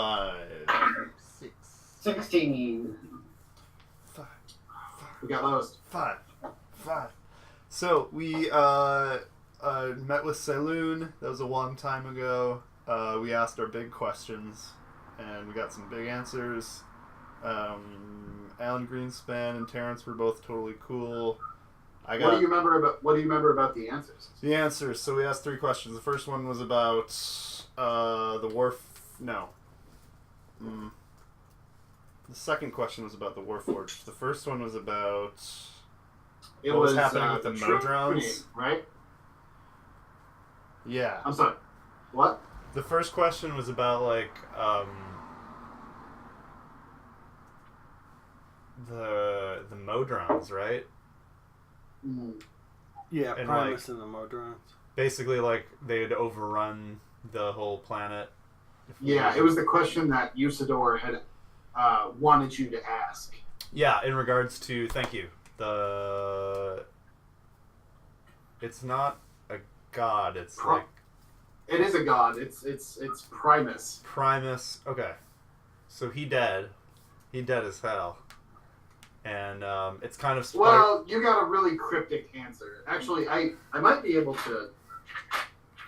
5, 6, 16. 5. We got lowest. 5. So we met with Saloon. That was a long time ago. We asked our big questions, and we got some big answers. Alan Greenspan and Terrence were both totally cool. What do you remember about the answers? The answers. So we asked 3 questions. The first one was about the war. The second question was about the Warforged. The first one was about what was happening with the Modrons, right? Yeah. I'm sorry. What? The first question was about the Modrons, right? Mm. Yeah, And Primus and the Modrons. Basically, they'd overrun the whole planet. Yeah, it was the question that Usador had wanted you to ask. Yeah, in regards to it's not a god. It's It is a god. It's Primus. Primus. Okay, so he dead as hell, and it's kind of well, you got a really cryptic answer. Actually, I might be able to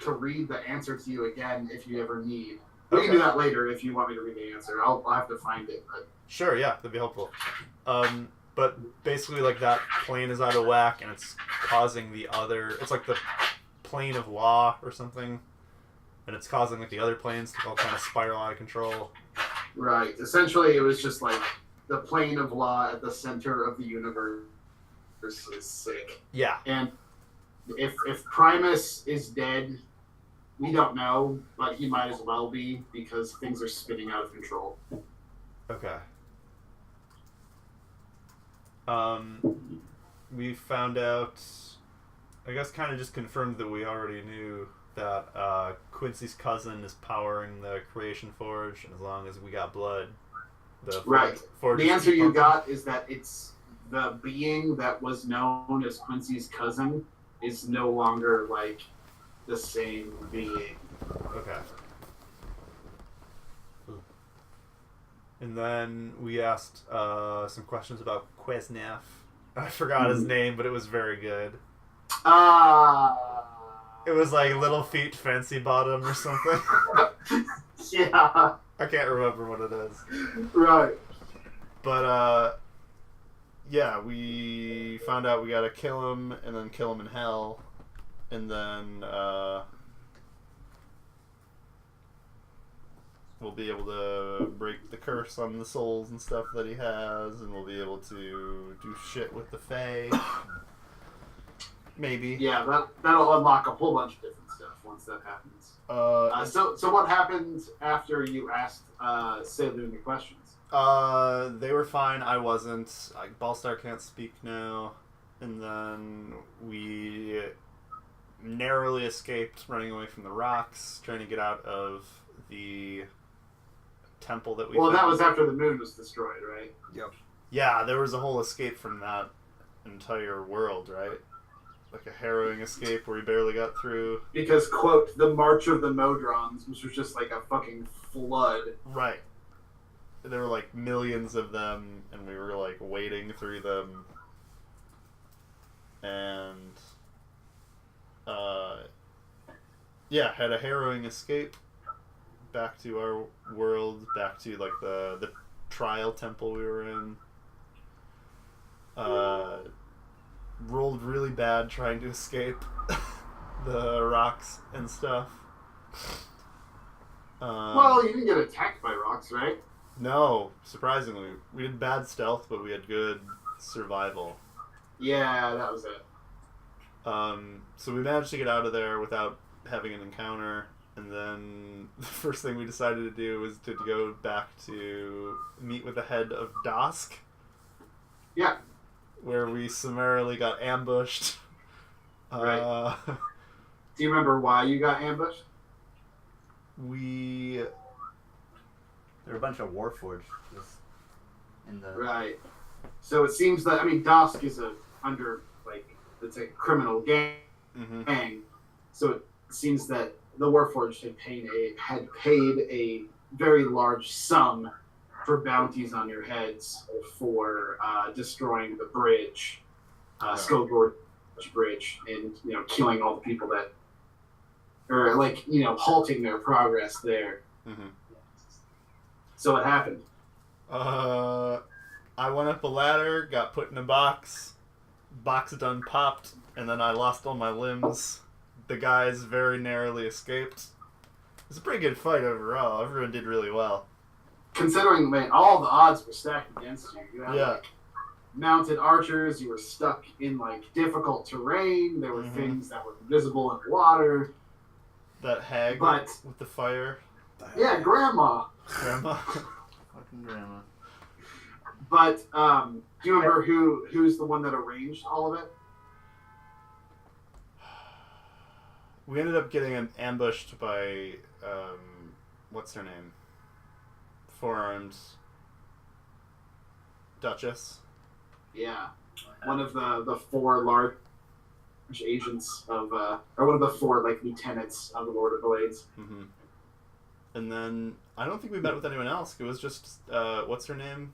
read the answer to you again if you ever need. We can do that later if you want me to read the answer. I'll have to find it. But... Sure, yeah, that'd be helpful. But basically, that plane is out of whack, and it's causing the other... It's like the plane of law or something, and it's causing the other planes to all kind of spiral out of control. Right. Essentially, it was just the plane of law at the center of the universe is sick. Yeah. And if Primus is dead... We don't know, but he might as well be because things are spinning out of control. Okay. We found out, I guess kind of just confirmed that we already knew that Quincy's cousin is powering the Creation Forge, and as long as we got blood, Right. Forge the answer you got is that it's the being that was known as Quincy's cousin is no longer the same being. Okay. And then we asked some questions about Quesnef. I forgot his name, but it was very good. It was Little Feet Fancy Bottom or something. Yeah. I can't remember what it is. Right. But, yeah, we found out we gotta kill him and then kill him in hell. And then we'll be able to break the curse on the souls and stuff that he has, and we'll be able to do shit with the Fae. Maybe. Yeah, that'll unlock a whole bunch of different stuff once that happens. So what happened after you asked Saloon the questions? They were fine. I wasn't. Ballstar can't speak now. And then we narrowly escaped running away from the rocks, trying to get out of the temple that we found. That was after the moon was destroyed, right? Yep. Yeah, there was a whole escape from that entire world, right? A harrowing escape where we barely got through. Because, quote, the March of the Modrons, which was just a fucking flood. Right. There were millions of them, and we were wading through them. And yeah, had a harrowing escape back to our world, back to the trial temple we were in. Rolled really bad trying to escape the rocks and stuff. Well, you didn't get attacked by rocks, right? No, surprisingly. We did bad stealth, but we had good survival. Yeah, that was it. So we managed to get out of there without having an encounter, and then the first thing we decided to do was to go back to meet with the head of Dosk. Yeah. Where we summarily got ambushed. Right. Do you remember why you got ambushed? There were a bunch of Warforged in the... Right. So it seems that, Dosk is it's a criminal gang. Mm-hmm. So it seems that the Warforged had paid a very large sum for bounties on your heads for destroying the bridge, Skull Gorge Bridge, and killing all the people that, or halting their progress there. Mm-hmm. So what happened? I went up a ladder, got put in a box done popped, and then I lost all my limbs. The guys very narrowly escaped. It was a pretty good fight overall. Everyone did really well. Considering, man, all the odds were stacked against you. You had, Yeah. Mounted archers, you were stuck in, difficult terrain, there were things that were invisible in water. That hag But, with the fire. yeah, Grandma. Grandma. Fucking grandma. But, do you remember who's the one that arranged all of it? We ended up getting ambushed by, what's her name? Four-armed Duchess. Yeah. One of the four large agents of, or one of the four, lieutenants of the Lord of Blades. Mm-hmm. And then, I don't think we met with anyone else. It was just, what's her name?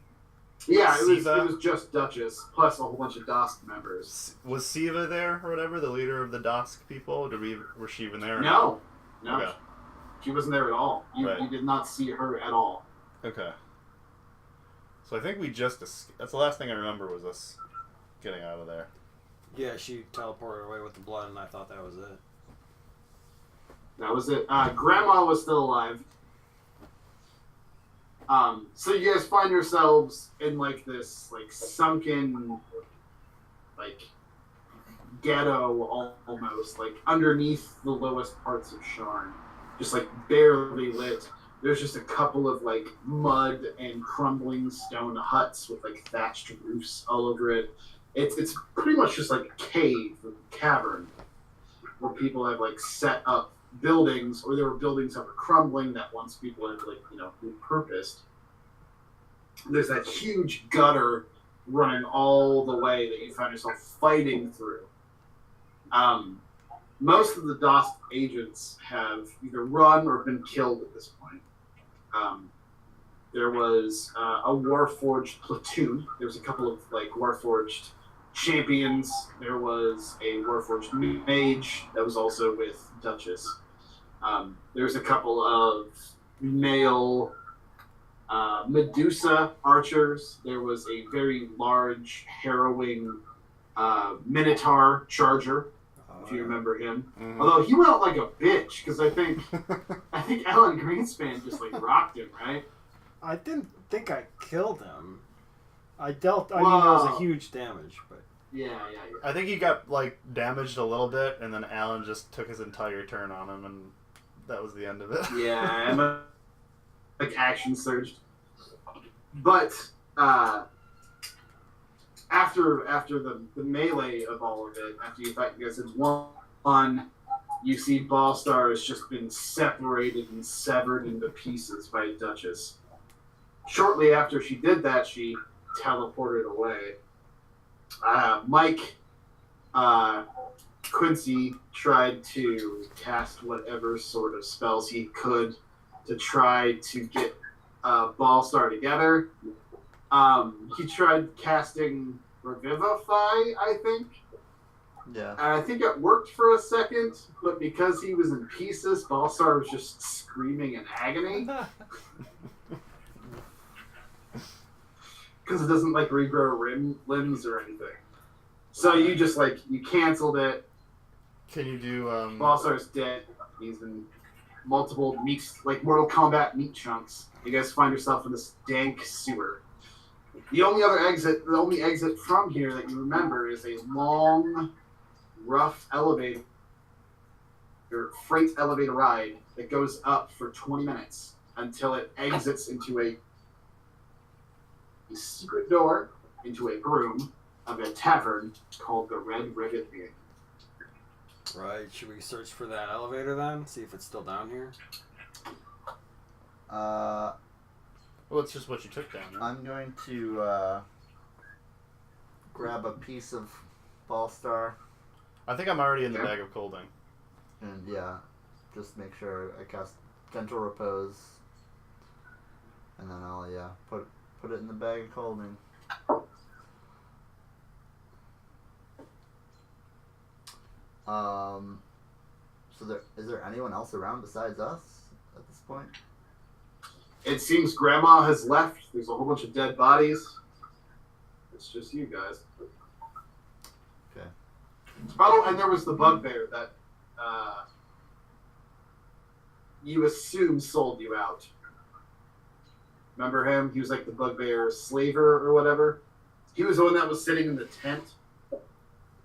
Yeah, it Siva? was just Duchess, plus a whole bunch of Dosk members. Was Siva there, or whatever, the leader of the Dosk people? Was she even there? No. Okay. She wasn't there at all. You did not see her at all. Okay. So I think we just... That's the last thing I remember was us getting out of there. Yeah, she teleported away with the blood, and I thought that was it. That was it. Grandma was still alive. So you guys find yourselves in this sunken ghetto almost, underneath the lowest parts of Sharn, just barely lit. There's just a couple of mud and crumbling stone huts with thatched roofs all over it. It's pretty much just a cave, a cavern, where people have set up buildings, or there were buildings that were crumbling that once people had repurposed. There's that huge gutter running all the way that you find yourself fighting through. Most of the Dosk agents have either run or been killed at this point. There was a Warforged platoon. There was a couple of Warforged champions. There was a Warforged mage that was also with Duchess. There's a couple of male Medusa archers. There was a very large, harrowing Minotaur charger, if you remember him. Mm-hmm. Although he went out like a bitch, because I think Alan Greenspan just rocked him, right? I didn't think I killed him. I mean, there was a huge damage, but Yeah. I think he got damaged a little bit, and then Alan just took his entire turn on him, and that was the end of it. Yeah, and action surged. But after the melee of all of it, after you thought you guys had won, you see Ballstar has just been separated and severed into pieces by Duchess. Shortly after she did that, she teleported away. Mike Quincy tried to cast whatever sort of spells he could to try to get Ballstar together. He tried casting Revivify, I think. Yeah. And I think it worked for a second, but because he was in pieces, Ballstar was just screaming in agony. Because it doesn't regrow limbs or anything. So you just you canceled it. Can you do Ballstar's dead. He's in multiple meats, Mortal Kombat meat chunks. You guys find yourself in this dank sewer. The only exit from here that you remember is a long, rough elevator, freight elevator ride that goes up for 20 minutes until it exits into a secret door into a room of a tavern called the Red Rivet Inn. right. Should we search for that elevator then? See if it's still down here. Well, it's just what you took down. Right? I'm going to grab a piece of Ballstar I think I'm already in the bag of colding. and just make sure I cast Gentle Repose and then I'll put it in the bag of holding. So is there anyone else around besides us at this point? It seems Grandma has left. There's a whole bunch of dead bodies. It's just you guys. Okay. Oh, and there was the bugbear that you assume sold you out. Remember him? He was like the bugbear slaver or whatever. He was the one that was sitting in the tent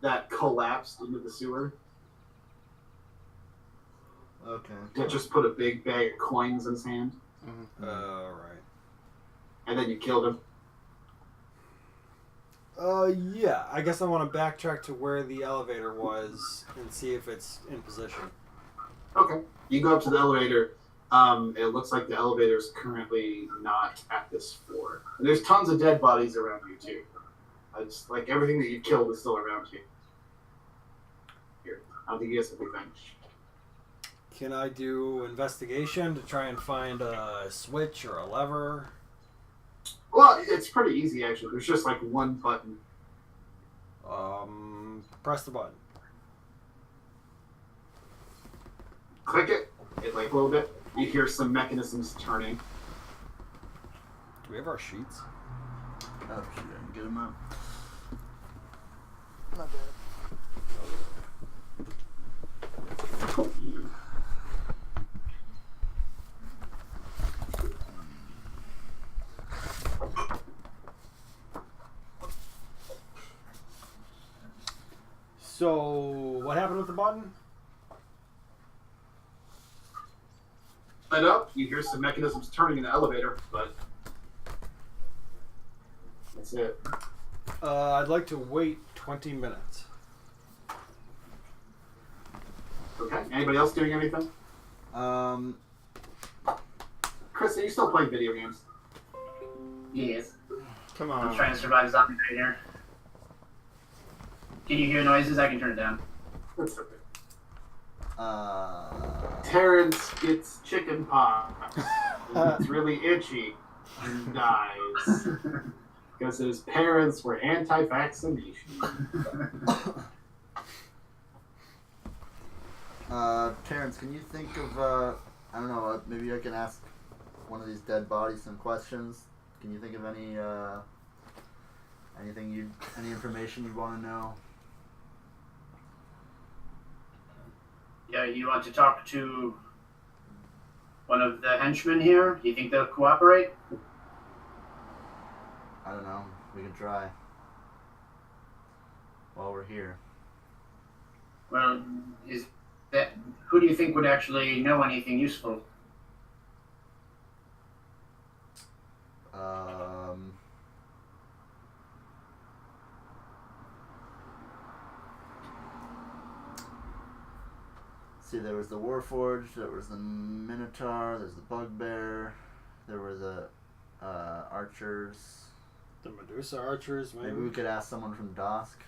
that collapsed into the sewer. Okay. That just put a big bag of coins in his hand. Mm-hmm. Right. And then you killed him. Yeah. I guess I want to backtrack to where the elevator was and see if it's in position. Okay. You go up to the elevator. It looks like the elevator is currently not at this floor. And there's tons of dead bodies around you, too. It's like everything that you killed is still around you. Here. I don't think you guys have anything. Can I do investigation to try and find a switch or a lever? Well, it's pretty easy, actually. There's just like one button. Press the button. Click it. It like a little bit. You hear some mechanisms turning. Do we have our sheets? Oh, shoot, I didn't get them out. Not bad. So, what happened with the button? Light up. You hear some mechanisms turning in the elevator, but that's it. I'd like to wait 20 minutes. Okay. Anybody else doing anything? Chris, are you still playing video games? Yes. Come I'm on. trying to survive zombie right here. Can you hear noises? I can turn it down. That's okay. Uh, Terrence gets chicken pox. It's really itchy and dies because his parents were anti-vaccination. Terrence, can you think of, I don't know, maybe I can ask one of these dead bodies some questions. Can you think of any, any information you want to know? Yeah, you want to talk to one of the henchmen here? Do you think they'll cooperate? I don't know. We can try. While we're here. Well, who do you think would actually know anything useful? See, there was the Warforged, there was the Minotaur, there's the Bugbear, there were the Archers. The Medusa archers, maybe? Maybe we could ask someone from Dosk.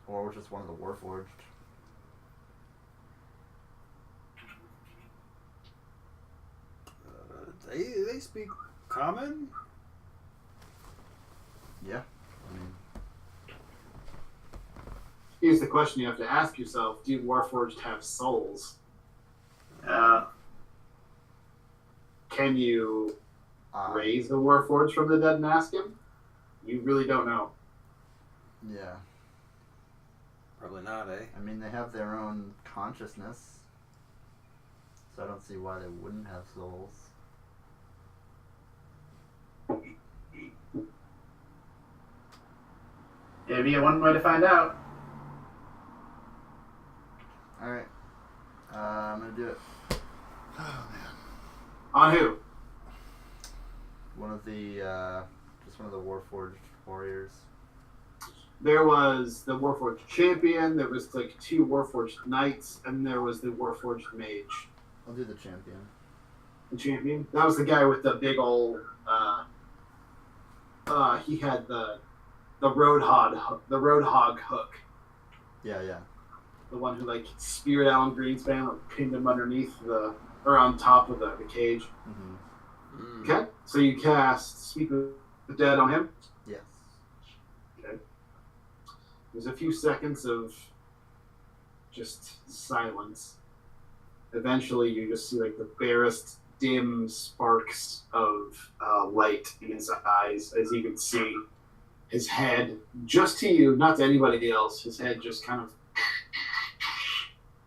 Or just one of the Warforged. They speak common? Yeah. I mean, Here's the question you have to ask yourself: do Warforged have souls? Can you raise the Warforged from the dead and ask him? You really don't know. yeah. Probably not, eh? I mean, they have their own consciousness. So I don't see why they wouldn't have souls. It'd be one way to find out. Alright. I'm gonna do it. Oh man. On who? One of the, just one of the Warforged warriors. There was the Warforged champion. There was like 2 Warforged knights, and there was the Warforged mage. I'll do the champion. The champion. That was the guy with the big old. He had the roadhog hook. Yeah. the one who like speared Alan Greenspan, like pinned him underneath or on top of the cage. Mm-hmm. Okay, so you cast Speak with the Dead on him. Yes. Okay. There's a few seconds of just silence. Eventually, you just see like the barest dim sparks of light in his eyes, as you can see his head, just to you, not to anybody else. His head just kind of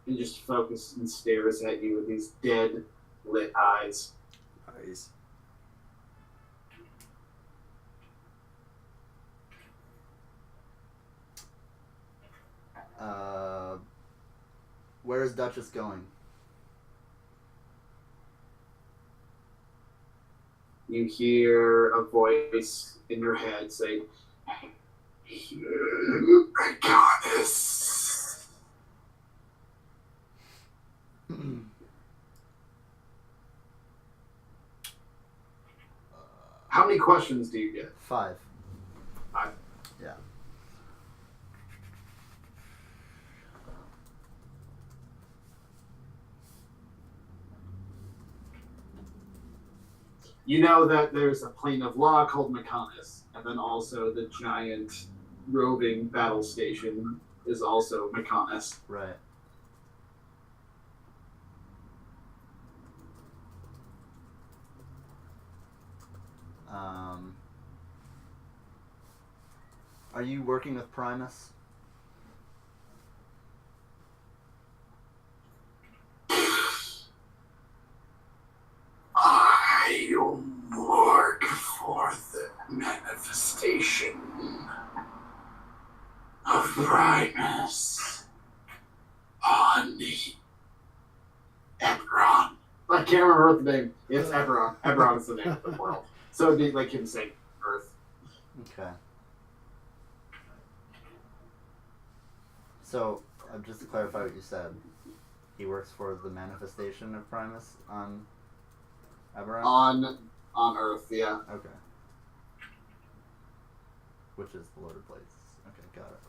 and just focuses and stares at you with these dead, lit eyes. Nice. Where is Duchess going? You hear a voice in your head say, Goddess. How many questions do you get? 5. 5. Yeah. You know that there's a plane of law called Mechonis, and then also the giant roving battle station is also Mechonis. Right. Are you working with Primus? I work for the manifestation of Primus on the Eberron. I can't remember what the name. It's Eberron. Eberron is the name of the world. So it'd be like him saying Earth. Okay. So, just to clarify what you said, he works for the manifestation of Primus on Eberron? On Earth, yeah. Okay. Which is the loaded plates. Okay, got it.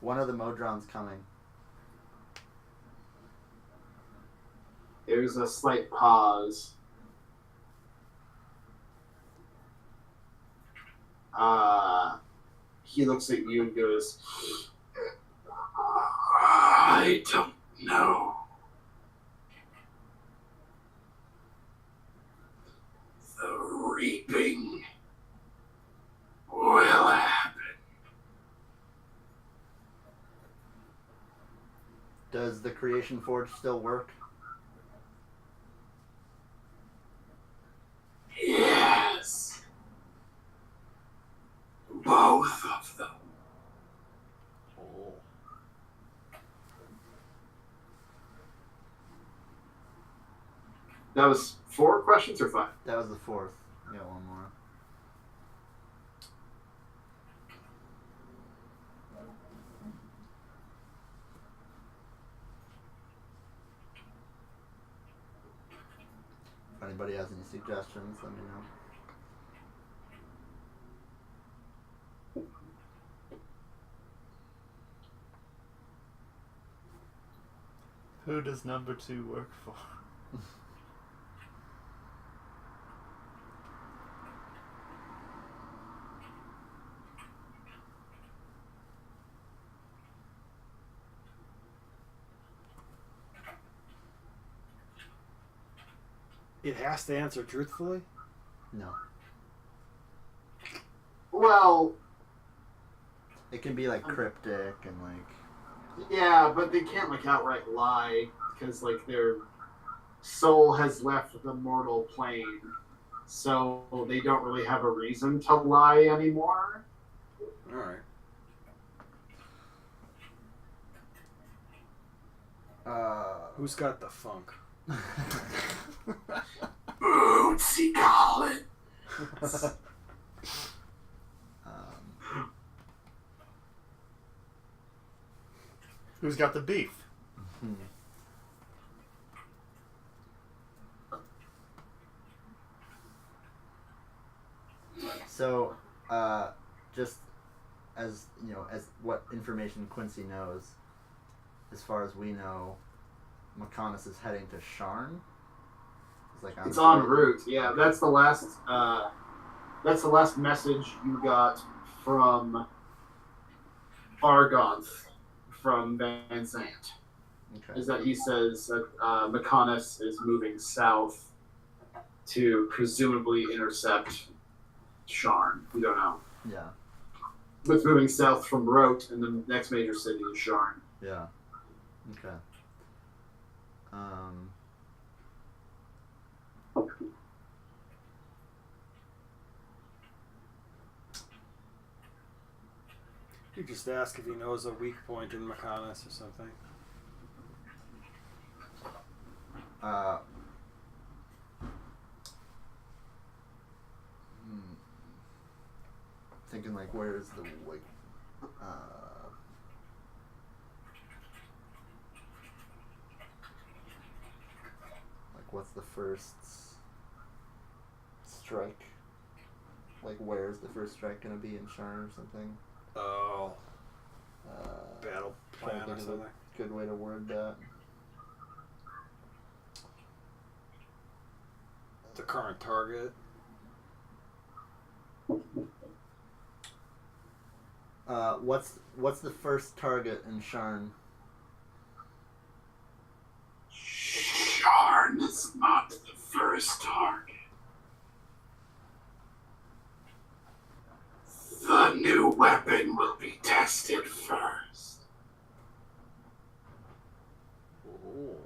One of the Modrons coming. There's a slight pause. He looks at you and goes, I don't know. The reaping will happen. Does the Creation Forge still work? Yes. Both of them. Oh. That was 4 questions or 5? That was the 4th. I got one more. If anybody has any suggestions, let me know. Who does number 2 work for? It has to answer truthfully? No. Well, It can be like cryptic and like. yeah, but they can't like outright lie because like their soul has left the mortal plane, so they don't really have a reason to lie anymore. Alright. Who's got the funk? Bootsy Collins. Who's got the beef? So, just as you know, as what information Quincy knows, as far as we know, McConus is heading to Sharn. It's en route. Yeah, that's the last. That's the last message you got from Argonth from Van Sant. Okay. Is that he says that McConus is moving south to presumably intercept Sharn. We don't know. Yeah. But it's moving south from Rote, and the next major city is Sharn. Yeah. Okay. You just ask if he knows a weak point in McConus or something. Thinking like, where's the what's the first strike? Like, where's the first strike gonna be in Sharn or something? Oh. Battle plan or Think of something. a good way to word that. The current target. What's the first target in Sharn? Sharn is not the first target. The new weapon will be tested first. Oh.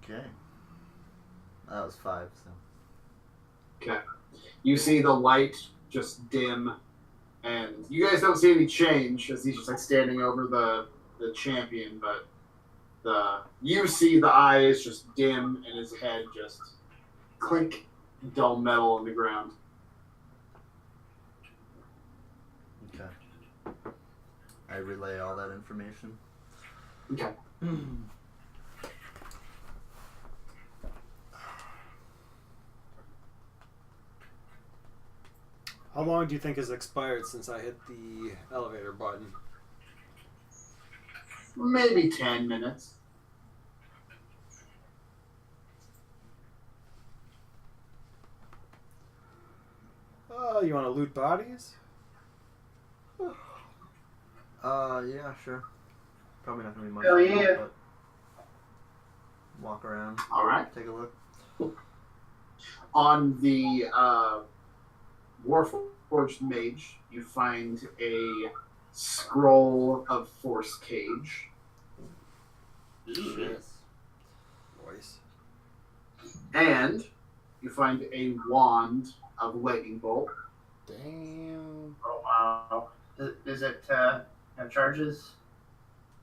Damn. Okay. That was 5, so. Okay. You see the light just dim, and you guys don't see any change as he's just like standing over the champion, but you see the eyes just dim and his head just clink, dull metal on the ground. Okay. I relay all that information. Okay. How long do you think has expired since I hit the elevator button? Maybe 10 minutes. Oh, you want to loot bodies? Yeah, sure. Probably not gonna be much. Hell fun, yeah. But walk around, All right. take a look. On the Warforged Mage, you find a scroll of Force Cage. Shit. Voice. And you find a wand of Lightning Bolt. Damn. Oh wow. Does it have charges?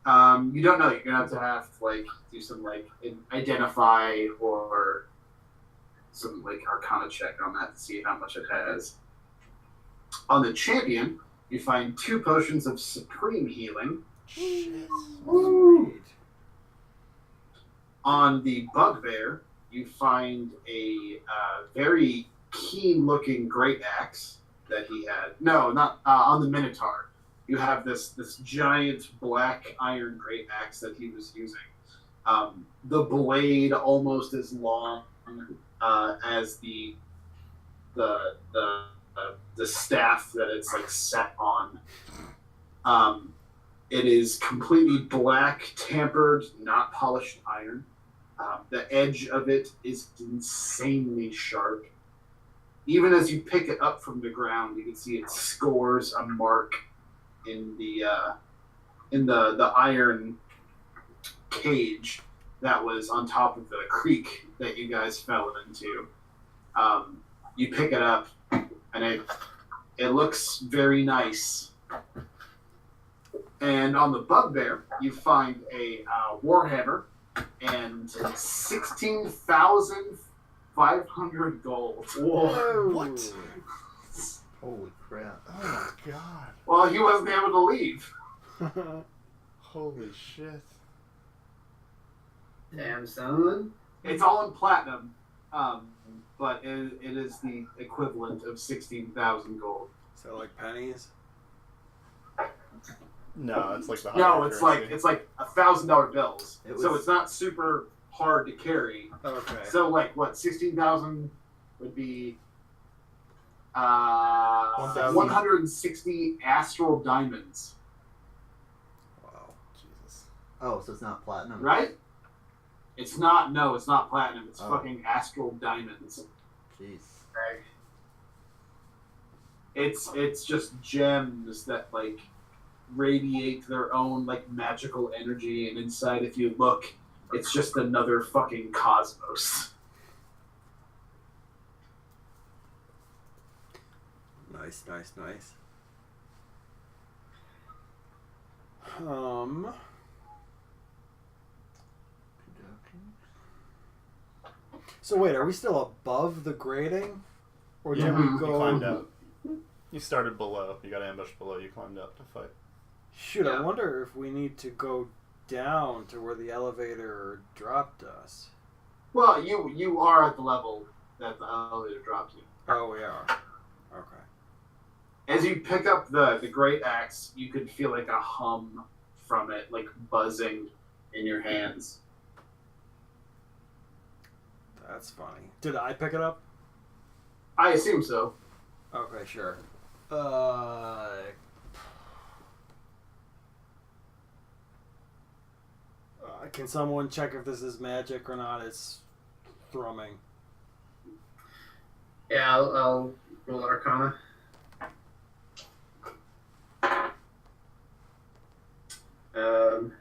You don't know. You're gonna have to like do some like identify or some like Arcana check on that to see how much it has. On the champion, you find 2 potions of Supreme Healing. Shit. Sweet. On the Bugbear, you find a very keen-looking great axe that he had. No, not on the Minotaur. You have this giant black iron great axe that he was using. The blade almost as long as the staff that it's like set on. It is completely black, tampered, not polished iron. The edge of it is insanely sharp. Even as you pick it up from the ground, you can see it scores a mark in the iron cage that was on top of the creek that you guys fell into. You pick it up, and it looks very nice. And on the Bugbear, you find a Warhammer and 16,500 gold. Whoa. What? Holy crap. Oh my god. Well, he wasn't able to leave. Holy shit. Damn, son. It's all in platinum, but it is the equivalent of 16,000 gold. So like pennies. No, it's like the No, higher it's currency. like $1,000 bills. It So was- it's not super hard to carry. Okay. So like what 16,000 would be 1,000. 160 astral diamonds, Wow. Jesus. Oh, so it's not platinum. right? It's not platinum. It's Oh. fucking astral diamonds. Jeez. Right. It's just gems that like radiate their own like magical energy, and inside, if you look, it's just another fucking cosmos. Nice, nice, nice. So wait, are we still above the grading, or did Yeah, we you go? You climbed up. You started below. You got ambushed below. You climbed up to fight. Shoot, I Yeah. wonder if we need to go down to where the elevator dropped us. Well, you are at the level that the elevator dropped you. Oh, we are. Okay. As you pick up the great axe, you could feel like a hum from it, like buzzing in your hands. That's funny. Did I pick it up? I assume so. Okay, sure. Can someone check if this is magic or not? It's thrumming. Yeah, I'll roll Arcana. Um,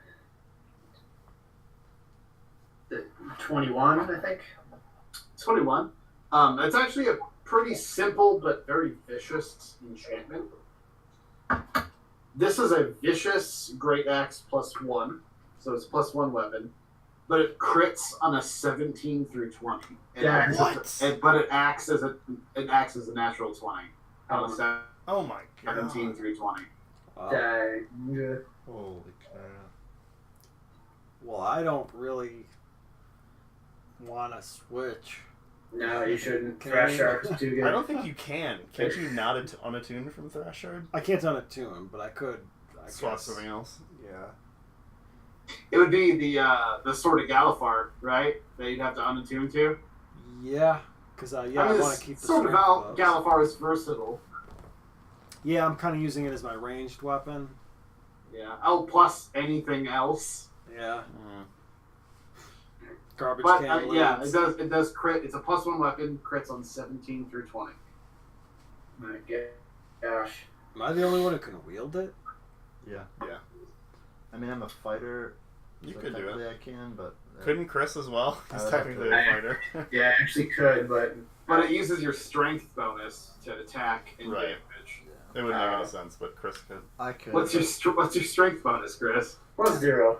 21, I think. 21. It's actually a pretty simple but very vicious enchantment. This is a vicious great axe +1, so it's +1 weapon, but it crits on a 17 through 20. But it acts as a natural 20 on a Oh my god. 17 through 20. Wow. Dang. Holy crap. Well, I don't really want to switch. No, you shouldn't. Can Thrash I- Shark's too good. I don't think you can. Can't you not unattune from Thrashard? I can't unattune, but I could. I Swap guess. something else. Yeah. It would be the Sword of Galifard, right? That you'd have to unattune to. Yeah, because I I mean, want the to keep the Sword of strength gloves. Galifard is versatile. Yeah, I'm kind of using it as my ranged weapon. Yeah. Oh, plus anything else. Yeah. Mm. Garbage But can yeah, lids. it does crit. It's a +1 weapon. Crits on 17 through 20. My gosh. Am I the only one who can wield it? Yeah. Yeah. I mean, I'm a fighter. You so could do technically it. I can, but Couldn't Chris as well? I He's would have technically to- a fighter. Yeah, I actually could, but But it uses your strength bonus to attack and Right. damage. It wouldn't make any sense, but Chris could. I could. What's your strength bonus, Chris? +0.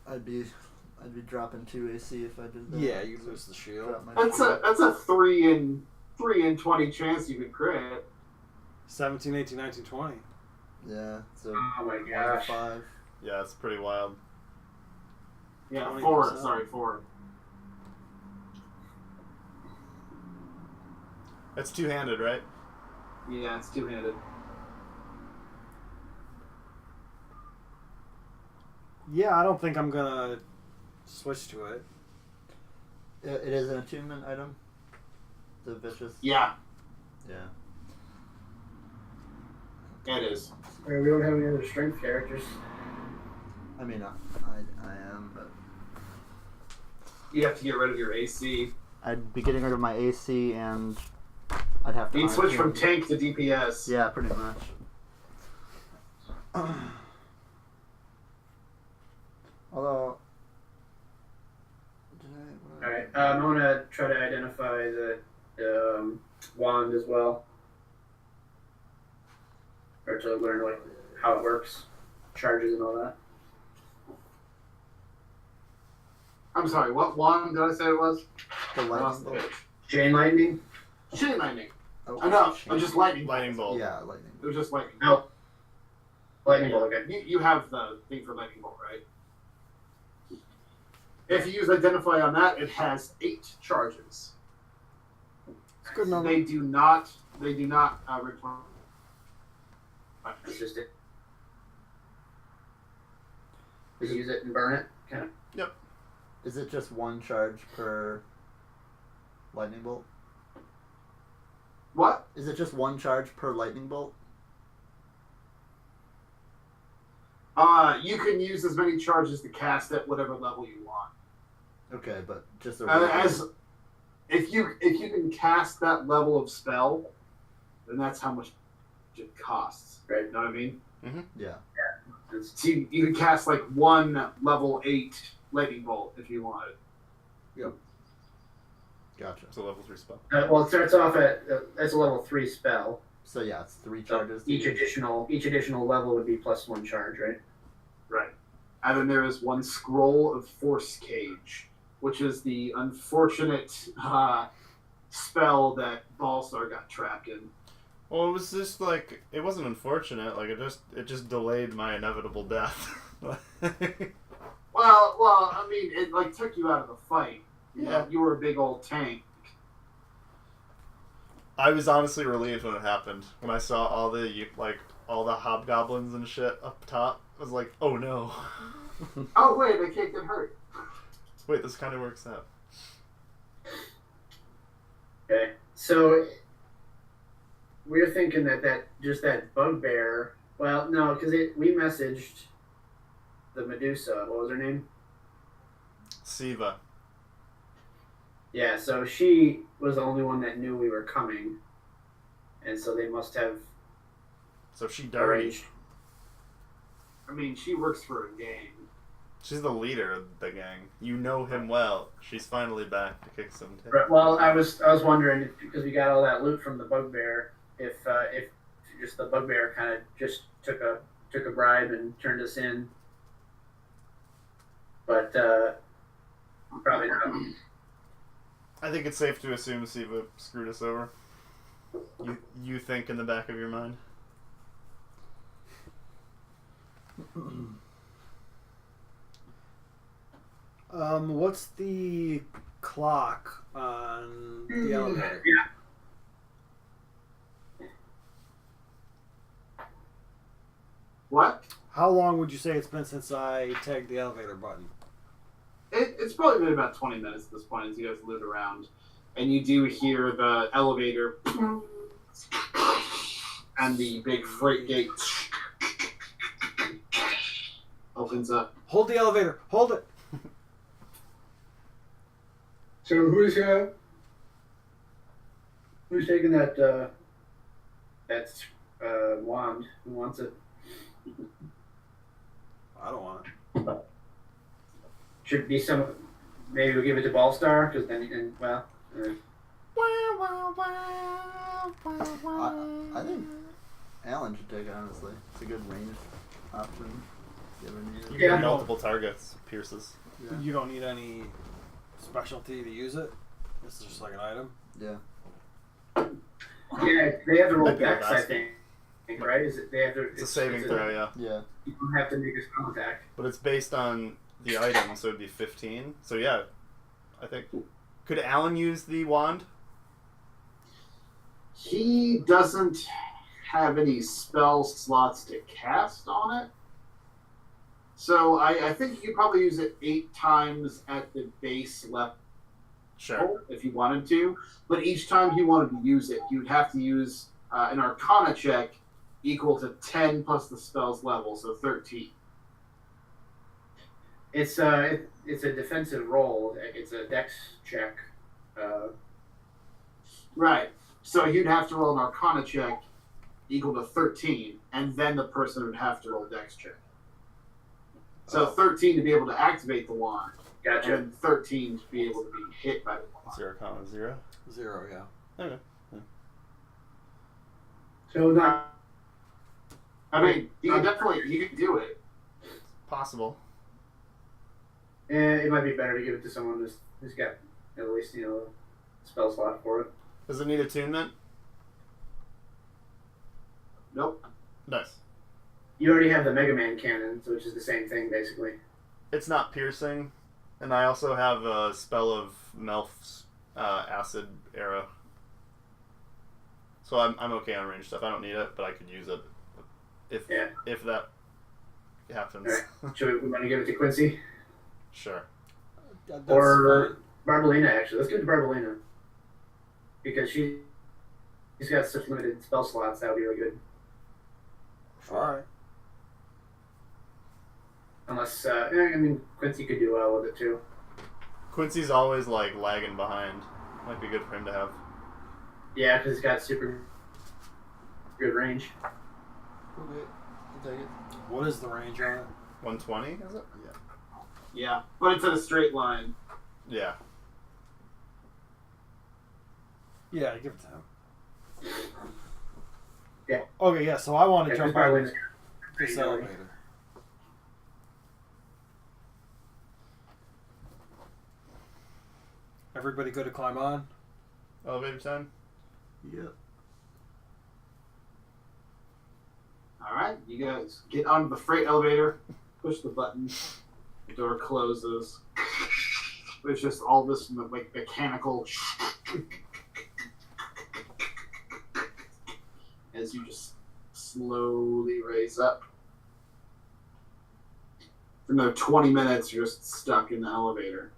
I'd be dropping 2 AC if I did that. Yeah, you lose the shield. Drop my That's shield. a 3 in 20 chance you could crit. 17, 18, 19, 20. Yeah. So Oh my 1 to gosh. 5. Yeah, it's pretty wild. Yeah, 20%. 4. Sorry, 4. It's two-handed, right? Yeah, it's two-handed. Yeah, I don't think I'm gonna switch to it. It is an attunement item. The vicious. Yeah, Yeah. it is. We don't have any other strength characters. I mean, I am, but You have to get rid of your AC. I'd be getting rid of my AC and I'd have to. You'd switch from unattune. tank to DPS. Yeah, pretty much. Although. Alright, I'm gonna try to identify the wand as well. Or to learn like how it works, charges and all that. I'm sorry, what wand did I say it was? The I lost the lightning bolt. pitch. Chain lightning? Chain lightning. Oh, I know, chain. just lightning. Lightning bolt. Yeah, lightning. It was just lightning. No. Lightning bolt, okay. You have the thing for lightning bolt, right? If you use Identify on that, it has 8 charges. It's a good number. They do not return. It's just it. Just use it and burn it. Kind of. Is it just 1 charge per lightning bolt? What? Is it just 1 charge per lightning bolt? You can use as many charges to cast at whatever level you want. Okay, but just a If you can cast that level of spell, then that's how much it costs. Right? You know what I mean? yeah. So you can cast like 1 level 8 lightning bolt if you wanted. Gotcha. It's a level 3 spell. Well, it starts off at that's a level 3 spell. So yeah, it's 3 charges. So each additional level would be plus 1 charge, right? Right. And then there is 1 scroll of Force Cage, which is the unfortunate spell that Ballstar got trapped in. Well, it was just like, it wasn't unfortunate. Like, it just delayed my inevitable death. Well, I mean, it like took you out of the fight. You Yeah. know, you were a big old tank. I was honestly relieved when it happened. When I saw all the hobgoblins and shit up top, I was like, oh no. Oh wait, I can't get hurt. Wait, this kind of works out. Okay. So we're thinking that bugbear. Well, no, because we messaged the Medusa. What was her name? Siva. Yeah. So she was the only one that knew we were coming, and so they must have So she dirty. arranged. I mean, she works for a gang. She's the leader of the gang. You know him well. She's finally back to kick some tail. Right, well, I was wondering if, because we got all that loot from the bugbear, if just the bugbear kind of just took a bribe and turned us in, but probably not. I think it's safe to assume Siva screwed us over. You think in the back of your mind? What's the clock on the elevator? What? How long would you say it's been since I tagged the elevator button? It's probably been about 20 minutes at this point as you guys loot around. And you do hear the elevator and the big freight gate opens up. Hold the elevator. Hold it. So who's taking that wand? Who wants it? I don't want it. Should be some. Maybe we'll give it to Ballstar because then you can. Well. I think Alan should take it, honestly. It's a good range option. Given you. You get multiple targets, pierces. Yeah. You don't need any specialty to use it. This is just like an item. Yeah. Yeah, they have to roll Might be dex, I last think. Right? Is it? They have to. It's a saving throw, yeah. Yeah. You don't have to make a spell attack. But it's based on the item, so it'd be 15. So yeah, I think. Could Alan use the wand? He doesn't have any spell slots to cast on it. So I think you could probably use it 8 times at the base level Sure. if you wanted to. But each time he wanted to use it, he would have to use an Arcana check equal to 10 plus the spell's level, so 13. It's a defensive roll. It's a dex check. Right. So he'd have to roll an Arcana check equal to 13, and then the person would have to roll a dex check. So 13 to be able to activate the wand, Gotcha. and 13 to be able to be hit by the wand. 0, 0. 0, yeah. Okay. So not. I mean, you can do it. Possible. It might be better to give it to someone who's got at least a spell slot for it. Does it need attunement? Nope. Nice. You already have the Mega Man cannon, which is the same thing basically. It's not piercing, And I also have a spell of Melf's acid arrow. So I'm okay on range stuff. I don't need it, but I could use it if that happens. Alright. Should we want to give it to Quincy? Sure. That's Or Barbalina, actually. Let's give it to Barbalina. Because she's got such limited spell slots, that would be really good. fine. All right. Unless, I mean, Quincy could do well with it too. Quincy's always like lagging behind. Might be good for him to have. Yeah, because he's got super good range. Okay, I'll take it. What is the range on it? 120, is it? Yeah, but it's in a straight line. Yeah. Yeah, give it to him. Yeah. Okay, yeah, so I want to Yeah, jump because out Barbalina's this pretty early. elevator. Everybody go to climb on? Elevator time? Yep. Alright, you guys get onto the freight elevator, push the button, the door closes. There's just all this like mechanical as you just slowly raise up. For another 20 minutes, you're just stuck in the elevator.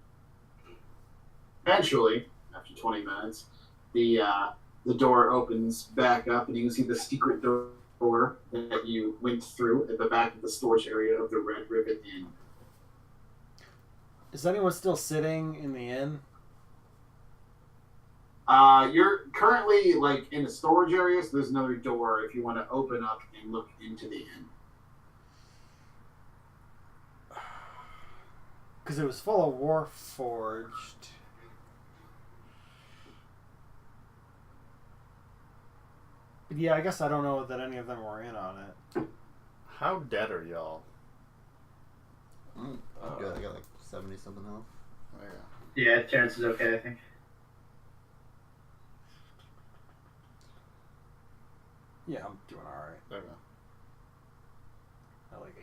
Eventually, after 20 minutes, the door opens back up, and you can see the secret door that you went through at the back of the storage area of the Red Ribbon Inn. Is anyone still sitting in the inn? You're currently like in a storage area, so there's another door if you want to open up and look into the inn. Because it was full of Warforged. But yeah, I guess I don't know that any of them were in on it. How dead are y'all? I'm good. I got like 70 something health. Oh, yeah. Yeah, Terrence is okay, I think. Yeah, I'm doing alright. Okay. At like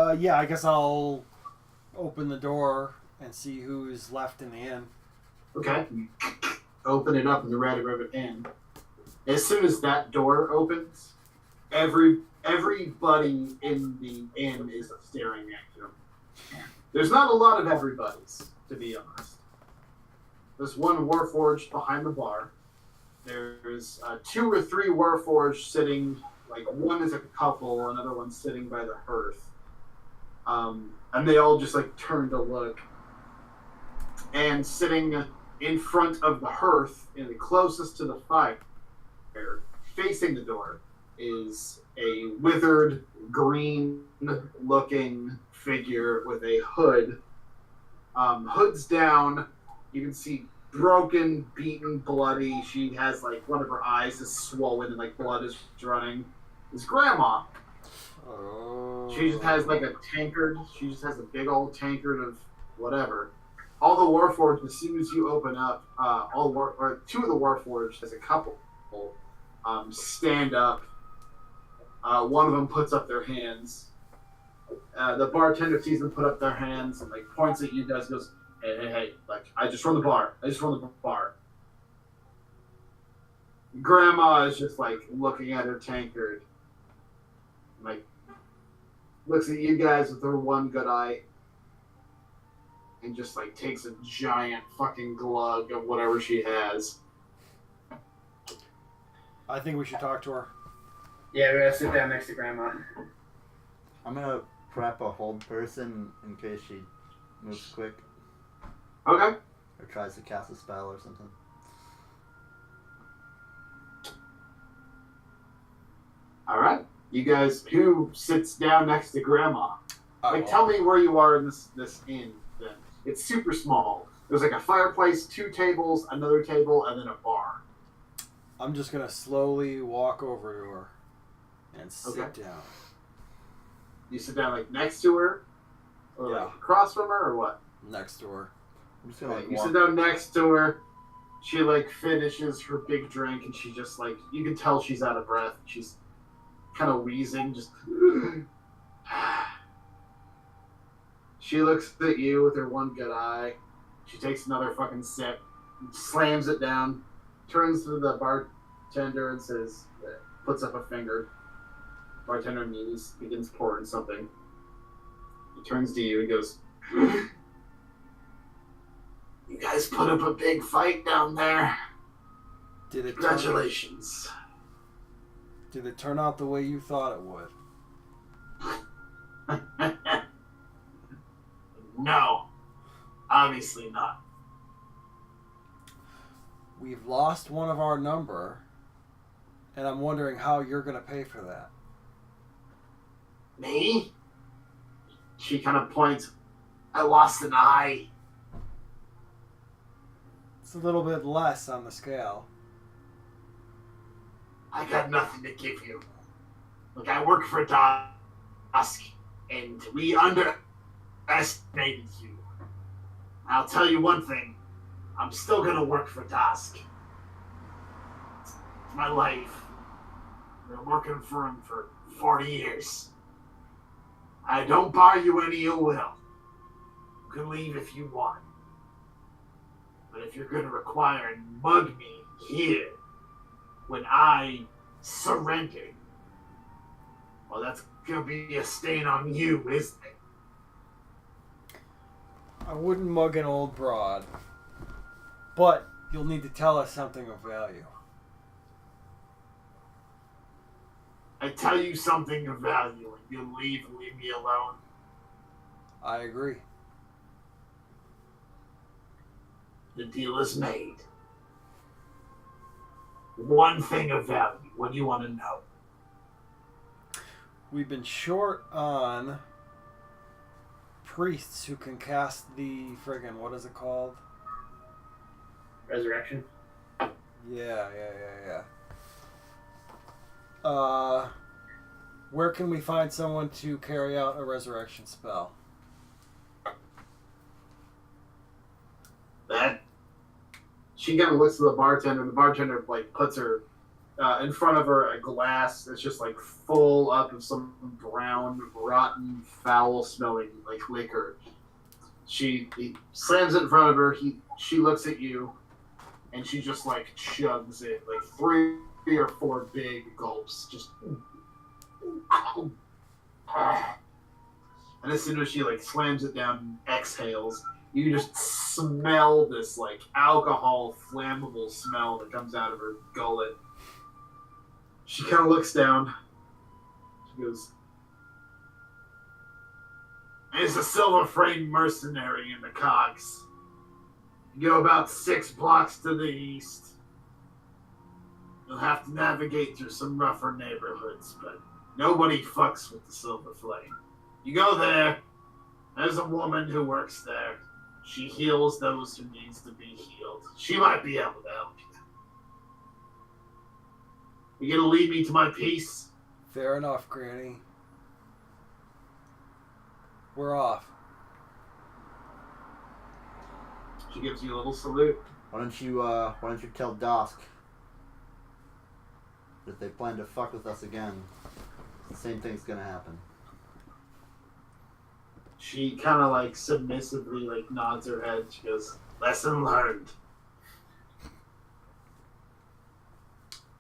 80. Yeah, I guess I'll open the door and see who's left in the inn. Okay. You open it up in the Red Ribbon Inn. As soon as that door opens, everybody in the inn is staring at you. There's not a lot of everybody's, to be honest. There's one Warforged behind the bar. There's 2 or 3 Warforged sitting, like one is a couple, another one's sitting by the hearth. And they all just like turn to look. And sitting in front of the hearth, and the closest to the fire, facing the door, is a withered, green-looking figure with a hood. Hood's down. You can see broken, beaten, bloody. She has like one of her eyes is swollen and like blood is running. It's Grandma. Oh. She just has like a tankard. She just has a big old tankard of whatever. All the Warforged, as soon as you open up, 2 of the Warforged as a couple stand up. One of them puts up their hands. The bartender sees them put up their hands and like points at you guys, goes, hey, like I just run the bar. Grandma is just like looking at her tankard, like looks at you guys with her one good eye, and just like takes a giant fucking glug of whatever she has. I think we should talk to her. Yeah, we're gonna sit down next to Grandma. I'm gonna prep a hold person in case she moves quick Okay. or tries to cast a spell or something. All right. You guys, who sits down next to Grandma? Like, Uh-oh. tell me where you are in this inn. Then it's super small. There's like a fireplace, 2 tables, another table, and then a bar. I'm just gonna slowly walk over to her and sit Okay. down. You sit down like next to her, or Yeah. like across from her, or what? Next to her. I'm just gonna like You walk. sit down next to her. She like finishes her big drink, and she just like you can tell she's out of breath. She's kind of wheezing, just. She looks at you with her one good eye. She takes another fucking sip, slams it down, turns to the bartender and says, puts up a finger. Bartender begins pouring something. He turns to you and goes, "You guys put up a big fight down there. Did it Congratulations." turn out the way you thought it would? No, obviously not. We've lost one of our number, and I'm wondering how you're going to pay for that. Me? She kind of points. I lost an eye. It's a little bit less on the scale. I got nothing to give you. Look, I work for Dusk, and we underestimated you. I'll tell you one thing. I'm still gonna work for Dusk. It's my life. I've been working for him for 40 years. I don't bar you any ill will. You can leave if you want. But if you're gonna require and mug me here when I surrendered, well, that's gonna be a stain on you, isn't it? I wouldn't mug an old broad, but you'll need to tell us something of value. I tell you something of value and you leave me alone. I agree. The deal is made. One thing of value. What do you want to know? We've been short on priests who can cast the friggin' what is it called? Resurrection. Yeah. Where can we find someone to carry out a resurrection spell? That she kind of looks to the bartender, and the bartender like puts her in front of her a glass that's just like full up of some brown, rotten, foul-smelling like liquor. He slams it in front of her. She looks at you, and she just like chugs it like 3 or 4 big gulps, just. And as soon as she like slams it down and exhales, you just smell this like alcohol flammable smell that comes out of her gullet. She kind of looks down. She goes, "There's a silver-framed mercenary in the cogs. You go about 6 blocks to the east. You'll have to navigate through some rougher neighborhoods, but nobody fucks with the Silver Flame. You go there, there's a woman who works there. She heals those who needs to be healed. She might be able to help you. You gonna lead me to my peace?" Fair enough, Granny. We're off. She gives you a little salute. Why don't you tell Dusk that if they plan to fuck with us again, the same thing's gonna happen. She kind of like submissively like nods her head. She goes, "Lesson learned."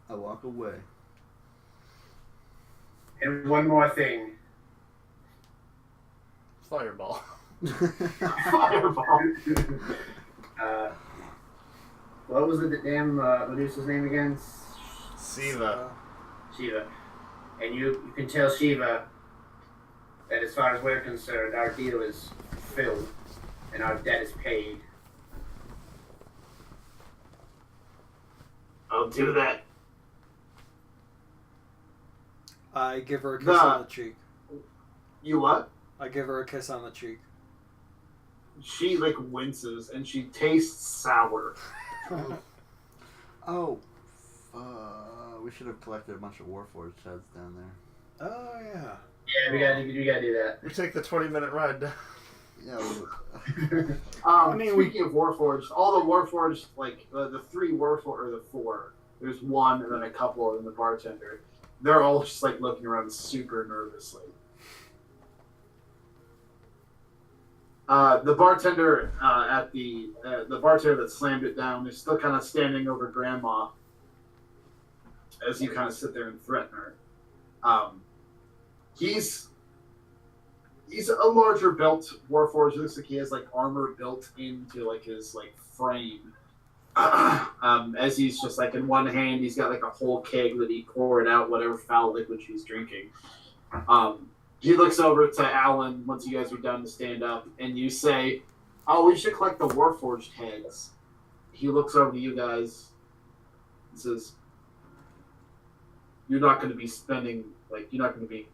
I walk away. And one more thing. Fireball. Fireball. What was the damn Medusa's name again? Siva. Shiva. And you can tell Shiva that as far as we're concerned, our deal is filled and our debt is paid. I'll do that. I give her a kiss on the cheek. You what? I give her a kiss on the cheek. She like winces and she tastes sour. Oh, we should have collected a bunch of Warforged heads down there. Oh, yeah. Yeah, we gotta do that. We take the 20-minute ride down. Yeah. Speaking of Warforged, all the Warforged, like the 3 Warforged, or the 4, there's 1 and then a couple and the bartender. They're all just like looking around super nervously. The bartender the bartender that slammed it down is still kind of standing over Grandma as you kind of sit there and threaten her. He's a larger built warforged. It looks like he has like armor built into like his like frame. As he's just like in one hand, he's got like a whole keg that he poured out whatever foul liquid she's drinking. He looks over to Alan once you guys are done to stand up, and you say, "Oh, we should collect the warforged heads." He looks over to you guys and says, "You're not going to be spending you're not going to be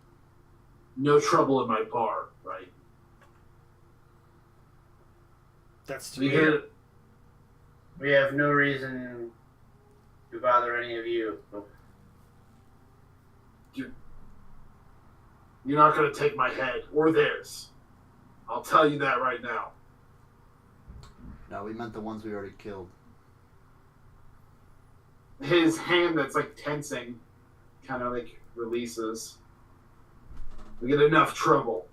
no trouble in my bar, right?" That's We too hear weird. We have no reason to bother any of you. You're not going to take my head or theirs. I'll tell you that right now. No, we meant the ones we already killed. His hand that's like tensing kind of like releases. We get enough trouble.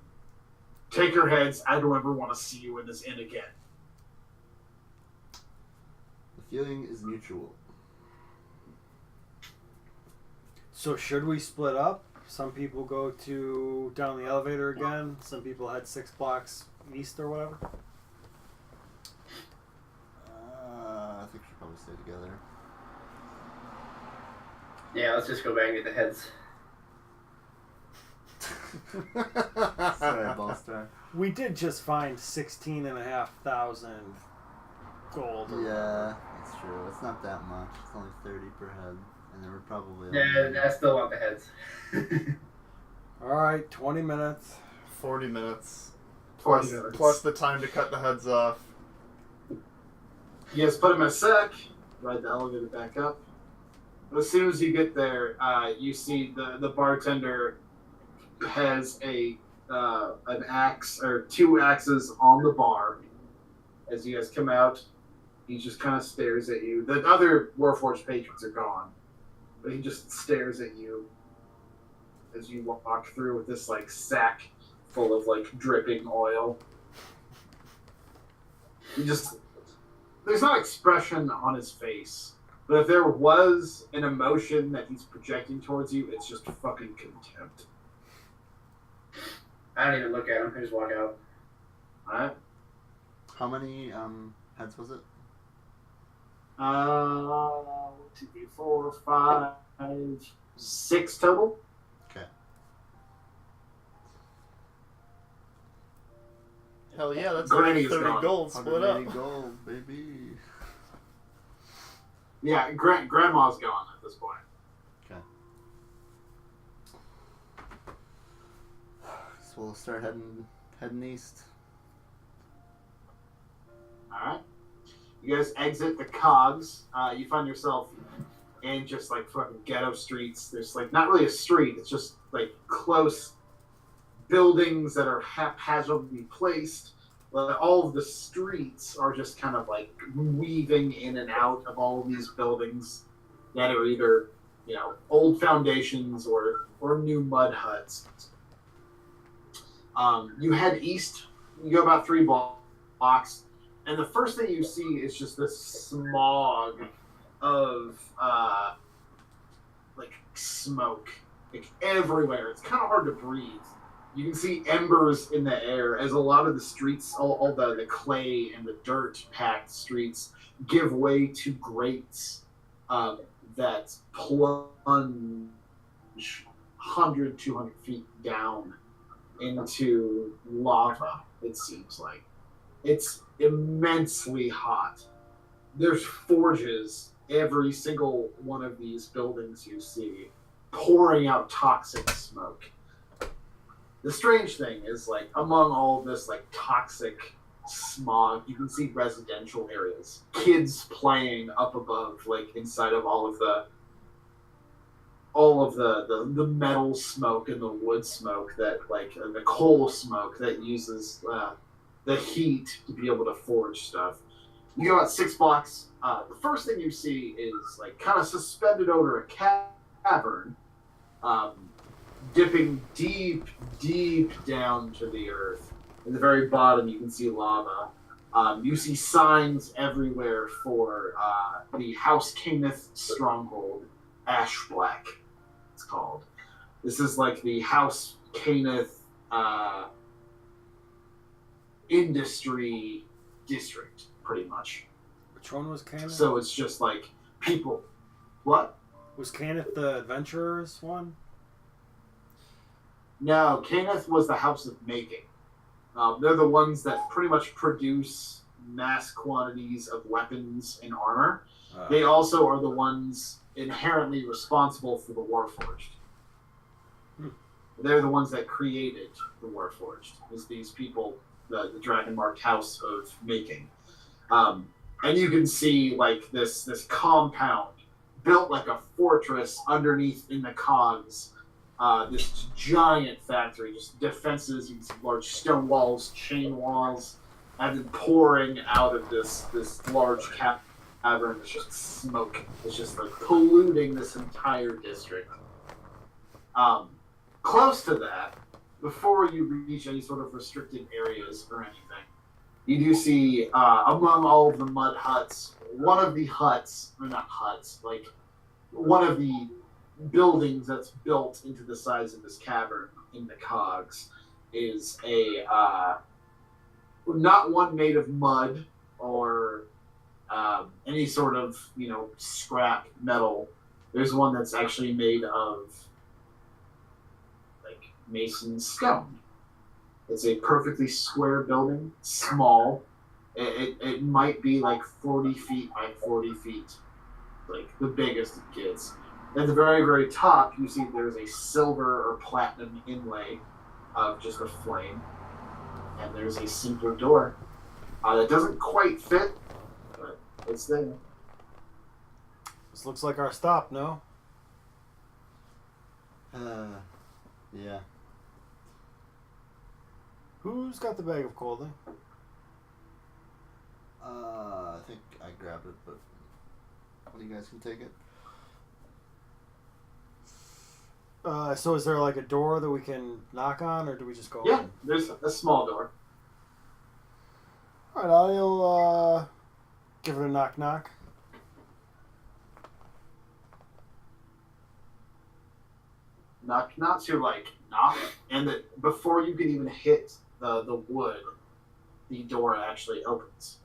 Take your heads. I don't ever want to see you in this inn again. The feeling is mutual. So should we split up? Some people go to down the elevator again. Some people head 6 blocks east or whatever. I think we should probably stay together. Yeah, let's just go back and get the heads. Sorry, Ballstar. We did just find 16,500 gold. Yeah, that's true. It's not that much. It's only 30 per head. And there were probably... Yeah, I still want the heads. Alright, 20 minutes. 40 minutes. 20 minutes. Plus the time to cut the heads off. You guys put him in a sec. Ride the elevator back up. As soon as you get there, you see the bartender has an axe or 2 axes on the bar. As you guys come out, he just kind of stares at you. The other Warforged patrons are gone, but he just stares at you as you walk through with this like sack full of like dripping oil. There's no expression on his face, but if there was an emotion that he's projecting towards you, it's just fucking contempt. I don't even look at him. I just walk out. Alright? How many heads was it? 1, 2, 3, 4, 5, 6 total. Okay. Hell yeah, that's Granny's like 30 gone. gold split up. 180 gold, baby. Yeah, Grandma's gone at this point. Okay. So we'll start heading east. Alright. You guys exit the cogs. You find yourself in just like fucking ghetto streets. There's like not really a street, it's just like close buildings that are haphazardly placed. All of the streets are just kind of like weaving in and out of all of these buildings that are either, old foundations or new mud huts. You head east, you go about 3 blocks, and the first thing you see is just this smog of like smoke, like everywhere. It's kind of hard to breathe. You can see embers in the air as a lot of the streets, all the clay and the dirt packed streets, give way to grates that plunge 100, 200 feet down into lava, it seems like. It's immensely hot. There's forges every single one of these buildings you see, pouring out toxic smoke. The strange thing is, like, among all this, like, toxic smog, you can see residential areas. Kids playing up above, like, inside of all of the metal smoke and the wood smoke that, like, the coal smoke that uses the heat to be able to forge stuff. You go out 6 blocks. The first thing you see is, like, kind of suspended over a cavern, dipping deep, deep down to the earth. At the very bottom, you can see lava. You see signs everywhere for the House Kenneth Stronghold, Ash Black, it's called. This is like the House Kenneth industry district, pretty much. Which one was Kenneth? So it's just like people. What? Was Kenneth the adventurers one? No, Kenneth was the House of Making. They're the ones that pretty much produce mass quantities of weapons and armor. They also are the ones inherently responsible for the Warforged. They're the ones that created the Warforged. Is these people, the Dragon Marked House of Making. And you can see like this compound built like a fortress underneath in the cogs. This giant factory, just defenses, you can see large stone walls, chain walls, and then pouring out of this large cavern. It's just smoke. It's just like polluting this entire district. Close to that, before you reach any sort of restricted areas or anything, you do see among all of the mud huts, one of the huts, or not huts, like one of the buildings that's built into the size of this cavern in the cogs is a not one made of mud or any sort of scrap metal. There's one that's actually made of like mason stone. It's a perfectly square building, small. It might be like 40 feet by 40 feet, like the biggest it gets. At the very, very top, you see there's a silver or platinum inlay of just a flame. And there's a simpler door that doesn't quite fit, but it's there. This looks like our stop, no? Yeah. Who's got the bag of clothing? I think I grabbed it, but one of you guys can take it. So is there like a door that we can knock on, or do we just go Yeah, in? there's a small door. Alright, I'll give it a knock knock. Not to like knock, and that before you can even hit the wood, the door actually opens.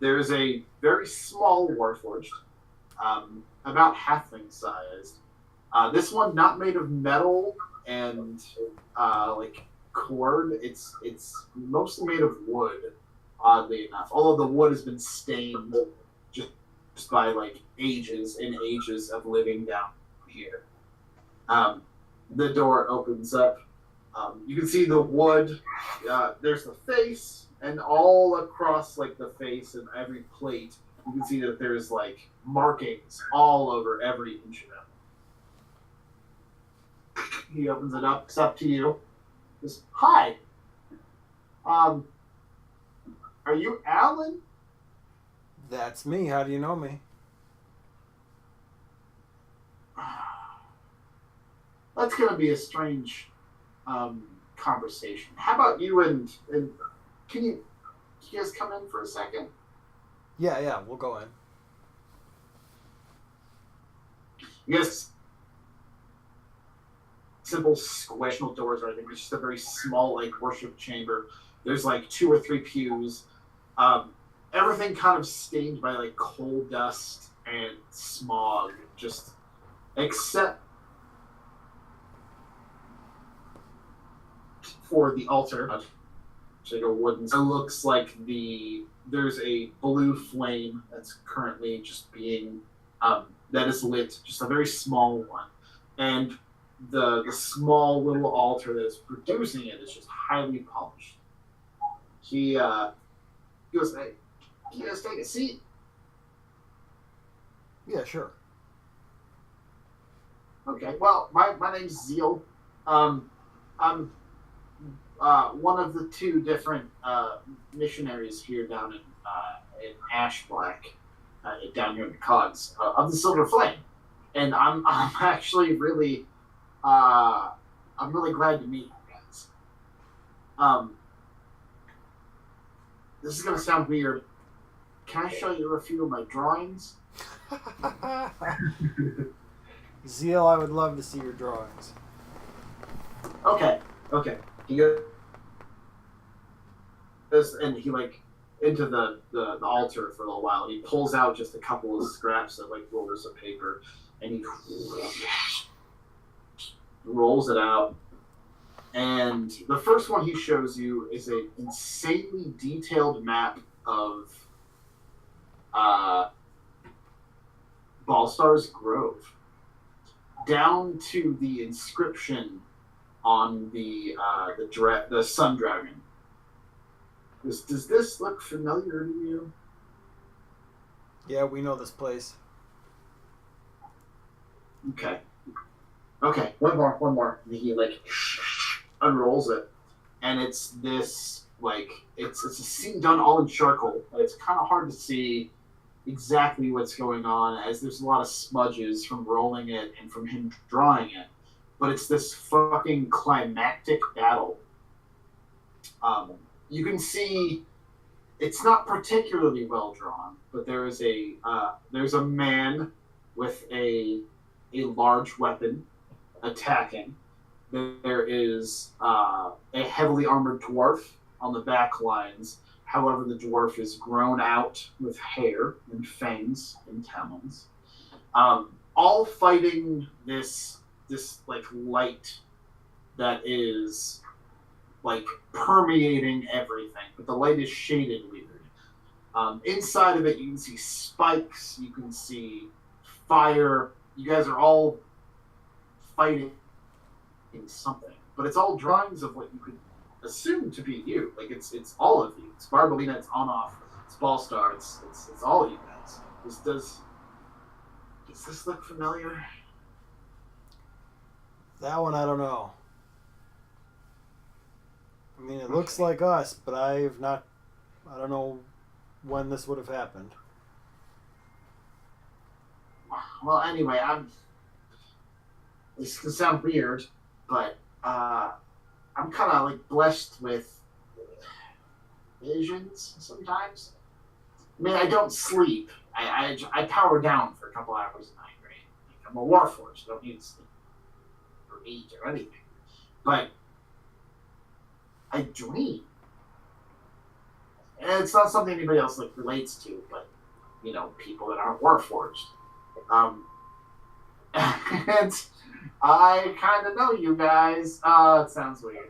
There's a very small warforged, about halfling sized. This one not made of metal and like cord. It's mostly made of wood, oddly enough. Although the wood has been stained just by like ages and ages of living down here. The door opens up. You can see the wood. There's the face, and all across like the face and every plate, you can see that there's like markings all over every inch of it. He opens it up. It's up to you. Says, "Hi. Are you Alan?" That's me. How do you know me? That's gonna be a strange conversation. How about you and can you guys come in for a second? Yeah, we'll go in. Yes. Simple squishable doors or anything. It's just a very small like worship chamber. There's like 2 or 3 pews. Everything kind of stained by like coal dust and smog. Just except for the altar. It's like a wooden. It looks like there's a blue flame that's currently just being that is lit. Just a very small one, and the small little altar that is producing it is just highly polished. He goes, "Hey, can you guys take a seat?" Yeah, sure. Okay. Well, my name's Zeal. I'm one of the 2 different missionaries here down in Ash Black, down here in the Cogs of the Silver Flame, and I'm actually really I'm really glad to meet you guys. This is gonna sound weird. Can I show you a few of my drawings? Zeal, I would love to see your drawings. Okay. He goes and he like into the altar for a little while. He pulls out just a couple of scraps of like rollers of paper, and he rolls it out. And the first one he shows you is an insanely detailed map of Ballstar's Grove, down to the inscription on the sun dragon. Does this look familiar to you? Yeah, we know this place. Okay. One more. And he like unrolls it, and it's this like it's a scene done all in charcoal. It's kind of hard to see exactly what's going on, as there's a lot of smudges from rolling it and from him drawing it. But it's this fucking climactic battle. You can see it's not particularly well drawn, but there's a man with a large weapon attacking. There is a heavily armored dwarf on the back lines. However, the dwarf is grown out with hair and fangs and talons. All fighting this like light that is like permeating everything, but the light is shaded weird. Inside of it, you can see spikes. You can see fire. You guys are all fighting something, but it's all drawings of what you could assume to be you. Like it's all of you. It's Barbalina. It's On-Off. It's Ballstar. It's all of you guys. Does this look familiar? That one I don't know. I mean, it looks like us, but I don't know when this would have happened. Well, anyway, this can sound weird, but I'm kind of like blessed with visions sometimes. I mean, I don't sleep. I power down for a couple hours a night, right? Like, I'm a warforged. I don't need to sleep or eat or anything. But I dream. And it's not something anybody else like relates to, but you know, people that aren't warforged. And I kind of know you guys. It sounds weird.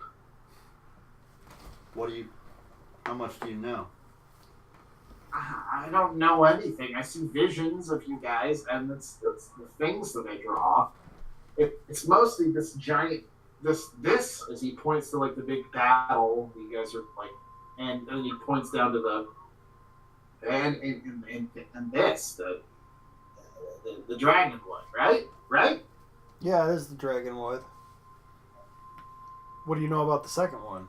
How much do you know? I don't know anything. I see visions of you guys, and it's the things that I draw. It's mostly this giant, this as he points to like the big battle. You guys are like, and then he points down to the, and this the dragon blood, right? Yeah, it is the Dragonwood. What do you know about the second one?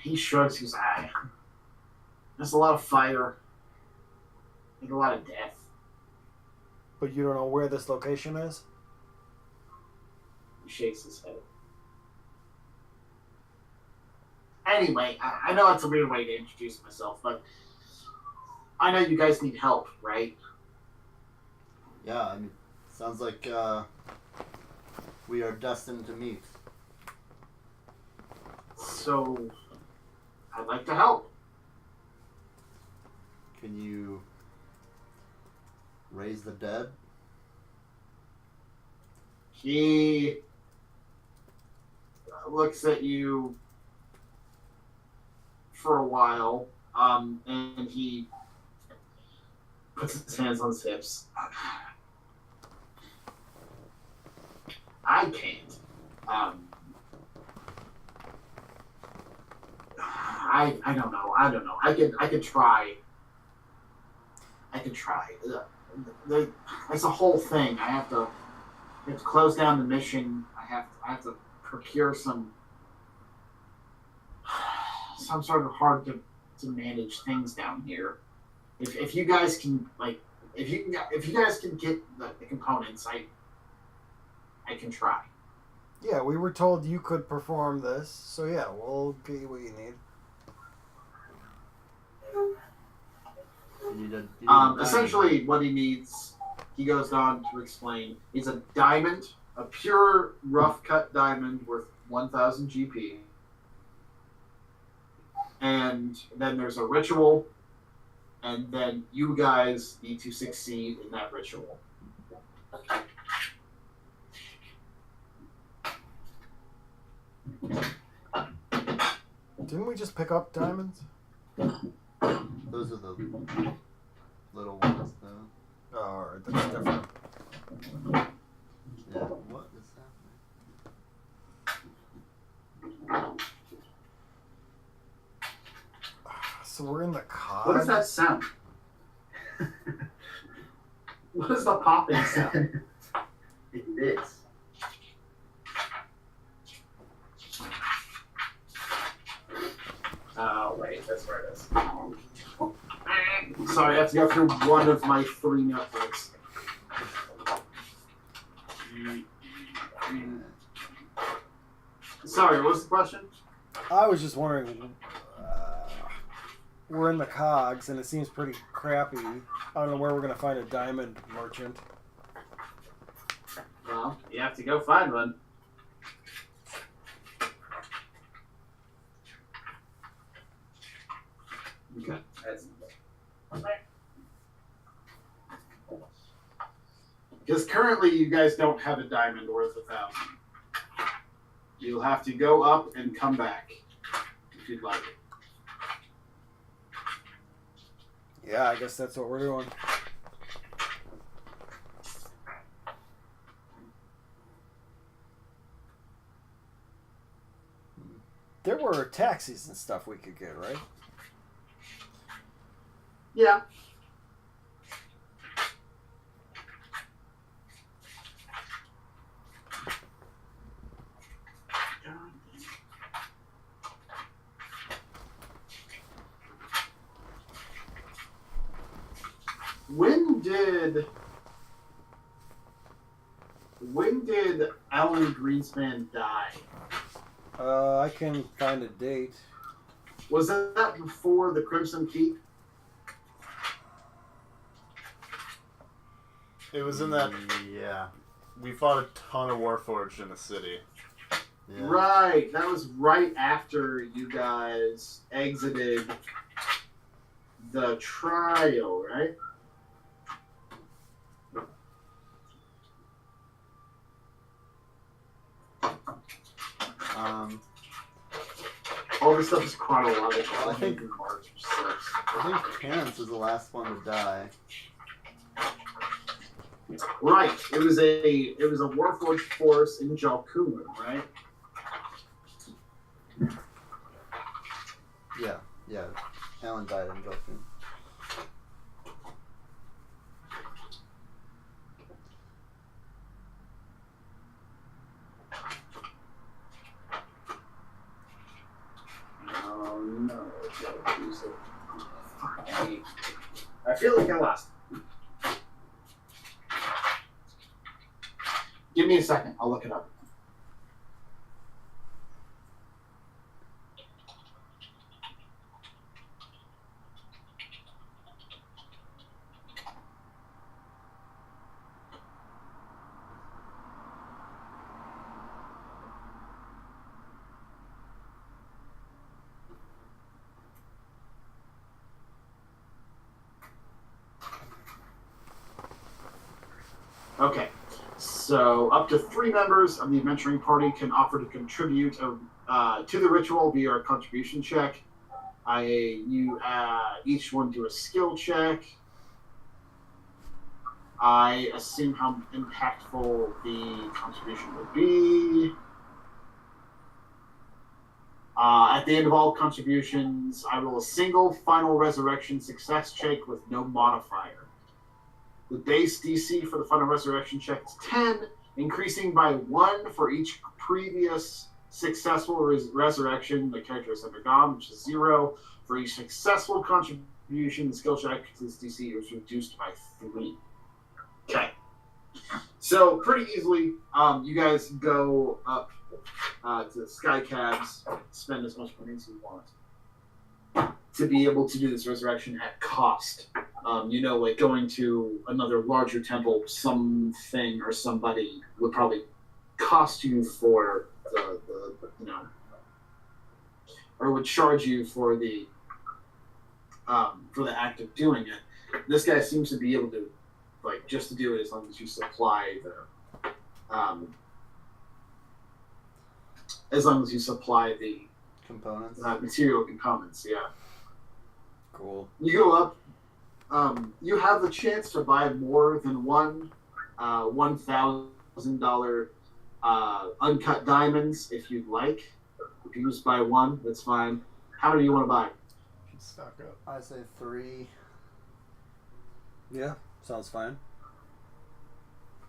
He shrugs. He goes, there's a lot of fire and a lot of death. But you don't know where this location is? He shakes his head. Anyway, I know that's a weird way to introduce myself, but I know you guys need help, right? Yeah, I mean, sounds like we are destined to meet. So, I'd like to help. Can you raise the dead? He looks at you for a while, and he puts his hands on his hips. I can't. I don't know. I could try. It's a whole thing. I have to close down the mission. I have to procure some sort of hard to manage things down here. If you guys can if you guys can get the components, I can try. Yeah, we were told you could perform this, so yeah, we'll get you what you need. You need a Essentially, what he needs, he goes on to explain, is a diamond, a pure rough cut diamond worth 1,000 GP. And then there's a ritual, and then you guys need to succeed in that ritual. Didn't we just pick up diamonds? Those are the little ones, though. Oh, alright, that's different. Yeah. What is happening? So we're in the cog. What is that sound? What is the popping sound? It is. Oh, wait, that's where it is. Sorry, I have to go through one of my 3 notebooks. Sorry, what was the question? I was just wondering. We're in the cogs, and it seems pretty crappy. I don't know where we're gonna find a diamond merchant. Well, you have to go find one. Okay. Because currently you guys don't have a diamond worth 1,000. You'll have to go up and come back if you'd like. Yeah, I guess that's what we're doing. There were taxis and stuff we could get, right? Yeah. When did Alan Greenspan die? I can find a date. Was that before the Crimson Keep? It was in that. Yeah. We fought a ton of Warforged in the city. Yeah. Right. That was right after you guys exited the trial, right? All this stuff is chronological. I think- March 6th. I think Terrence was the last one to die. Right. It was a Warforged force in Jalkun, right? Yeah. Alan died in Jolkun. Oh no. I feel like I lost. Give me a second. I'll look it up. Okay, so up to 3 members of the adventuring party can offer to contribute to the ritual via a contribution check. Each one do a skill check. I assume how impactful the contribution would be. At the end of all contributions, I roll a single final resurrection success check with no modifier. The base DC for the final resurrection check is 10, increasing by 1 for each previous successful resurrection the character has undergone, which is 0. For each successful contribution, the skill check to this DC is reduced by 3. Okay. So pretty easily, you guys go up to Sky Cabs, spend as much money as you want to be able to do this resurrection at cost. Like going to another larger temple, something or somebody would probably cost you for or would charge you for the act of doing it. This guy seems to be able to, just to do it as long as you supply the Components. material components. Yeah. Cool. You go up. You have the chance to buy more than one $1,000 uncut diamonds if you'd like. If you just buy one, that's fine. How many do you want to buy? Should stock up. I say 3. Yeah, sounds fine.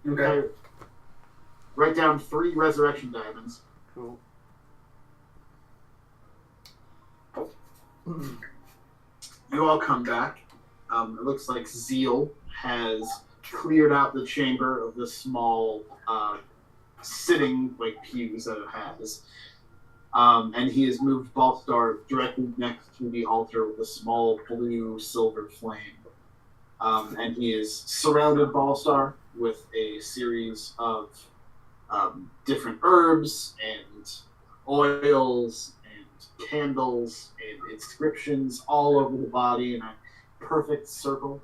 Okay. Write down 3 resurrection diamonds. Cool. You all come back. It looks like Zeal has cleared out the chamber of the small sitting pews that it has. And he has moved Balstar directly next to the altar with a small blue silver flame. And he has surrounded Balstar with a series of different herbs and oils and candles and inscriptions all over the body in a perfect circle.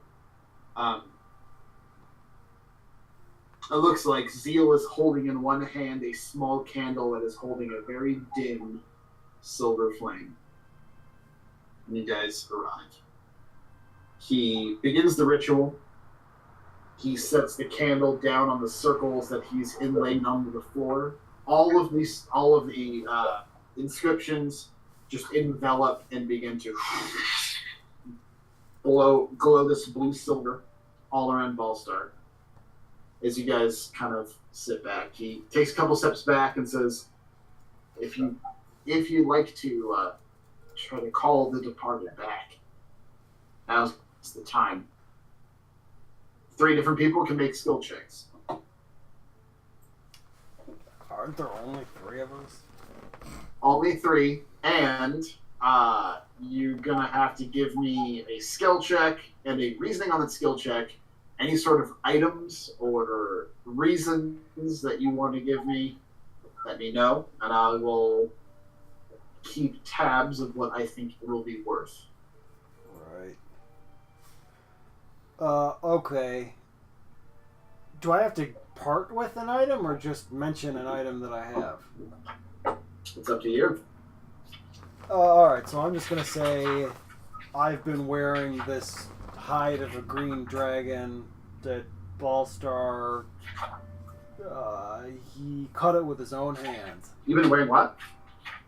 It looks like Zeal is holding in one hand a small candle that is holding a very dim silver flame. And you guys arrive. He begins the ritual. He sets the candle down on the circles that he's inlaid onto the floor. All of the inscriptions just envelop and begin to glow this blue silver all around Balstar. As you guys kind of sit back, he takes a couple steps back and says, "If you'd like to try to call the departed back, now's the time." 3 different people can make skill checks. Aren't there only 3 of us? Only 3, and you're gonna have to give me a skill check and a reasoning on that skill check. Any sort of items or reasons that you want to give me, let me know, and I will keep tabs of what I think it will be worth. Right. Okay. Do I have to part with an item or just mention an item that I have? It's up to you. Alright, so I'm just gonna say I've been wearing this hide of a green dragon that Balstar he cut it with his own hands. You've been wearing what?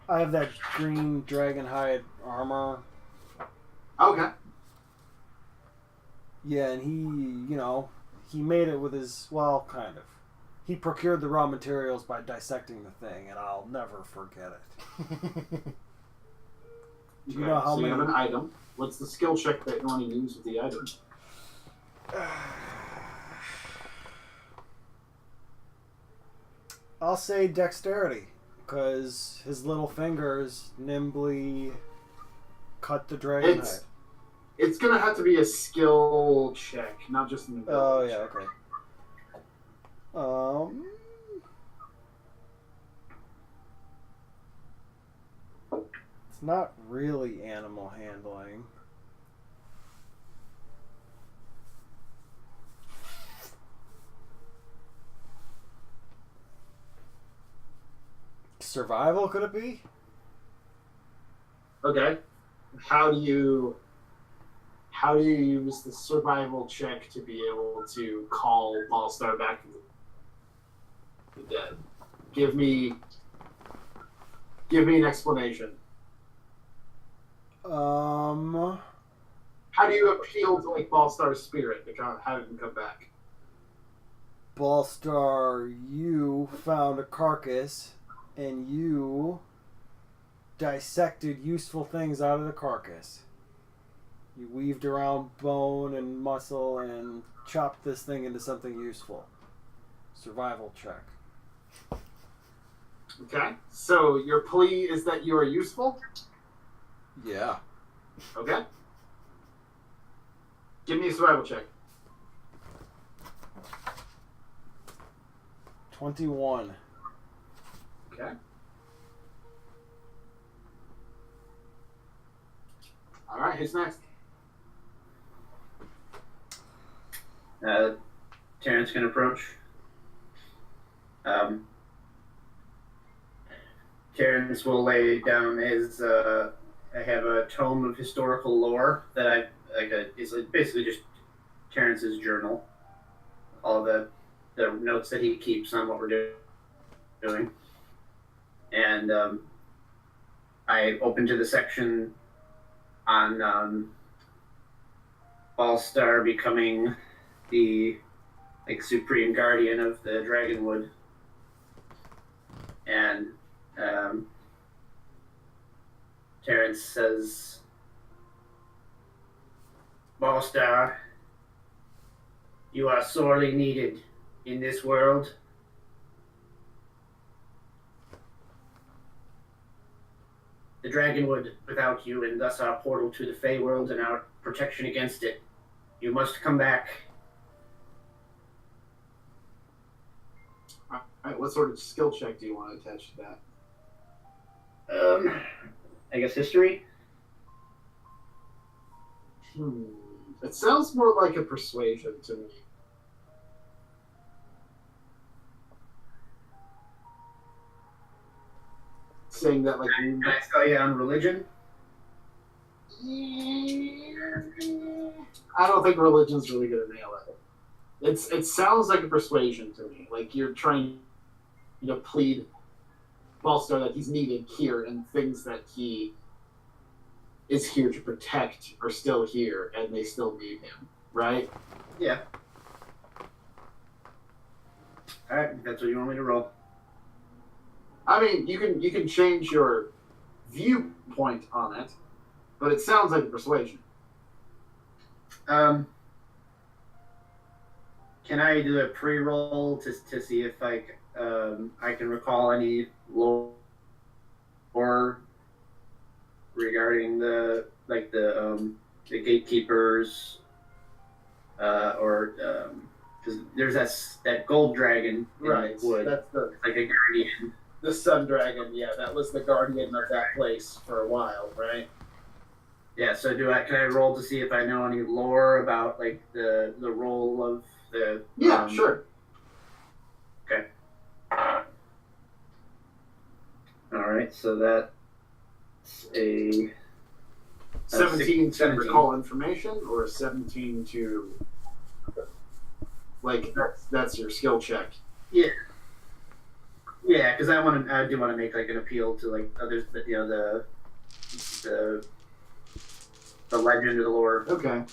I have that green dragon hide armor. Okay. Yeah, and he made it with his, well, kind of. He procured the raw materials by dissecting the thing, and I'll never forget it. Do you know how so many? you have an item. What's the skill check that you want to use with the item? I'll say dexterity, because his little fingers nimbly cut the dragon hide. It's going to have to be a skill check, not just an ability check. Okay. It's not really animal handling. Survival, could it be? Okay. How do you use the survival check to be able to call Ballstar back from the dead? Give me an explanation. How do you appeal to Ballstar's spirit to have him come back? Ballstar, you found a carcass and you dissected useful things out of the carcass. You weaved around bone and muscle and chopped this thing into something useful. Survival check. Okay. So your plea is that you are useful? Yeah. Okay. Give me a survival check. 21. Okay. All right, who's next? Terrence can approach. Terrence will lay down his. I have a tome of historical lore that it's basically just Terrence's journal, all the notes that he keeps on what we're doing, and I open to the section on Ballstar becoming the supreme guardian of the Dragonwood, and Terrence says, "Ballstar, you are sorely needed in this world. The Dragonwood without you, and thus our portal to the Feyworld and our protection against it. You must come back." All right, what sort of skill check do you want to attach to that? I guess history. It sounds more like a persuasion to me. Saying that, like, Can I spell you on religion? I don't think religion's really gonna nail it. It sounds like a persuasion to me. Like you're trying to plead Ballstar that he's needed here, and things that he is here to protect are still here, and they still need him, right? Yeah. All right, that's what you want me to roll. I mean, you can change your viewpoint on it, but it sounds like a persuasion. Can I do a pre-roll to see if I can recall any lore regarding the gatekeepers, or because there's that gold dragon in Right. the wood, That's the like a guardian. sun dragon. Yeah, that was the guardian of that place for a while, right? Yeah. So can I roll to see if I know any lore about like the role of the? Yeah, sure. Okay. All right. So that's a 17 to 17. recall information, or 17 to like that's your skill check. Yeah. Yeah, because I do want to make like an appeal to like others, you know, the legend or the lore. Okay.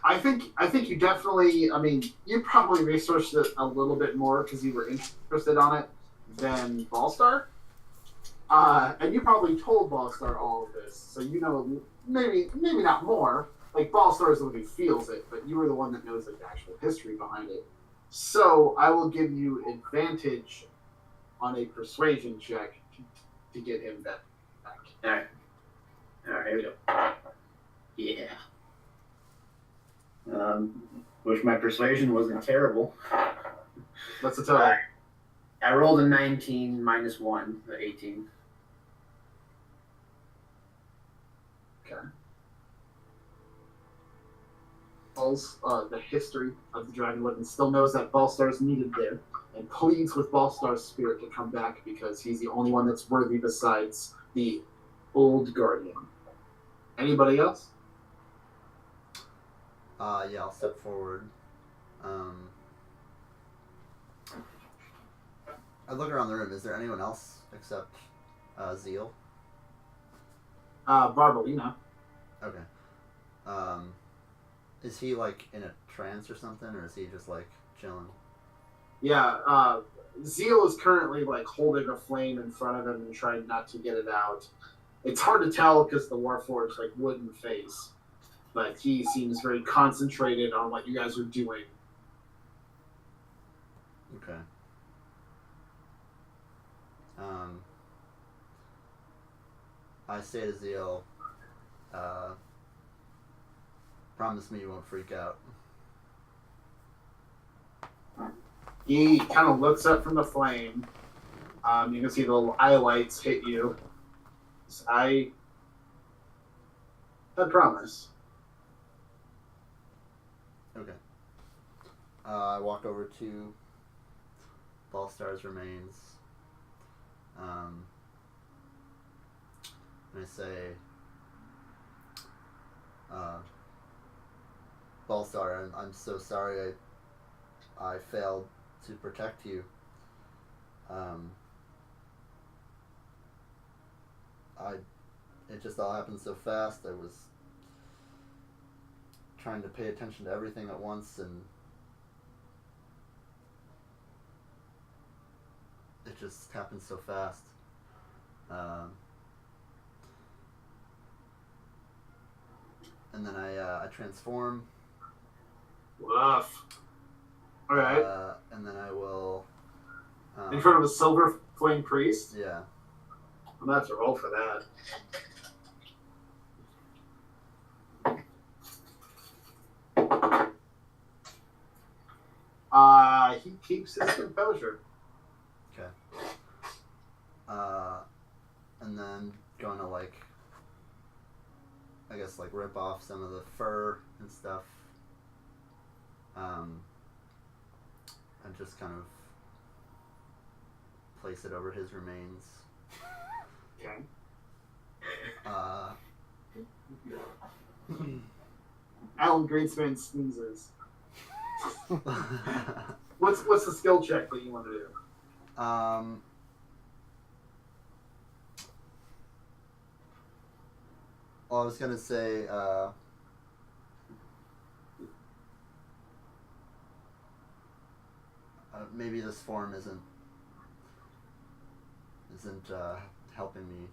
I think you definitely. I mean, you probably researched it a little bit more because you were interested on it than Ballstar. And you probably told Ballstar all of this, so you know maybe not more. Like Ballstar is the one who feels it, but you were the one that knows like the actual history behind it. So I will give you advantage on a persuasion check to get him back. All right, here we go. Yeah. Wish my persuasion wasn't terrible. What's the total? I rolled a 19 minus 1, 18. Okay. The history of the Dragonwood and still knows that Ballstar is needed there, and pleads with Ballstar's spirit to come back because he's the only one that's worthy besides the old guardian. Anybody else? Yeah, I'll step forward. I look around the room. Is there anyone else except Zeal? Barbalina. Okay. Is he like in a trance or something, or is he just like chilling? Yeah, Zeal is currently like holding a flame in front of him and trying not to get it out. It's hard to tell because the Warforged like wooden face, but he seems very concentrated on what you guys are doing. Okay. I say to Zeal, promise me you won't freak out. He kind of looks up from the flame. You can see the little eye lights hit you. I promise. Okay. I walk over to Ballstar's remains. And I say, Ballstar, I'm so sorry I failed to protect you. It just all happened so fast. I was trying to pay attention to everything at once, and it just happened so fast. And then I transform. Woof. Alright. And then I will. In front of a silver flame priest? Yeah. I'm gonna have to roll for that. He keeps his composure. Okay. And then gonna I guess rip off some of the fur and stuff. And just kind of place it over his remains. Okay. Alan Greenspan sneezes. What's the skill check that you want to do? Well, I was gonna say, maybe this form isn't helping me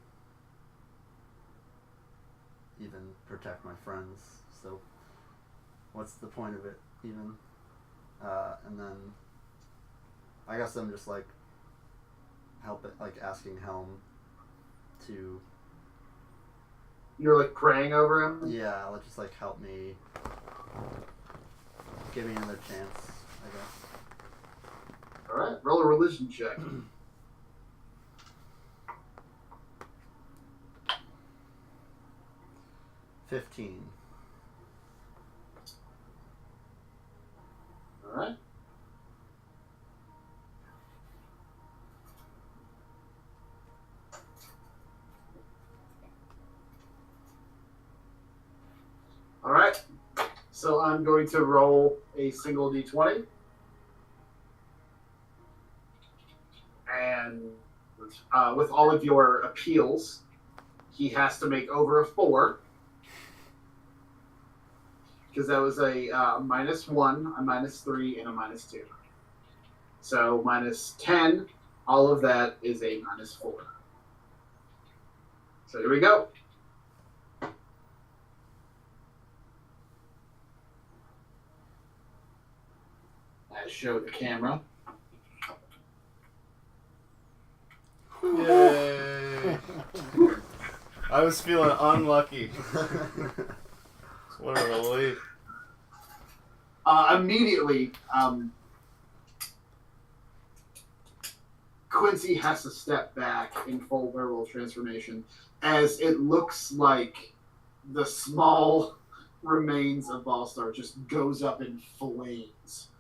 even protect my friends. So, what's the point of it even? And then, I guess I'm just asking Helm to. You're praying over him? Yeah, just help me. Give me another chance, I guess. Alright, roll a religion check. 15. Alright. Alright. So I'm going to roll a single d20. And with all of your appeals, he has to make over a 4. Because that was a -1, a -3, and a -2. So -10, all of that is a -4. So here we go. I show the camera. Yay! I was feeling unlucky. What a relief. Immediately, Quincy has to step back in full werewolf transformation as it looks like the small remains of Ballstar just goes up in flames.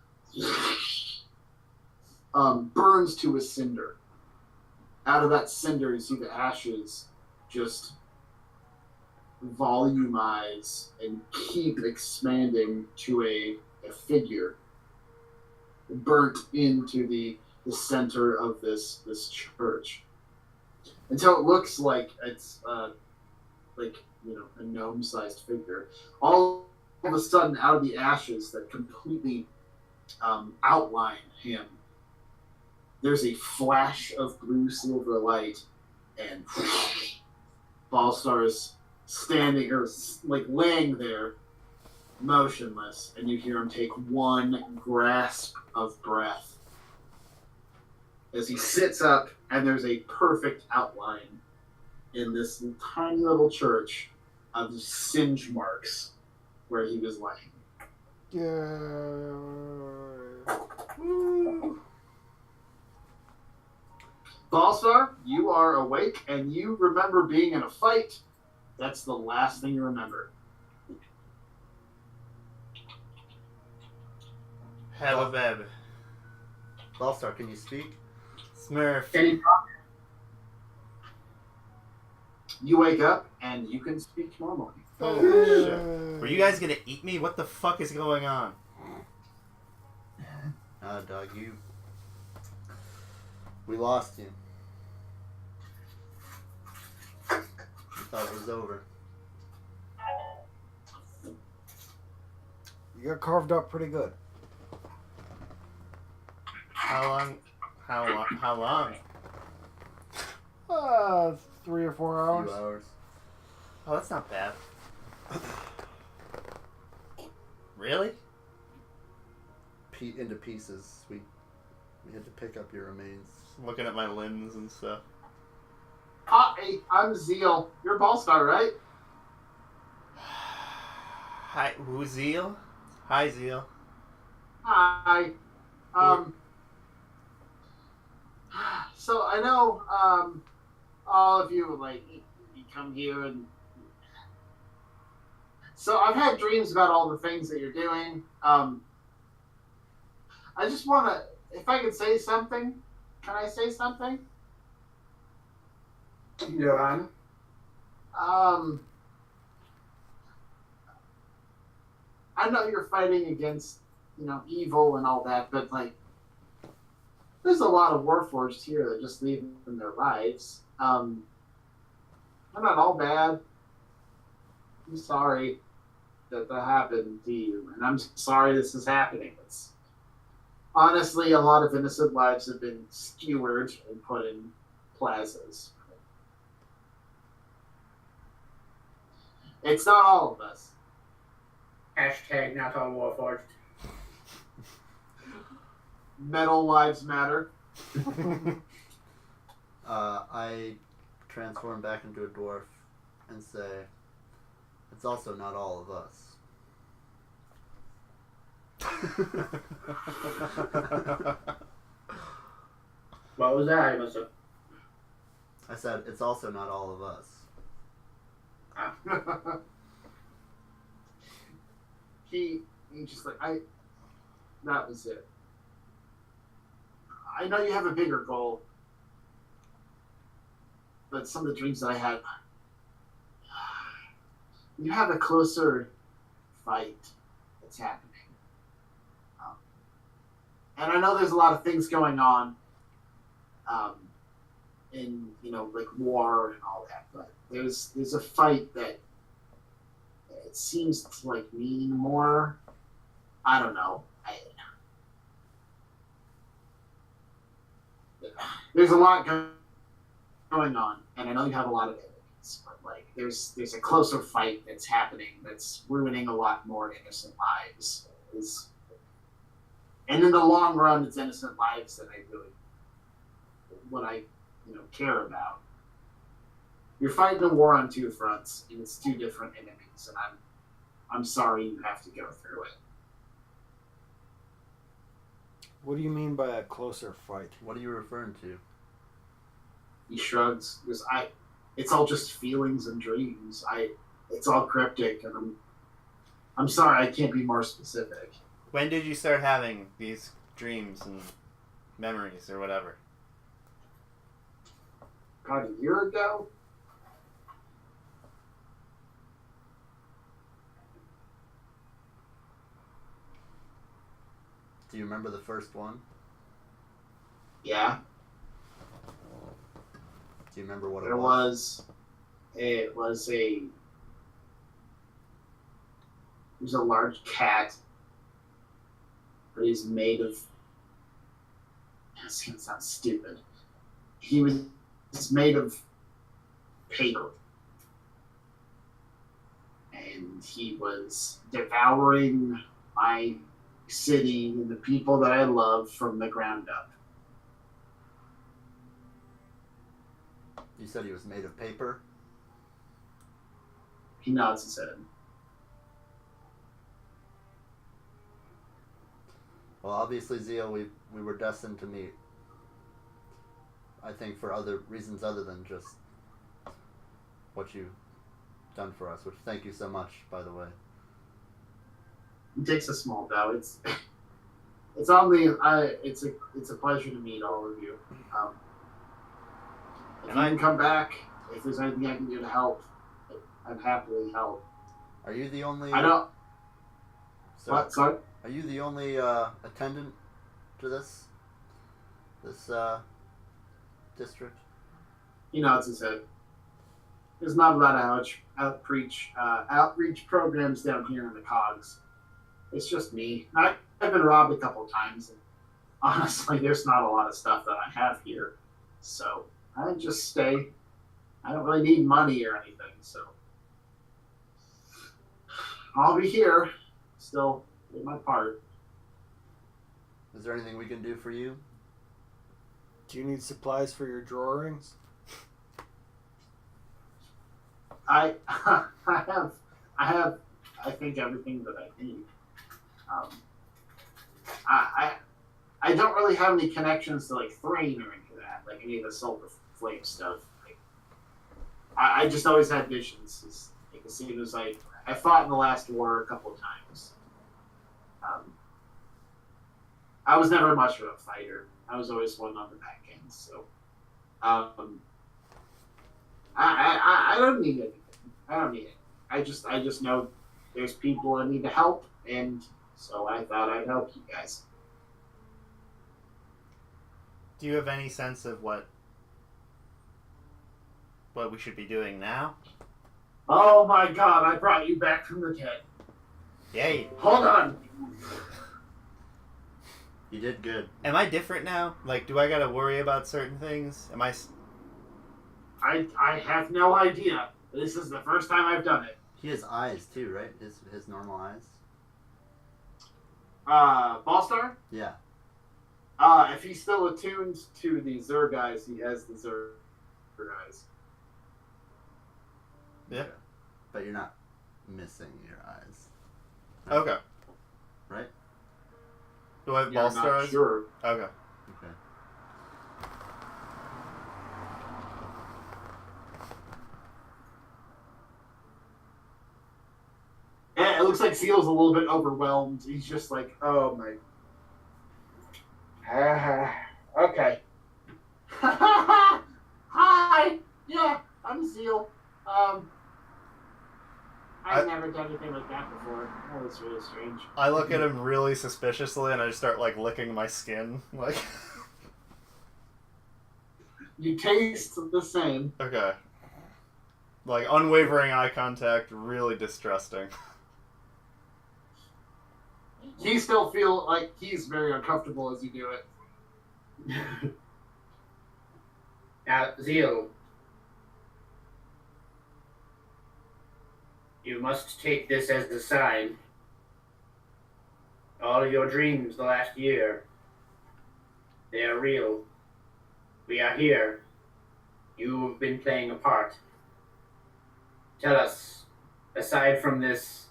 Burns to a cinder. Out of that cinder, you see the ashes just volumize and keep expanding to a figure burnt into the center of this church until it looks like it's a gnome-sized figure. All of a sudden, out of the ashes that completely outline him, there's a flash of blue silver light, and Ballstar's standing or laying there motionless, and you hear him take one grasp of breath as he sits up, and there's a perfect outline in this tiny little church of singe marks where he was laying. Woo. Balsar, you are awake, and you remember being in a fight. That's the last thing you remember. Hababeb. Balstar, can you speak? Smurf. Any You wake up, and you can speak normally. Oh, shit. Were you guys gonna eat me? What the fuck is going on? Dog, we lost you. We thought it was over. You got carved up pretty good. How long? 3 or 4 A hours. few hours. Oh, that's not bad. Really? Into pieces. We had to pick up your remains. Looking at my limbs and stuff. Hi, I'm Zeal. You're Ballstar, right? Hi, who's Zeal? Hi, Zeal. Hi. So I know all of you you come here, and so I've had dreams about all the things that you're doing. I just want to, if I could say something, can I say something? Yeah. I know you're fighting against, evil and all that, but there's a lot of Warforged here that just leave their lives. They're not all bad. I'm sorry that happened to you, and I'm sorry this is happening. It's honestly, a lot of innocent lives have been skewered and put in plazas. It's not all of us. Hashtag not all Warforged. Metal lives matter. I transform back into a dwarf and say, it's also not all of us. What was that? I must have. I said, it's also not all of us. he just that was it. I know you have a bigger goal, but some of the dreams that I had, you have a closer fight that's happening. And I know there's a lot of things going on in, war and all that, but there's a fight that it seems to mean more. I don't know. There's a lot going on, and I know you have a lot of enemies, but there's a closer fight that's happening that's ruining a lot more innocent lives. And in the long run, it's innocent lives that I really, what I care about. You're fighting a war on two fronts, and it's two different enemies, and I'm sorry you have to go through it. What do you mean by a closer fight? What are you referring to? He shrugs. It's all just feelings and dreams. It's all cryptic, and I'm sorry I can't be more specific. When did you start having these dreams and memories or whatever? About a year ago? Do you remember the first one? Yeah. Do you remember what it There was? it was a large cat, but he's made of, this gonna sound stupid. He was made of paper. And he was devouring my city and the people that I love from the ground up. You said he was made of paper? He nods his head. Well, obviously, Zeal, we were destined to meet. I think for other reasons other than just what you've done for us, which thank you so much, by the way. He takes a small bow. It's a pleasure to meet all of you. If you can come back, if there's anything I can do to help, I'd happily help. Are you the only... I don't... So, What? Sorry? are you the only attendant to this district? He nods his head. There's not a lot of outreach programs down here in the cogs. It's just me. I've been robbed a couple of times, and honestly, there's not a lot of stuff that I have here. So I just stay. I don't really need money or anything, so I'll be here, still doing my part. Is there anything we can do for you? Do you need supplies for your drawings? I have I think everything that I need. I don't really have any connections to like Thrain or any of that, like any of the Silver Flame stuff. Like, I just always had visions. As soon as I fought in the last war a couple of times. I was never much of a fighter. I was always one on the back end. So I don't need anything. I don't need it. I just know there's people that need to help, and so I thought I'd help you guys. Do you have any sense of what we should be doing now? Oh my god, I brought you back from the dead. Yay. Hold on. You did good. Am I different now? Like, do I gotta worry about certain things? Am I... I have no idea. This is the first time I've done it. He has eyes too, right? His normal eyes? Ballstar? Yeah. If he's still attuned to the Zerg eyes, he has the Zerg eyes. Yeah. But you're not missing your eyes. Okay. Right? Do I have You're ball not stars? sure. Okay. Okay. Yeah, it looks like Zeal's a little bit overwhelmed. He's just like, oh my. Okay. Hi. Yeah, I'm Zeal. I've never done anything like that before. That was really strange. I look at him really suspiciously, and I just start like licking my skin. Like, You taste the same. okay, like unwavering eye contact, really distrusting. You still feel like he's very uncomfortable as you do it. Now, Zeal, you must take this as a sign. All of your dreams the last year, they are real. We are here. You have been playing a part. Tell us, aside from this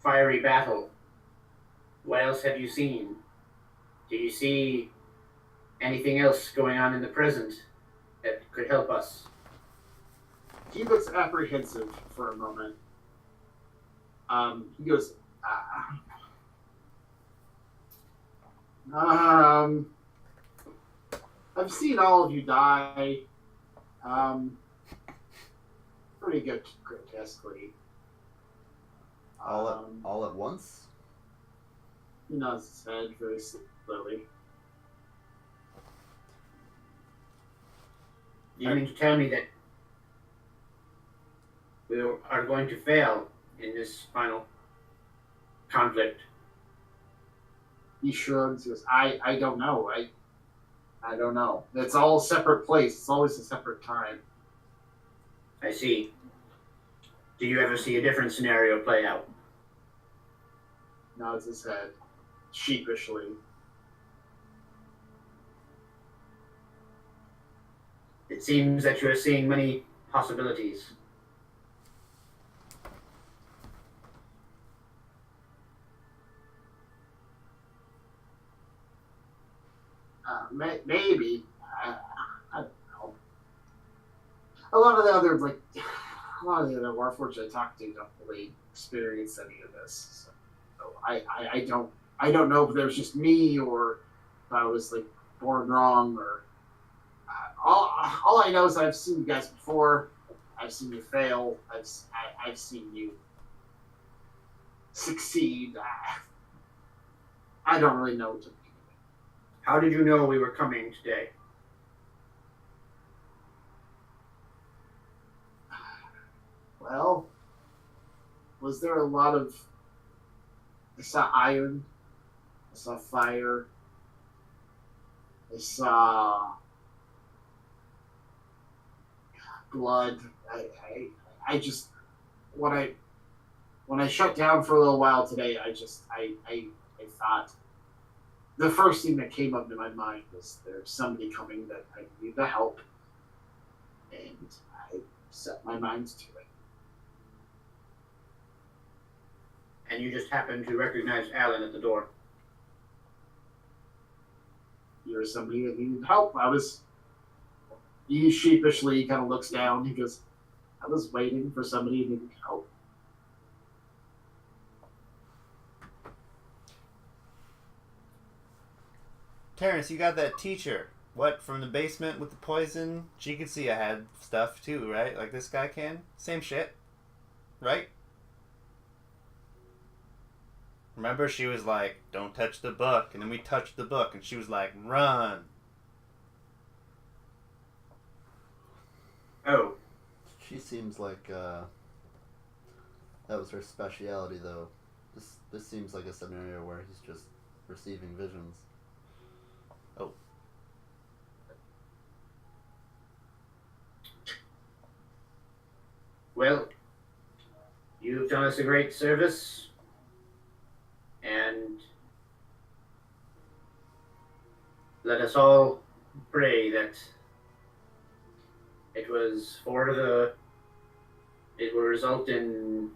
fiery battle, what else have you seen? Do you see anything else going on in the present that could help us? He looks apprehensive for a moment. He goes, I've seen all of you die. Pretty good, grotesquely. All at once? He nods his head very slowly. You mean to tell me that we are going to fail in this final conflict? He shrugs. He goes, I don't know. I don't know. It's all a separate place. It's always a separate time. I see. Do you ever see a different scenario play out? Nods his head sheepishly. It seems that you are seeing many possibilities. Maybe. I don't know. A lot of the other Warforged I talked to don't really experience any of this. So I don't know if there's just me or if I was like born wrong or all I know is that I've seen you guys before. I've seen you fail. I've seen you succeed. I don't really know what to think. How did you know we were coming today? Well, was there a lot of... I saw iron. I saw fire. I saw blood. I just... When I shut down for a little while today, I thought... The first thing that came up to my mind was there's somebody coming that I need to help. And I set my mind to it. And you just happened to recognize Alan at the door. You're somebody that needed help. He sheepishly kind of looks down. He goes, I was waiting for somebody who needed help. Terrence, you got that teacher. What, from the basement with the poison? She could see I had stuff too, right? Like this guy can? Same shit. Right? Remember, she was like, don't touch the book. And then we touched the book, and she was like, run. Oh. She seems like that was her speciality, though. This seems like a scenario where he's just receiving visions. Oh. Well, you've done us a great service. And let us all pray that it will result in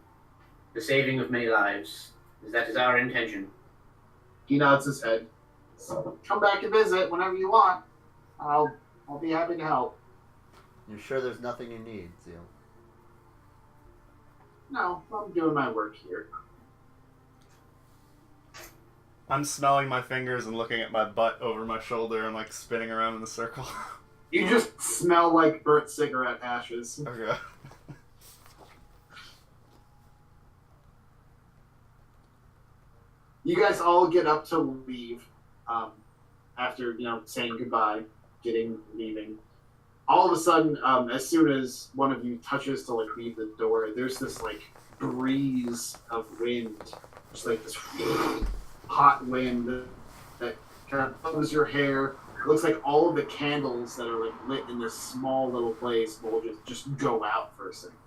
the saving of many lives. That is our intention. He nods his head. So come back and visit whenever you want. I'll be happy to help. You're sure there's nothing you need, Zeal? No, I'm doing my work here. I'm smelling my fingers and looking at my butt over my shoulder and like spinning around in a circle. You just smell like burnt cigarette ashes. Okay. You guys all get up to leave after, saying goodbye, leaving. All of a sudden, as soon as one of you touches to leave the door, there's this breeze of wind, just this hot wind that kind of blows your hair. It looks like all of the candles that are lit in this small little place will just go out for a second.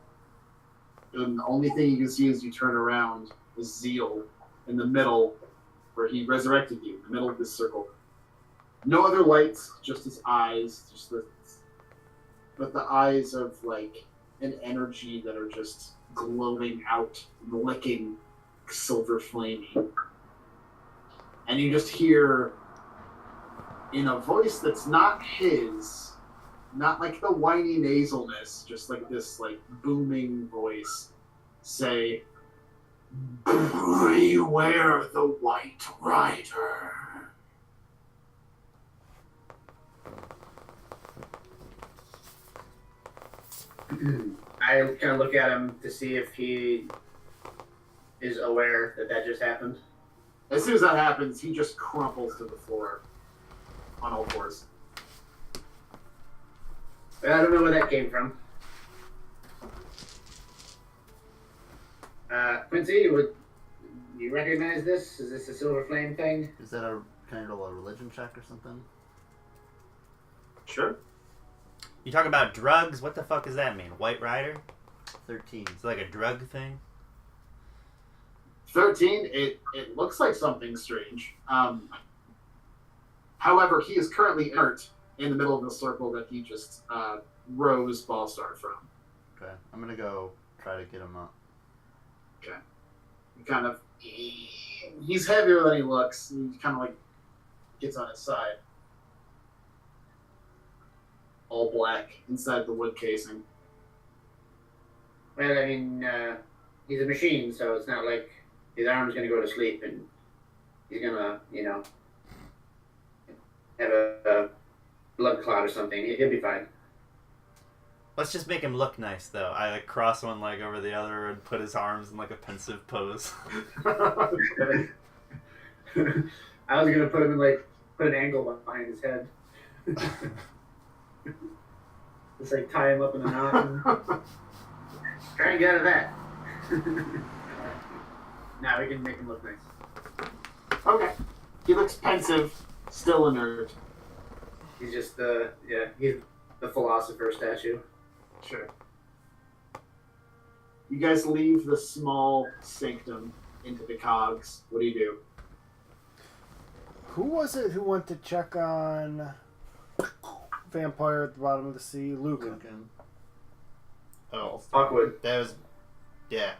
And the only thing you can see as you turn around is Zeal in the middle, where he resurrected you, in the middle of this circle. No other lights, just his eyes, but the eyes of an energy that are just glowing out, licking silver flaming. And you just hear, in a voice that's not his, not like the whiny nasalness, just this booming voice, say, "Beware the White Rider." I kind of look at him to see if he is aware that just happened. As soon as that happens, he just crumples to the floor on all fours. But I don't know where that came from. Quincy, would you recognize this? Is this a silver flame thing? Is that can I roll a religion check or something? Sure. You talk about drugs? What the fuck does that mean? White Rider? 13. It's like a drug thing? 13, it looks like something strange. However, he is currently inert, in the middle of the circle that he just rose ball star from. Okay, I'm gonna go try to get him up. He kind of, he's heavier than he looks. He kind of like gets on his side. All black inside the wood casing. Well, I mean, he's a machine, so it's not like his arm's going to go to sleep and he's going to, have a blood clot or something. He'll be fine. Let's just make him look nice, though. I like cross one leg over the other and put his arms in like a pensive pose. I was going to put him in put an angle behind his head. Just tie him up in a knot and try and get out of that. Now we can make him look nice. Okay. He looks pensive, still inert. He's just he's the philosopher statue. Sure. You guys leave the small sanctum into the cogs. What do you do? Who was it who went to check on Vampire at the bottom of the sea? Lucan. Lucan. Oh, Awkward. that was, yeah.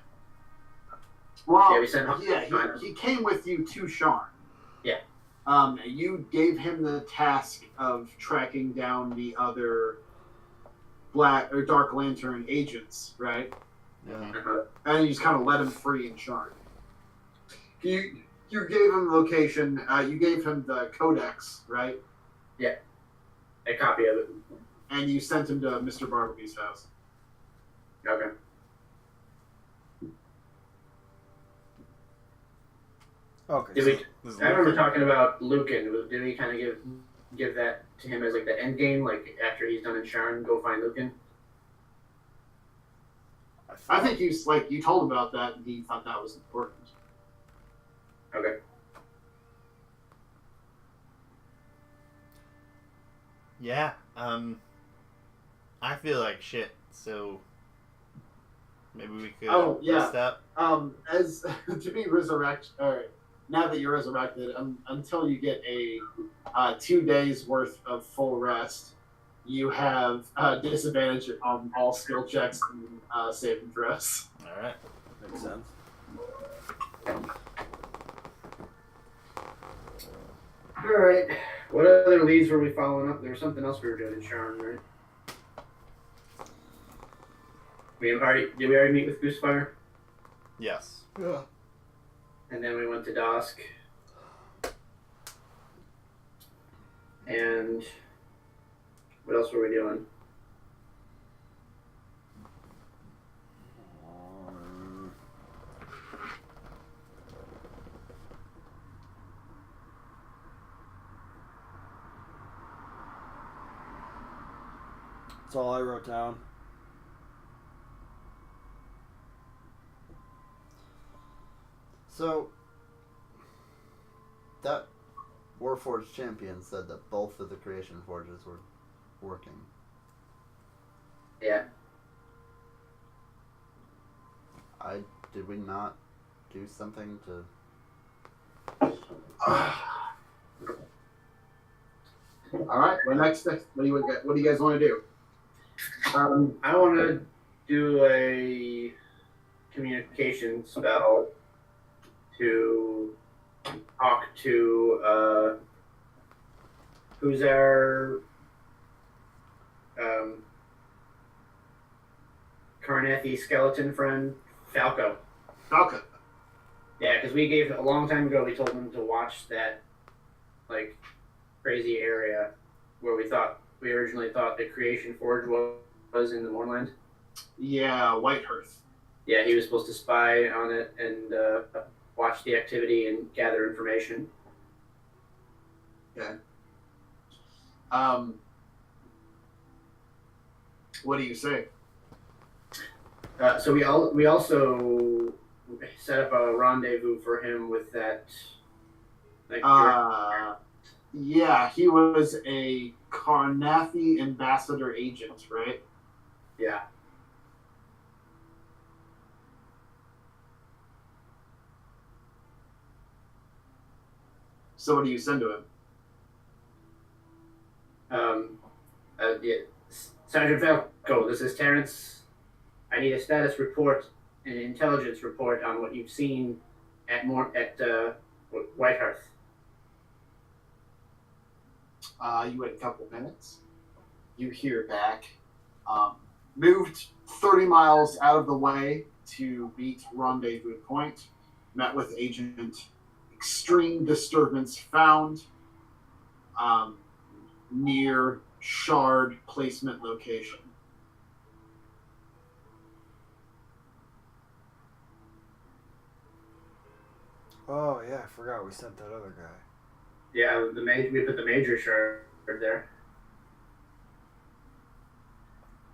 Well, Yeah, we sent him. he came with you to Sharn. Yeah. You gave him the task of tracking down the other Black or Dark Lantern agents, right? Yeah. And you just kind of let him free in Sharn. You gave him the location. You gave him the codex, right? A copy of it. And you sent him to Mr. Barnaby's house. Okay. Okay. Did we? This is I remember Lucan. talking about Lucan. Did we kind of give that to him as the end game? After he's done in Sharn, go find Lucan. I think you told him about that, and he thought that was important. Okay. Yeah, I feel like shit, so maybe we could Oh, yeah. rest up. As to be resurrected, or now that you're resurrected, until you get a 2 days worth of full rest, you have disadvantage on all skill checks and saving throws. Alright. Makes sense. All right. What other leads were we following up? There was something else we were doing in Sharn, right? Did we already meet with Goosefire? Yes. Yeah. And then we went to Dosk. And what else were we doing? That's all I wrote down. So, that Warforged champion said that both of the Creation Forges were working. Yeah. Did we not do something to... All right. Well, next, what do you guys want to do? I want to do a communication spell to talk to who's our Karnathi skeleton friend, Falco. Falcon. Yeah, because a long time ago we told him to watch that crazy area where we originally thought the Creation Forge was in the Moorland. Yeah, Whitehearth. Yeah, he was supposed to spy on it and watch the activity and gather information. Okay. What do you say? So we also set up a rendezvous for him with that. Yeah, he was a Karnathi ambassador agent, right? Yeah. So what do you send to him? Yeah. Sergeant Falco, this is Terrence. I need a status report, an intelligence report on what you've seen at Whitehearth. You wait a couple minutes. You hear back. Moved 30 miles out of the way to meet rendezvous point. Met with agent. Extreme disturbance found near shard placement location. Oh yeah, I forgot we sent that other guy. Yeah, we put the major shard there.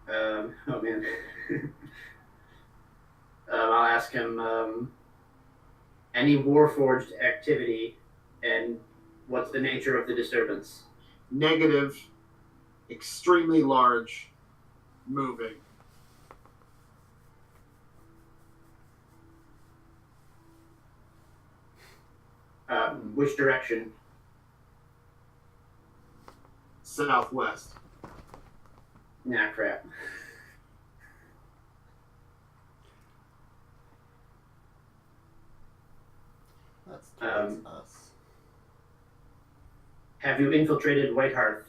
Oh man. I'll ask him any Warforged activity and what's the nature of the disturbance. Negative, extremely large, moving. Which direction? Southwest. Nah, crap. That's towards us. Have you infiltrated Whitehearth?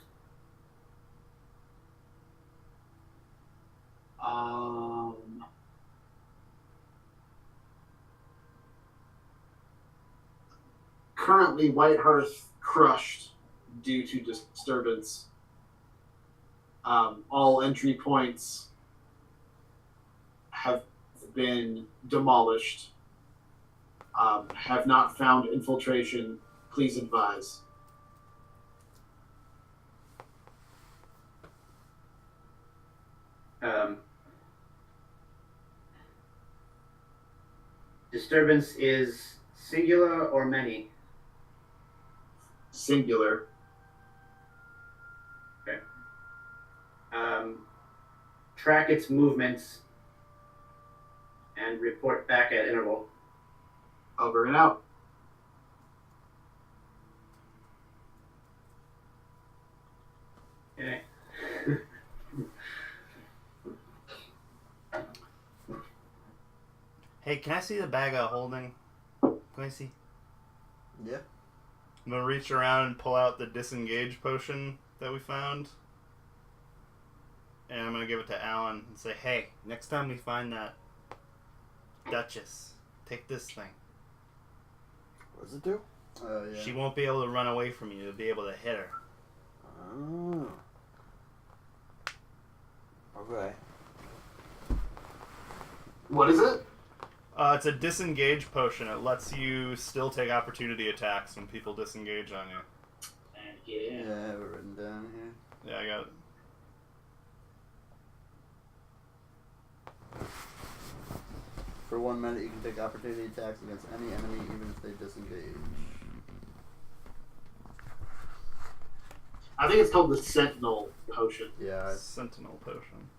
Currently, Whitehearth crushed due to disturbance. All entry points have been demolished. Have not found infiltration. Please advise. Disturbance is singular or many? Singular. Okay. Track its movements and report back at interval. Over and out. Okay. Hey, can I see the bag of holding? Can I see? Yeah. I'm gonna reach around and pull out the disengage potion that we found. And I'm gonna give it to Alan and say, hey, next time we find that Duchess, take this thing. What does it do? Yeah. She won't be able to run away from you. You'll be able to hit her. Oh. Okay. What is it? It's a disengage potion. It lets you still take opportunity attacks when people disengage on you. Yeah, I have it written down here. Yeah, I got it. For 1 minute, you can take opportunity attacks against any enemy, even if they disengage. I think it's called the Sentinel Potion. Yeah. Sentinel potion.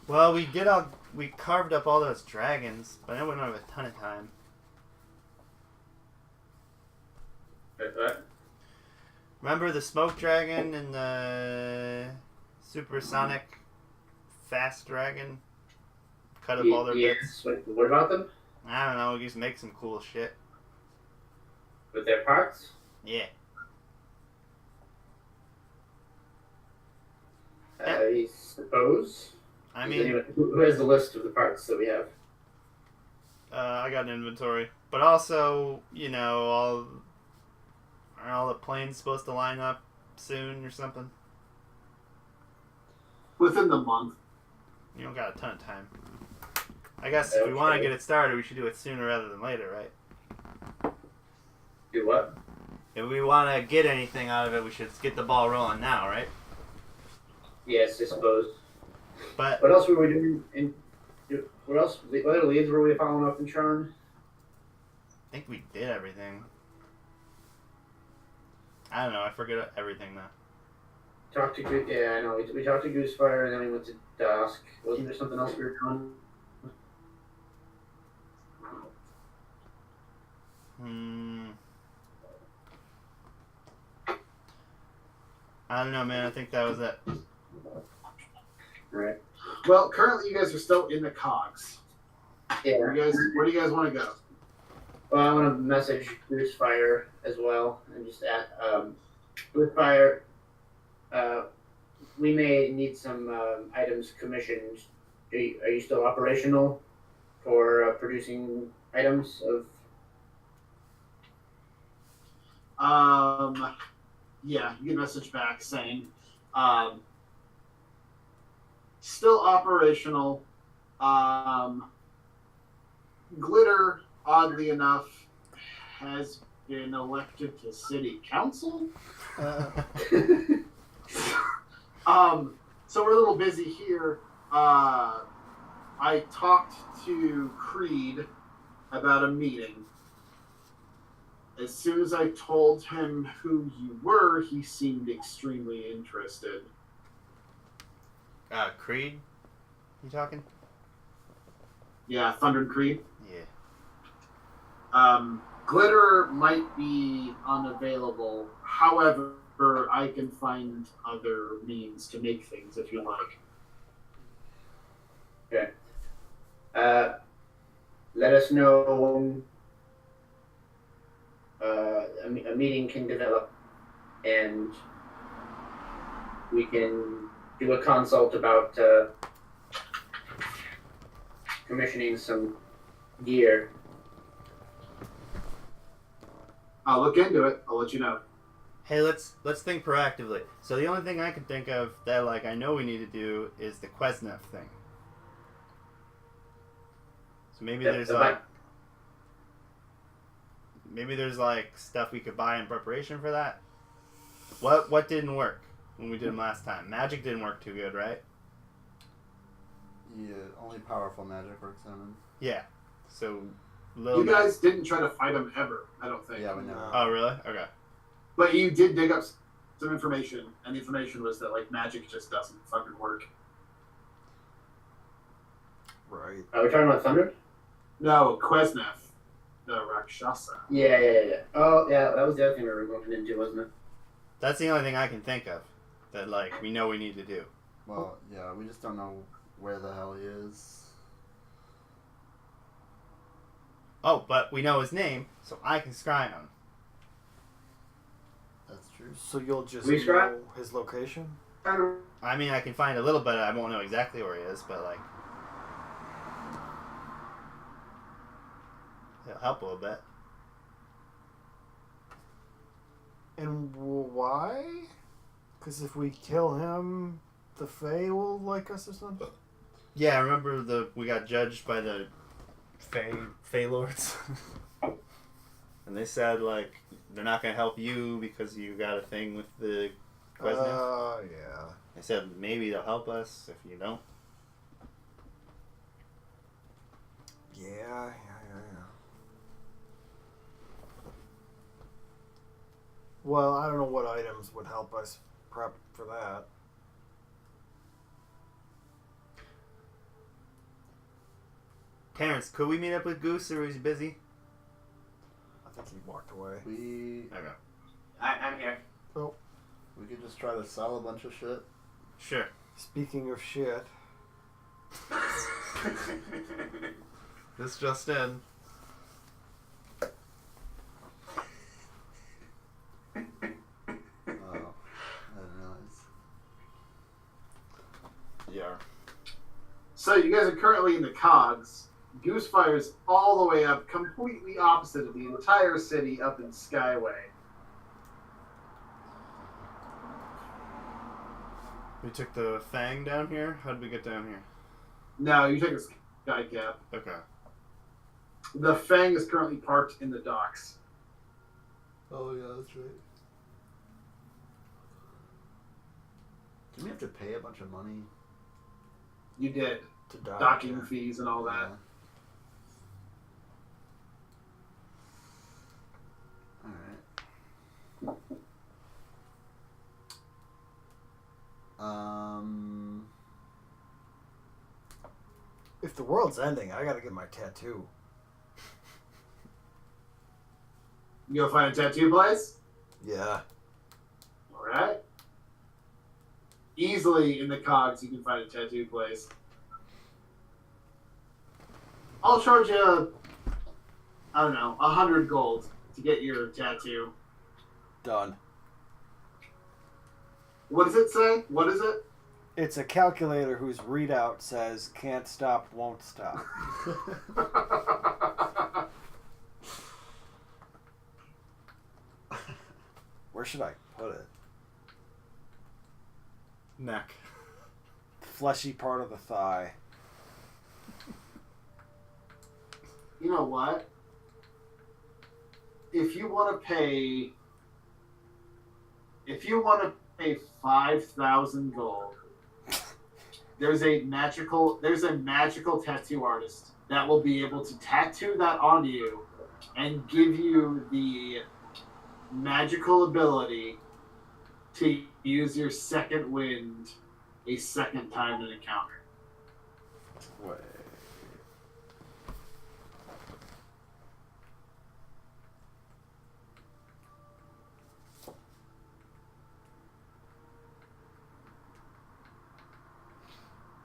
Well, we carved up all those dragons, but then we don't have a ton of time. What? Remember the smoke dragon and the supersonic fast dragon? Cut up all their bits. Yes. What about them? I don't know, we just make some cool shit. With their parts? Yeah. I suppose. I mean, who has the list of the parts that we have? I got an inventory. But also, you know, are all the planes supposed to line up soon or something? Within the month. You don't got a ton of time. I guess if we want to get it started, we should do it sooner rather than later, right? Do what? If we want to get anything out of it, we should get the ball rolling now, right? Yes, I suppose. But What else were we doing? What else? What other leads were we following up in Charn? I think we did everything. I don't know. I forget everything now. Talked to I know. We talked to Goosefire and then we went to Dusk. Wasn't there something else we were doing? I don't know, man. I think that was it. Right. Well, currently you guys are still in the cogs. Yeah. Where do you guys want to go? Well, I want to message Goosefire as well, and just add, Goosefire, we may need some items commissioned. Are you still operational for producing items of? Yeah, you get a message back saying, still operational. Glitter, oddly enough, has been elected to city council. So we're a little busy here. I talked to Creed about a meeting. As soon as I told him who you were, he seemed extremely interested. Creed? You talking? Yeah, Thunder and Creed. Yeah. Glitter might be unavailable. However, I can find other means to make things if you like. Okay. Let us know when a meeting can develop, and we can do a consult about commissioning some gear. I'll look into it. I'll let you know. Hey, let's think proactively. So the only thing I can think of that like I know we need to do is the Quesnev thing. So maybe there's like stuff we could buy in preparation for that. What didn't work when we did them last time? Magic didn't work too good, right? Yeah, only powerful magic works on him. Yeah. So You guys didn't try to fight him ever, I don't think. Yeah, we know. Oh, really? Okay. But you did dig up some information, and the information was that like magic just doesn't fucking work. Right. Are we talking about Thunder? No, Quesnev, the Rakshasa. Yeah. Oh, yeah, that was the other thing we were looking into, wasn't it? That's the only thing I can think of that like we know we need to do. Well, yeah, we just don't know where the hell he is. Oh, but we know his name, so I can scry him. That's true. So you'll just We scrap? know his location? I mean, I can find a little bit. I won't know exactly where he is, but like, it'll help a little bit. And why? Because if we kill him, the Fae will like us or something? Yeah, remember we got judged by the Fae Lords, and they said like they're not gonna help you because you got a thing with the Quesnev. Yeah. They said maybe they'll help us if you don't. Yeah. Well, I don't know what items would help us prep for that. Terrence, could we meet up with Goose or is he busy? I think he walked away. We Okay. I'm here. could just try to sell a bunch of shit. Sure. Speaking of shit, This just in. Oh, I didn't realize. Yeah. So you guys are currently in the cogs. Goosefire's all the way up, completely opposite of the entire city, up in Skyway. We took the Fang down here. How did we get down here? No, you take a sky cap. Okay. The Fang is currently parked in the docks. Oh yeah, that's right. Didn't we have to pay a bunch of money? You did. to die. Docking fees and all that. Yeah. Alright. If the world's ending, I gotta get my tattoo. You go find a tattoo place? Yeah. Alright. easily in the cogs you can find a tattoo place. I'll charge you, I don't know, 100 gold to get your tattoo. Done. What does it say? What is it? It's a calculator whose readout says "can't stop, won't stop." Where should I put it? Neck. Fleshy part of the thigh. You know what? If you want to pay 5,000 gold, there's a magical tattoo artist that will be able to tattoo that on you and give you the magical ability to use your second wind a second time in an encounter. Wait.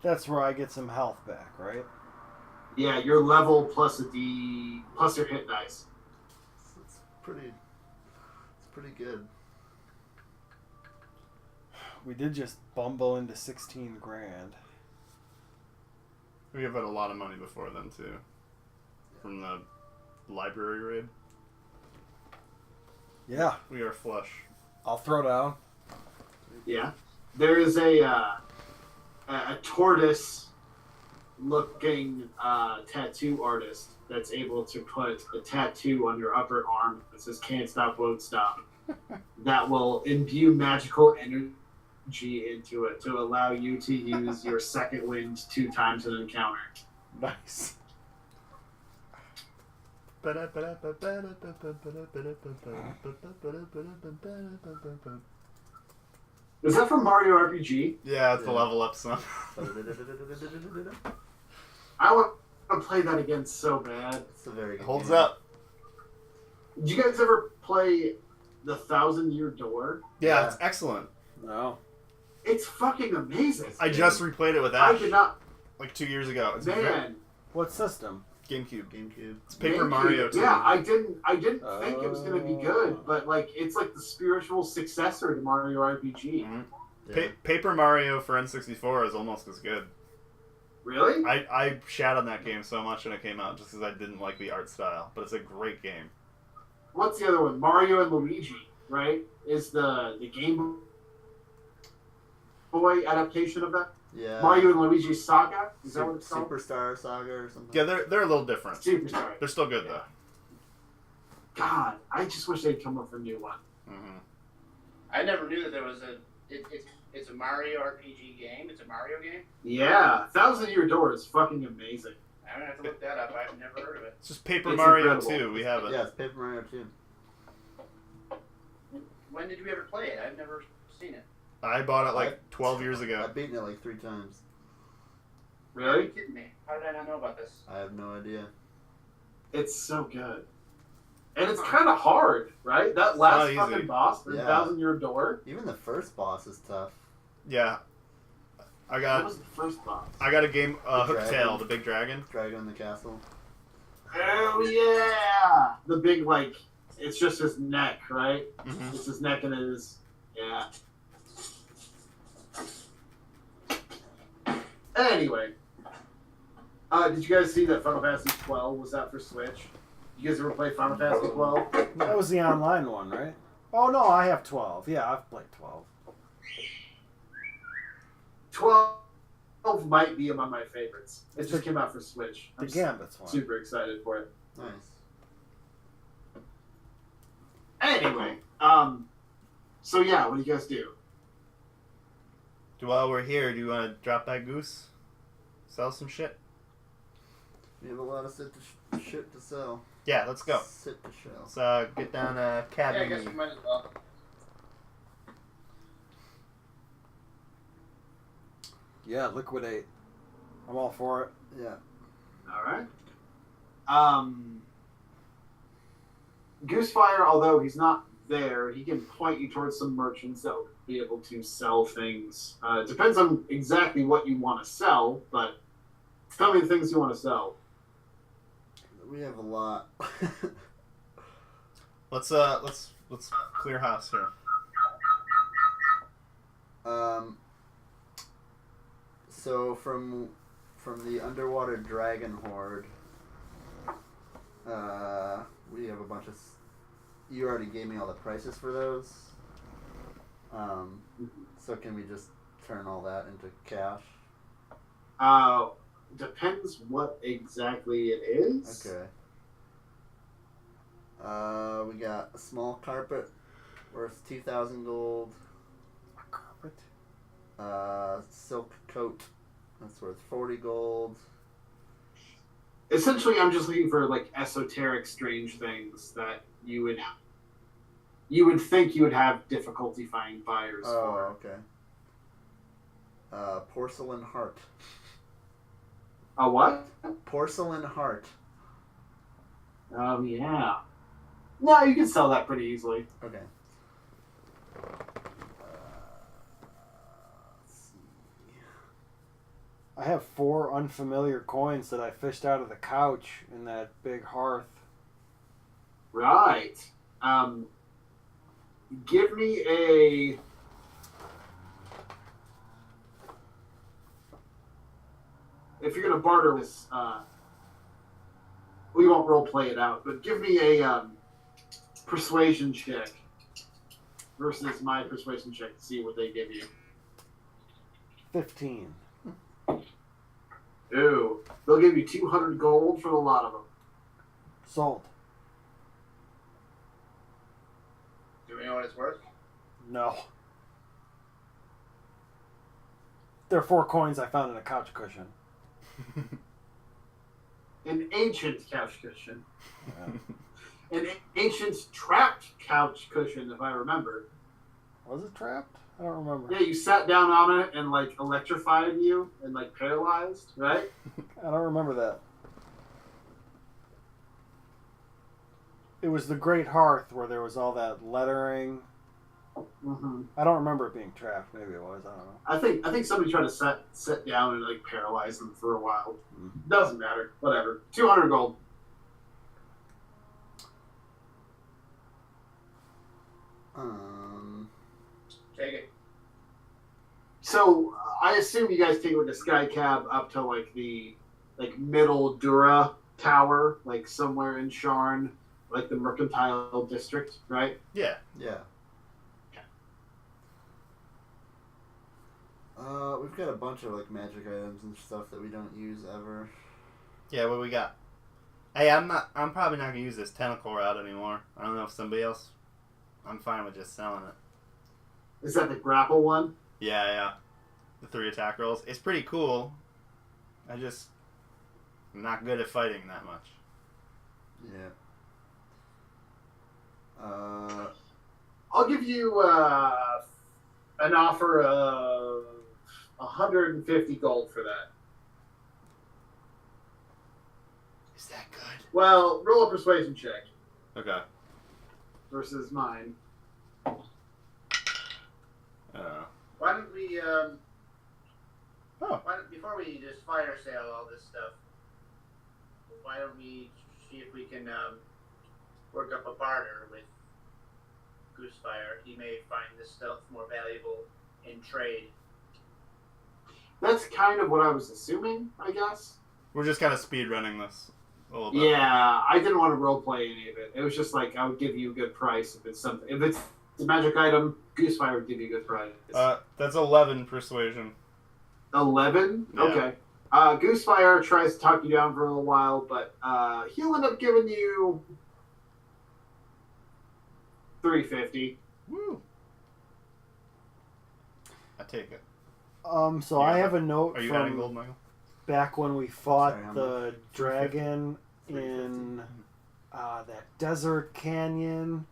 That's where I get some health back, right? Yeah, your level plus a D plus your hit dice. It's pretty good. We did just bumble into 16 grand. We have had a lot of money before then too, from the library raid. Yeah, We are flush. I'll throw down. Yeah, there is a tortoise-looking tattoo artist that's able to put a tattoo on your upper arm that says "Can't stop, won't stop." That will imbue magical energy into it to allow you to use your second wind 2 times in an encounter. Nice. Is that from Mario RPG? Yeah, it's the Yeah. level up song. I want to play that again so bad. It's a very good Holds game. up. Did you guys ever play the 1,000-Year Door? Yeah, Yeah. it's excellent. No. It's fucking amazing. I just replayed it with I Ash did not. like 2 years ago. It's Man, What system? GameCube. GameCube. It's Paper Mario too. Yeah, I didn't think it was gonna be good, but like it's like the spiritual successor to Mario RPG. Mhm. Yeah. Paper Mario for N64 is almost as good. Really? I shat on that game so much when it came out just because I didn't like the art style, but it's a great game. What's the other one? Mario and Luigi, right? Is the Game Boy adaptation of that? Yeah. Mario and Luigi Saga? Is that what it's called? Superstar Saga or something? Yeah, they're a little different. Superstar. They're still good though. God, I just wish they'd come up with a new one. Mm-hmm. I never knew that there was it's a Mario RPG game. It's a Mario game. Yeah, 1,000-Year Door is fucking amazing. I'm gonna have to look that up. I've never heard of it. It's just Paper It's Mario incredible. 2. We have it. Yeah, it's Paper Mario 2. When did you ever play it? I've never seen it. I bought it like 12 years ago. I've beaten it like 3 times. Are you Really? kidding me? How did I not know about this? I have no idea. It's so good. And it's kind of hard, right? That not last easy. fucking boss, the Yeah. 1,000-Year Door. Even the first boss is tough. Yeah. I What got was the first boss? a game The Hooktail, dragon. the big dragon. Dragon in the castle. Oh yeah, the big like, it's just his neck, right? Mm-hmm. It's his neck and his yeah. Anyway, did you guys see that Final Fantasy 12 was out for Switch? You guys ever play Final Fantasy 12? That was the online one, right? Oh no, I have 12. Yeah, I've played 12. 12 might be among my favorites. It just came out for Switch. The I'm Gambit's one. super excited for it. Nice. Anyway, so yeah, what do you guys do? While we're here, do you want to drop that goose? Sell some shit? We have a lot of shit to sell. Yeah, let's go. Sit to shell. Let's get down Yeah, I cabin. guess we might as well. Yeah, liquidate. I'm all for it. Yeah. All right. Goosefire, although he's not there, he can point you towards some merchants that be able to sell things. It depends on exactly what you want to sell, but tell me the things you want to sell. We have a lot. Let's clear house here. So from the underwater dragon horde, we have a bunch of. You already gave me all the prices for those. So can we just turn all that into cash? Depends what exactly it is. Okay. We got a small carpet worth 2,000 gold. A carpet? Silk coat that's worth 40 gold. Essentially, I'm just looking for like esoteric, strange things that you would think you would have difficulty finding buyers for. Oh, okay. Porcelain heart. A what? Porcelain heart. Oh yeah. No, you can sell that pretty easily. Okay. Let's see. I have 4 unfamiliar coins that I fished out of the couch in that big hearth. Right. Give me a. If you're gonna barter this, we won't role play it out, but give me a persuasion check versus my persuasion check to see what they give you. 15. Ooh, they'll give you 200 gold for a lot of them. Sold. Do we know what it's worth? No. There are 4 coins I found in a couch cushion. An ancient couch cushion. Yeah. An ancient trapped couch cushion, if I remember. Was it trapped? I don't remember. Yeah, you sat down on it and like electrified you and like paralyzed, right? I don't remember that. It was the Great Hearth where there was all that lettering. Mm-hmm. I don't remember it being trapped. Maybe it was. I don't know. I think somebody tried to sit down and like paralyze them for a while. Mm. Doesn't matter. Whatever. 200 gold. Take it. So I assume you guys take like a sky cab up to like the middle Dura Tower, like somewhere in Sharn, like the mercantile district, right? Yeah. Yeah. We've got a bunch of like magic items and stuff that we don't use ever. Yeah, what we got? Hey, I'm probably not gonna use this tentacle rod anymore. I don't know if somebody else. I'm fine with just selling it. Is that the grapple one? Yeah. The 3 attack rolls. It's pretty cool. I'm not good at fighting that much. Yeah. I'll give you an offer of 150 gold for that. Is that good? Well, roll a persuasion check Okay. versus mine. Why don't we, before we just fire sale all this stuff, why don't we see if we can work up a barter with Goosefire? He may find this stuff more valuable in trade. That's kind of what I was assuming, I guess. We're just kind of speed running this a little bit. Yeah, I didn't want to roleplay any of it. It was just like I would give you a good price if it's something. If it's a magic item, Goosefire would give you a good price. That's 11 persuasion. 11? Yeah. Okay. Goosefire tries to talk you down for a little while, but he'll end up giving you 350. Woo. I take it. So I have a note Are you adding from gold, Michael? back when we fought Sorry, how the dragon 350. in that desert canyon,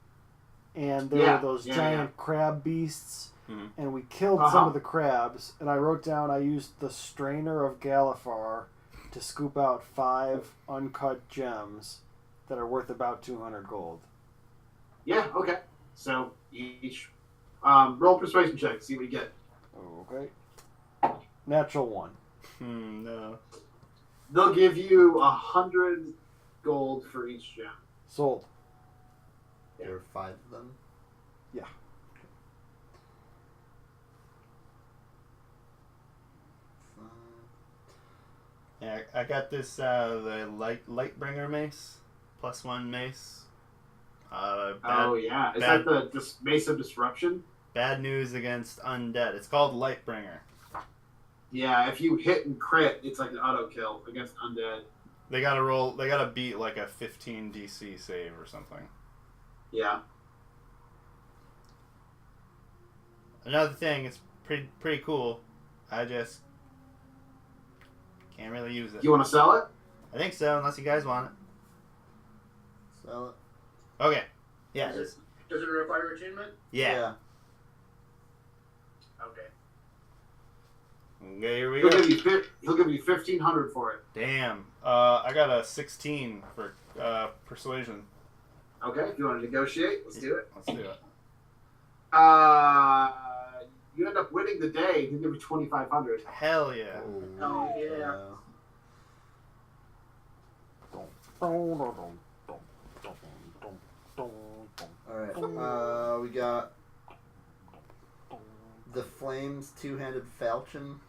and there Yeah, were those yeah, giant crab beasts, Mhm. and we killed Uh-huh. some of the crabs, and I wrote down I used the strainer of Galifar to scoop out 5 uncut gems that are worth about 200 gold. Yeah, okay. So each Roll persuasion check. See what you get. Okay. Natural 1. No. They'll give you 100 gold for each gem. Sold. There are 5 of them. Yeah. Yeah, I got this the Lightbringer mace, +1 mace. Oh yeah, is that the Mace of Disruption? Bad news against undead. It's called Lightbringer. Yeah, if you hit and crit, it's like an auto kill against undead. They gotta roll. They gotta beat like a 15 DC save or something. Yeah. Another thing, it's pretty cool. I just can't really use it. You want to sell it? I think so, unless you guys want it. Sell it. Okay. Yeah. Does it require attunement? Yeah. Okay. Okay, here we He'll go. give you 1,500 for it. Damn. I got a 16 for persuasion. Okay, if you want to negotiate, let's do it. Let's do it. You end up winning the day. He'll give you 2,500. Hell yeah. Oh, yeah. Alright, we got the Flames two-handed falchion.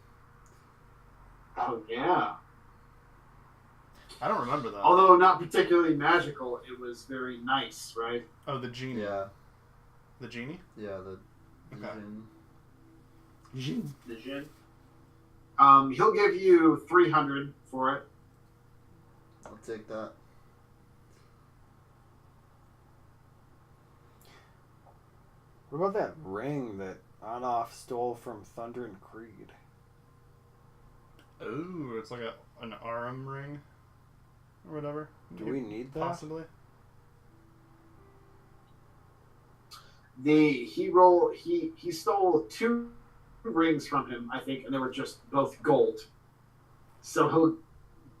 Oh yeah. I don't remember that. Although not particularly magical, it was very nice, right? Oh, the genie. Yeah, The genie? yeah, the Okay. Jin. The Jin. He'll give you 300 for it. I'll take that. What about that ring that Anoff stole from Thunder and Creed? Ooh, it's like an arm ring or whatever. Do we need that? Possibly. He stole 2 rings from him, I think, and they were just both gold. So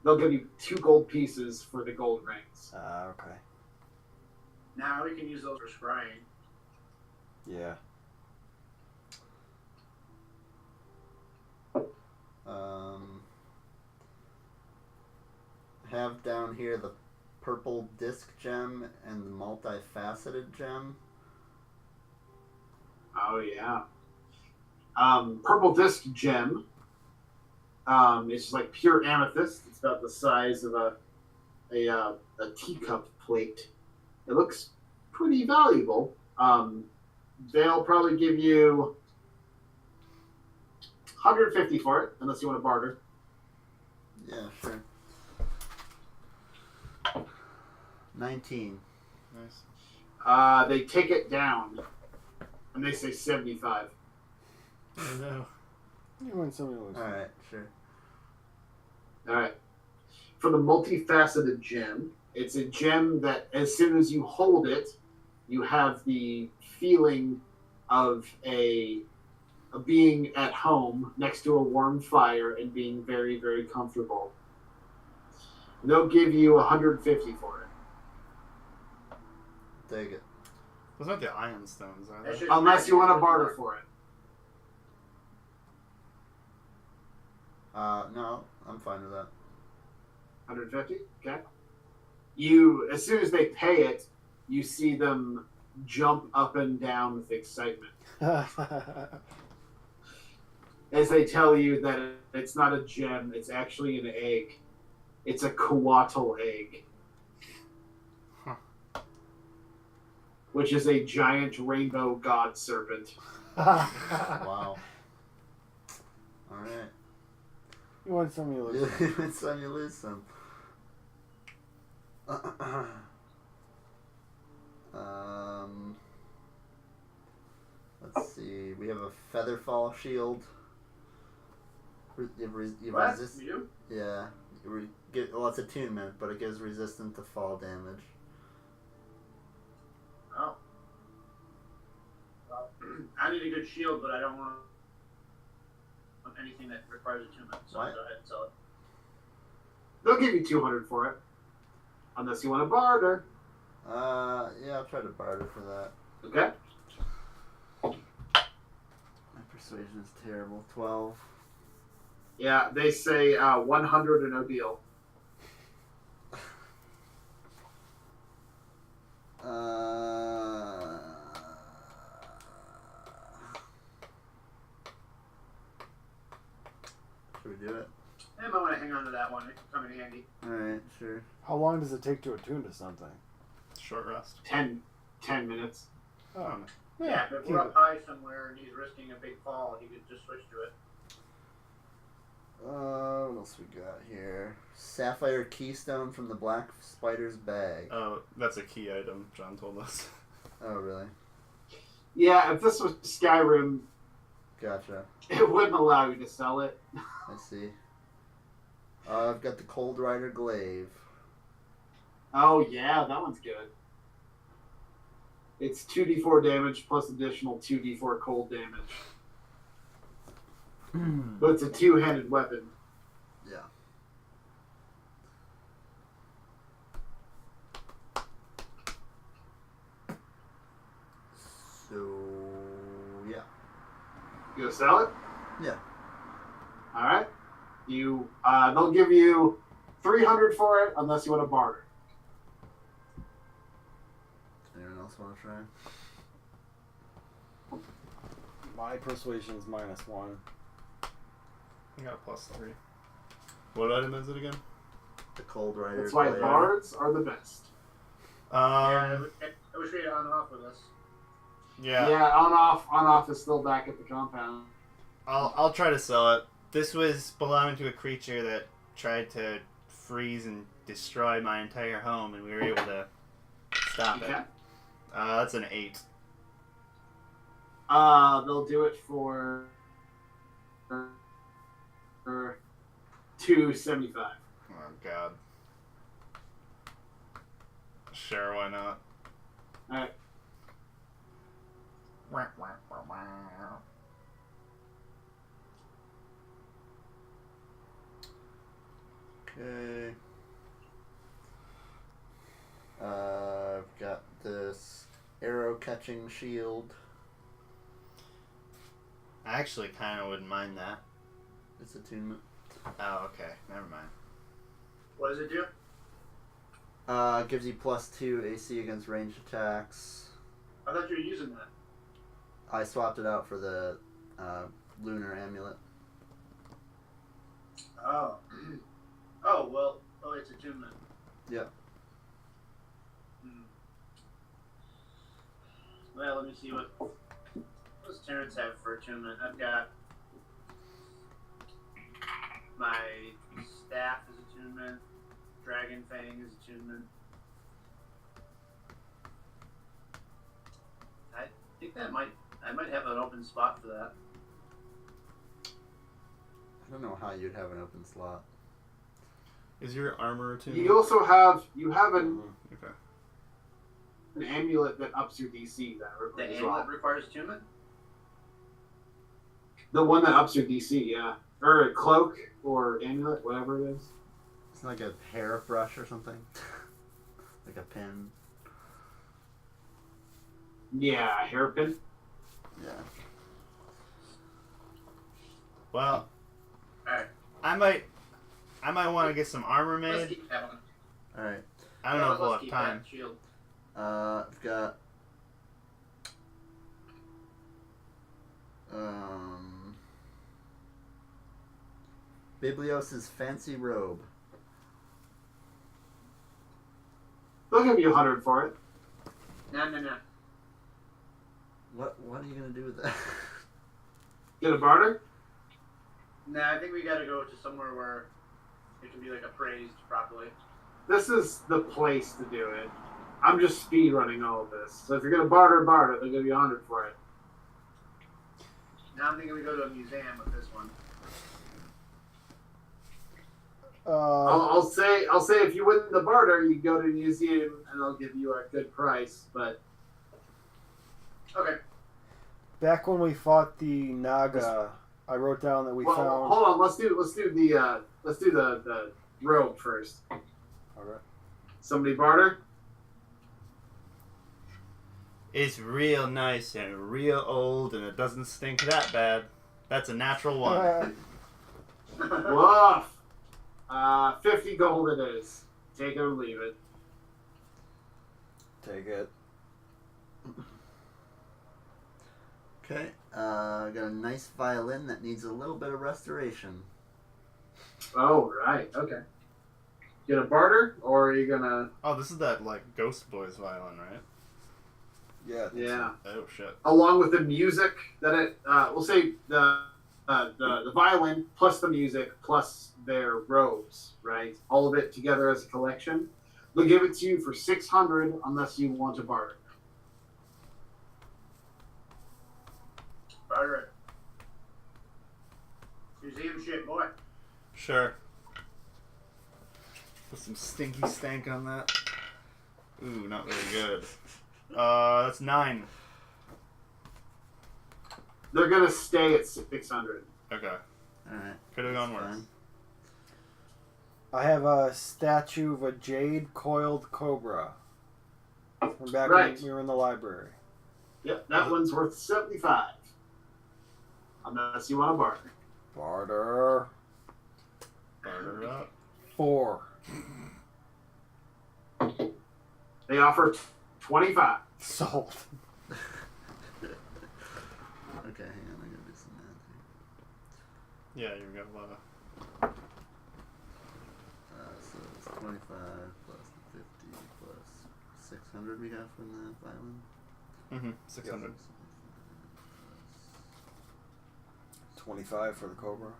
they'll give you 2 gold pieces for the gold rings. Okay. Now we can use those for scrying. Yeah. Have down here the purple disc gem and the multifaceted gem. Oh yeah. Purple disc gem. It's just like pure amethyst. It's about the size of a teacup plate. It looks pretty valuable. They'll probably give you 150 for it, unless you want to barter. Yeah, sure. 19. Nice. They take it down, and they say 75. Oh no. You win somebody lose. Alright, sure. All right. For the multifaceted gem, it's a gem that as soon as you hold it, you have the feeling of being at home next to a warm fire and being very, very comfortable. They'll give you 150 for it. Take it. Those aren't the iron stones, are That's they? just Unless you magic. want to barter for it. No, I'm fine with that. 150? Okay. You, as soon as they pay it, you see them jump up and down with excitement as they tell you that it's not a gem, it's actually an egg. It's a coatl egg. Huh. Which is a giant rainbow god serpent. Wow. Alright. You win some, you lose. You win some, you lose some. Let's see. We have a Featherfall shield. You What? resist. We do? Yeah. Well, it's attunement, but it gives resistance to fall damage. Oh. Well, I need a good shield, but I don't want anything that requires attunement. So What? go ahead and sell it. They'll give you 200 for it. Unless you want to barter. Yeah, I'll try to barter for that. Okay? persuasion is terrible. 12. Yeah, they say 100 and no deal. Should we do it? I might want to hang on to that one. It could come in handy. Alright, sure. How long does it take to attune to something? Short rest. 10 minutes. Oh, Yeah, if keep we're up it. high somewhere and he's risking a big fall, he could just switch to it. What else we got here? Sapphire keystone from the Black Spider's bag. Oh, that's a key item, John told us. Oh, really? Yeah, if this was Skyrim, Gotcha. it wouldn't allow you to sell it. I see. I've got the Cold Rider glaive. Oh, yeah, that one's good. It's 2d4 damage plus additional 2d4 cold damage. But it's a two-handed weapon. Yeah. So, yeah. You gonna sell it? Yeah. All right. You, they'll give you 300 for it unless you want to barter. Anyone else want to try? My persuasion is -1. I got +3. What item is it again? The Cold Rider That's why glaive. bards are the best. I wish we had on and off with us. Yeah. Yeah, on off is still back at the compound. I'll try to sell it. This was belonging to a creature that tried to freeze and destroy my entire home, and we were able to stop it. Okay. That's an 8. They'll do it for 275. Oh God. Sure, why not? All right. Okay. I've got this arrow catching shield. I actually kind of wouldn't mind that. It's attunement. Oh, okay. Never mind. What does it do? Gives you +2 AC against ranged attacks. I thought you were using that. I swapped it out for the lunar amulet. Oh. Oh, well, it's attunement. Yep. Well, let me see what does Terrence have for attunement. I've got my staff is attunement, Dragon Fang is attunement. I think I might have an open spot for that. I don't know how you'd have an open slot. Is your armor attuned? You also have an Okay. an amulet that ups your DC. That The as amulet well. requires attunement? The one that ups your DC, yeah, or a cloak or amulet, whatever it is. It's like a hairbrush or something. Like a pin. Yeah, a hairpin. Yeah. Well, Alright. I might want to get some armor Let's made. keep that one. Alright. I don't know if we'll Let's have keep time. that shield. I've got Biblios's fancy robe. They'll give you 100 for it. No. What are you gonna do with that? Get a barter. No, I think we gotta go to somewhere where it can be like appraised properly. This is the place to do it. I'm just speed running all of this. So if you're gonna barter, they'll give you 100 for it. Now I'm thinking we go to a museum with this one. I'll say if you win the barter, you go to a museum and they'll give you a good price. But Okay. Back when we fought the Naga, I wrote down that we well, found. hold on. Let's do the robe first. All right. Somebody barter. It's real nice and real old, and it doesn't stink that bad. That's a natural one. Woof. 50 gold it is. Take it or leave it. Take it. Okay. Got a nice violin that needs a little bit of restoration. Oh, right. Okay. You gonna barter, or are you gonna... Oh, this is that, like, Ghost Boys violin, right? Yeah. Yeah. Oh, shit. Along with the music that it... we'll say the violin plus the music plus their robes, right? All of it together as a collection. They'll give it to you for 600 unless you want to barter. Barter it. Museum shit, boy. Sure. Put some stinky stank on that. Ooh, not really good. That's 9. They're gonna stay at 600. Okay. Alright. Could have gone worse. Fine. I have a statue of a jade coiled cobra. From back Right. when we were in the library. Yep, that one's worth 75. Unless you want to barter. Barter. Barter up. 4. They offer 25. Sold. Okay, hang on. I gotta do some math here. Yeah, you've got a lot of... So it's 25 plus the 50 plus 600 we got from the violin. Mm-hmm. 600. 25 for the cobra.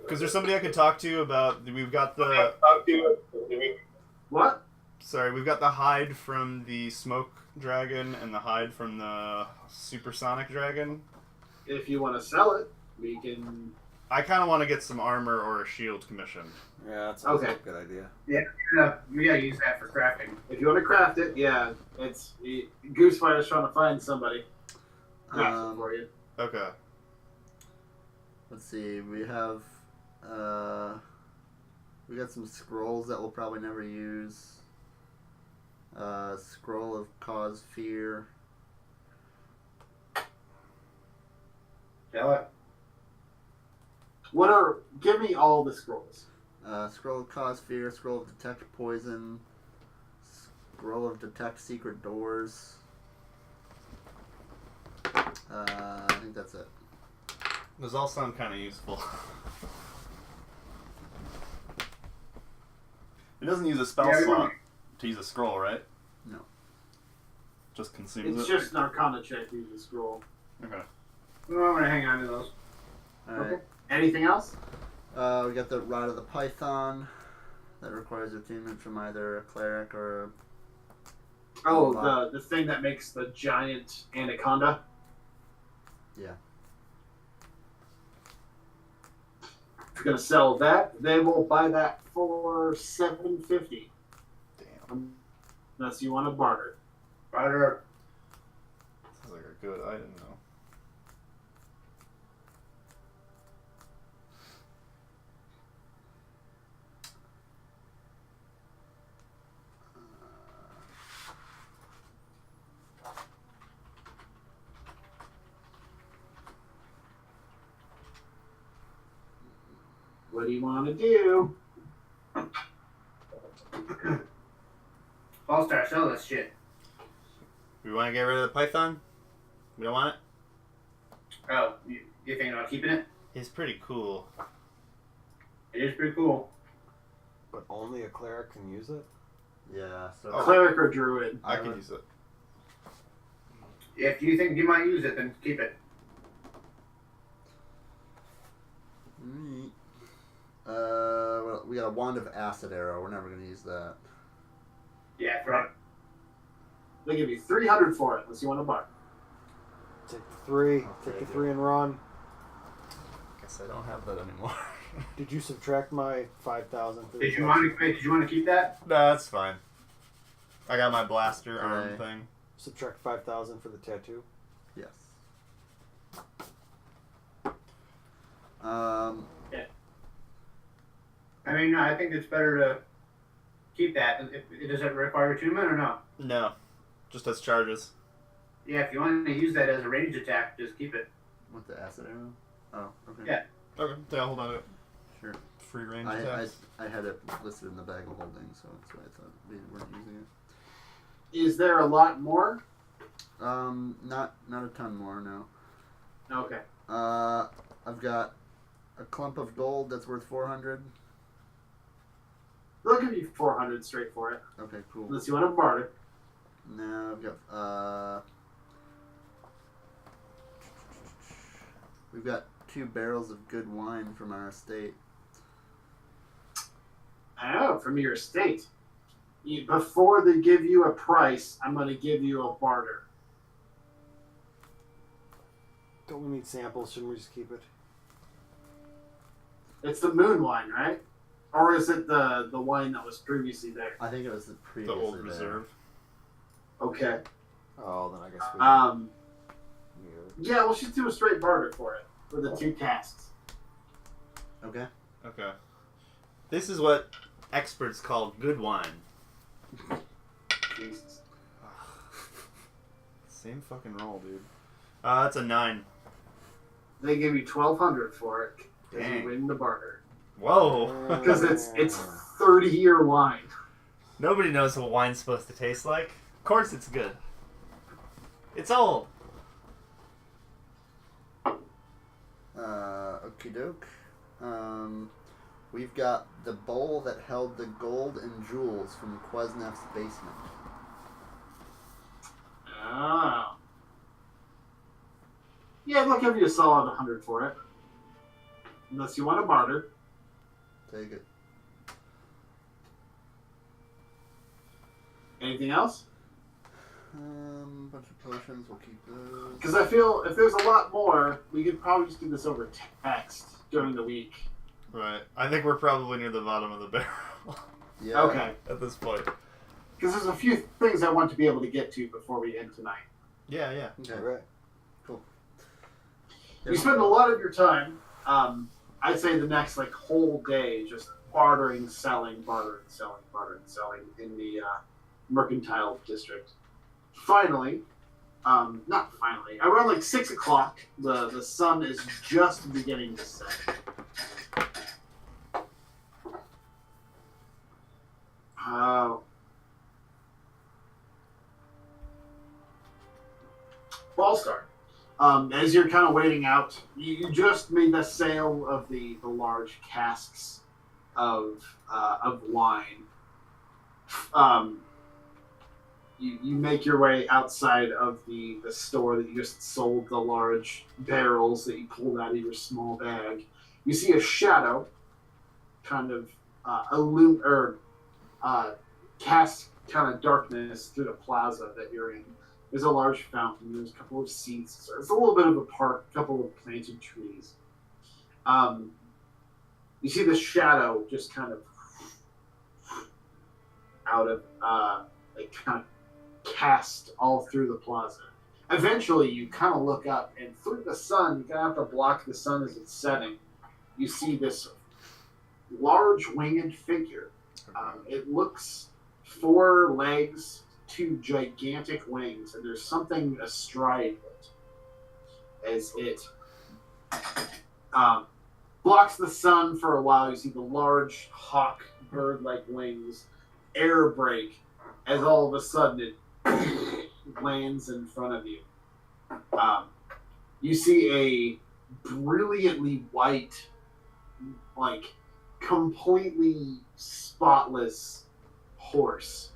Because there's somebody I could talk to about... We've got the... What? Sorry, we've got the hide from the smoke dragon and the hide from the supersonic dragon. If you want to sell it, we can... I kind of want to get some armor or a shield commissioned. Yeah, that's Okay. a good idea. We gotta use that for crafting. If you want to craft it, yeah. It's... Goosefire's trying to find somebody. Craft it for you. Okay. Let's see. We have. We got some scrolls that we'll probably never use. Scroll of cause fear. Sell it. What are... Give me all the scrolls. Scroll of cause fear. Scroll of detect poison. Scroll of detect secret doors. I think that's it. Those all sound kind of useful. It doesn't use a spell Yeah, slot to use a scroll, right? No. Just consumes It's it? just an Arcana check to use the scroll. Okay. Well, I'm gonna hang on to those. Alright. Okay. Anything else? We got the Rod of the Python. That requires attunement from either a cleric or... Oh, the thing that makes the giant anaconda? Yeah. If you're going to sell that, they will buy that for $750. Damn. Unless you want to barter. Barter. Sounds like a good item, though. What do you want to do? All Star, sell this shit. We want to get rid of the python? We don't want it? Oh, you thinking about keeping it? It's pretty cool. It is pretty cool. But only a cleric can use it? Yeah, so... Oh. Cleric or druid? I could use it. If you think you might use it, then keep it. Alright. Well, we got a Wand of Acid Arrow. We're never going to use that. Yeah, throw it. They give you 300 for it, unless you want to barter. Take the 3. I'll Take the take 3 and run. Guess I don't have that anymore. Did you subtract my 5,000 for the Did you want to keep that? No, that's fine. I got my blaster arm Alright. thing. Subtract 5,000 for the tattoo? Yes. Yeah. I mean, no, I think it's better to keep that. Does it require attunement or no? No, just as charges. Yeah, if you want to use that as a range attack, just keep it. With the acid arrow? Oh, okay. Yeah. Okay, yeah, hold on to it. Sure. Free range I attacks. had it listed in the bag of holding, so that's why I thought we weren't using it. Is there a lot more? Not a ton more, no. Okay. I've got a clump of gold that's worth 400. They'll give you 400 straight for it. Okay, cool. Unless you want to barter. Now I've got we've got 2 barrels of good wine from our estate. Oh, from your estate. Before they give you a price, I'm going to give you a barter. Don't we need samples? Shouldn't we just keep it? It's the moon wine, right? Or is it the wine that was previously there? I think it was the The previous old reserve. Okay. Oh, then I guess we. Yeah, we'll just do a straight barter for it. For the 2 casks. Okay. Okay. This is what experts call good wine. Jesus. Same fucking roll, dude. That's a 9. They give you 1,200 for it. Because Dang. you win the barter. Whoa. Because it's 30-year wine. Nobody knows what wine's supposed to taste like. Of course it's good. It's old. Okie doke. We've got the bowl that held the gold and jewels from Quesnef's basement. Oh. Yeah, they'll give you a solid 100 for it. Unless you want to barter. Take it. Anything else? Bunch of potions, we'll keep those. Because I feel if there's a lot more, we could probably just do this over text during the week. Right. I think we're probably near the bottom of the barrel Yeah. Okay. at this point. Because there's a few things I want to be able to get to before we end tonight. Yeah, yeah. Okay. Alright. Cool. You spend a lot of your time, I'd say the next whole day, just bartering, selling, bartering, selling, bartering, selling in the mercantile district. Finally, not finally, around 6 o'clock, the sun is just beginning to set. Ball start. As you're kind of waiting out, you just made the sale of the large casks of wine. You make your way outside of the store that you just sold the large barrels that you pulled out of your small bag. You see a shadow kind of cast kind of darkness through the plaza that you're in. There's a large fountain. There's a couple of seats. So it's a little bit of a park, a couple of planted trees. You see the shadow just kind of out of, kind of cast all through the plaza. Eventually, you kind of look up, and through the sun, you kind of have to block the sun as it's setting. You see this large winged figure. It looks 4 legs, 2 gigantic wings, and there's something astride it as it blocks the sun for a while. You see the large hawk bird-like wings air break as all of a sudden it lands in front of you. You see a brilliantly white, completely spotless horse.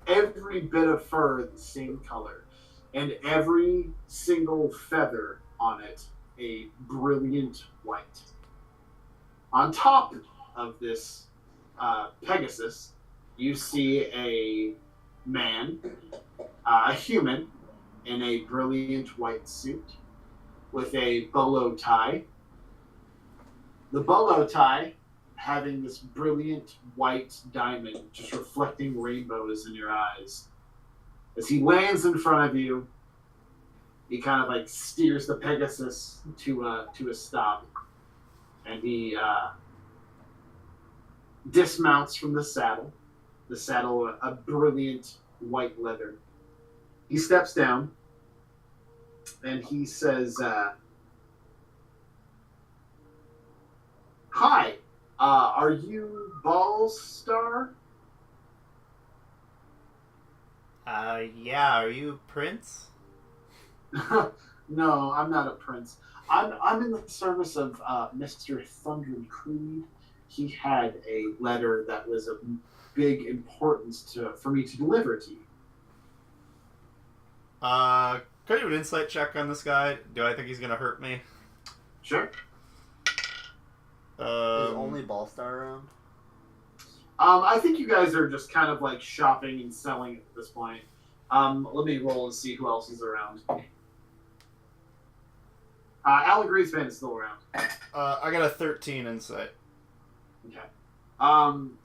Every bit of fur the same color, and every single feather on it a brilliant white. On top of this Pegasus, you see a man, a human, in a brilliant white suit with a bolo tie. The bolo tie having this brilliant white diamond just reflecting rainbows in your eyes. As he lands in front of you, he kind of steers the Pegasus to a stop, and he dismounts from the saddle a brilliant white leather. He steps down and he says, "Hi, are you Ballstar?" Yeah, are you Prince? No, I'm not a prince. I'm in the service of Mr. Thunder Creed. He had a letter that was of big importance for me to deliver to you. Can I do an insight check on this guy? Do I think he's gonna hurt me? Sure. Is only Ballstar around? I think you guys are just kind of like shopping and selling at this point. Let me roll and see who else is around. Alan Greenspan is still around. I got a 13 insight. Okay.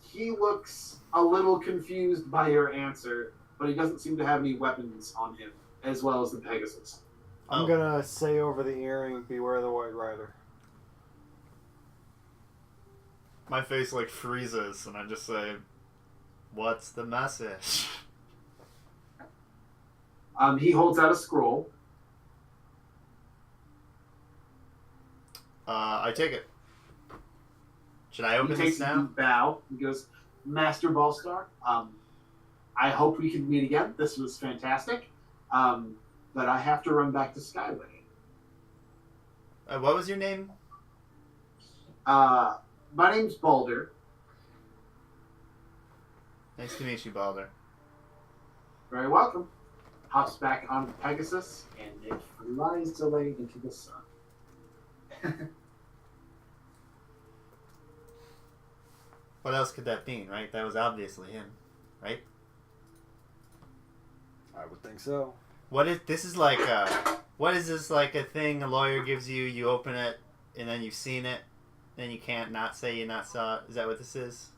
He looks a little confused by your answer, but he doesn't seem to have any weapons on him, as well as the Pegasus. I'm gonna say over the earring, "Beware the White Rider." My face like freezes, and I just say, "What's the message?" He holds out a scroll. I take it. Should I open He takes this a now? deep bow. He goes, "Master Ballstar, I hope we can meet again. This was fantastic. But I have to run back to Skyway." What was your name? My name's Balder. Nice to meet you, Balder. Very welcome. Hops back on the Pegasus, and it flies away into the sun. What else could that mean, right? That was obviously him, right? I would think so. What is this? Is like what is this like a thing a lawyer gives you? You open it, and then you've seen it, then you can't not say you not saw it. Is that what this is?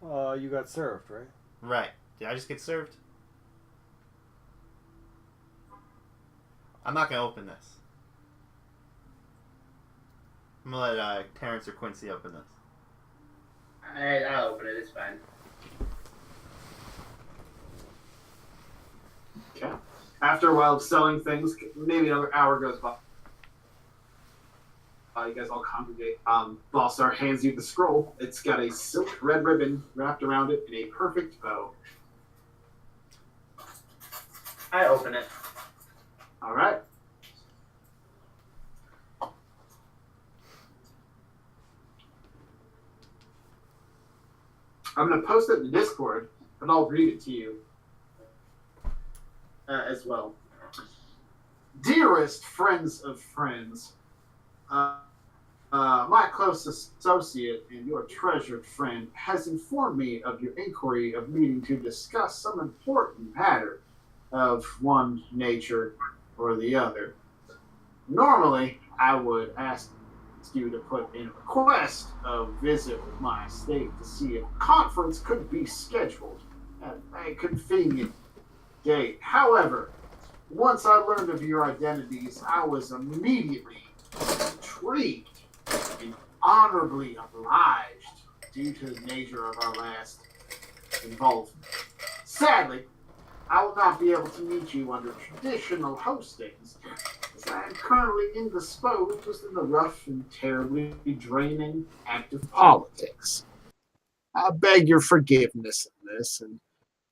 You got served, right? Right. Did I just get served? I'm not gonna open this. I'm gonna let Terrence or Quincy open this. I'll open it. It's fine. Okay. After a while of selling things, maybe another hour goes by. You guys all congregate. Ballstar hands you the scroll. It's got a silk red ribbon wrapped around it in a perfect bow. I open it. All right. I'm going to post it in the Discord, but I'll read it to you as well. Dearest friends of friends, my close associate and your treasured friend has informed me of your inquiry of meeting to discuss some important matter of one nature or the other. Normally, I would ask you to put in a request of visit with my estate to see if a conference could be scheduled at a convenient date. However, once I learned of your identities, I was immediately intrigued and honorably obliged due to the nature of our last involvement. Sadly, I will not be able to meet you under traditional hostings, as I am currently indisposed in the rough and terribly draining act of politics. I beg your forgiveness in this, and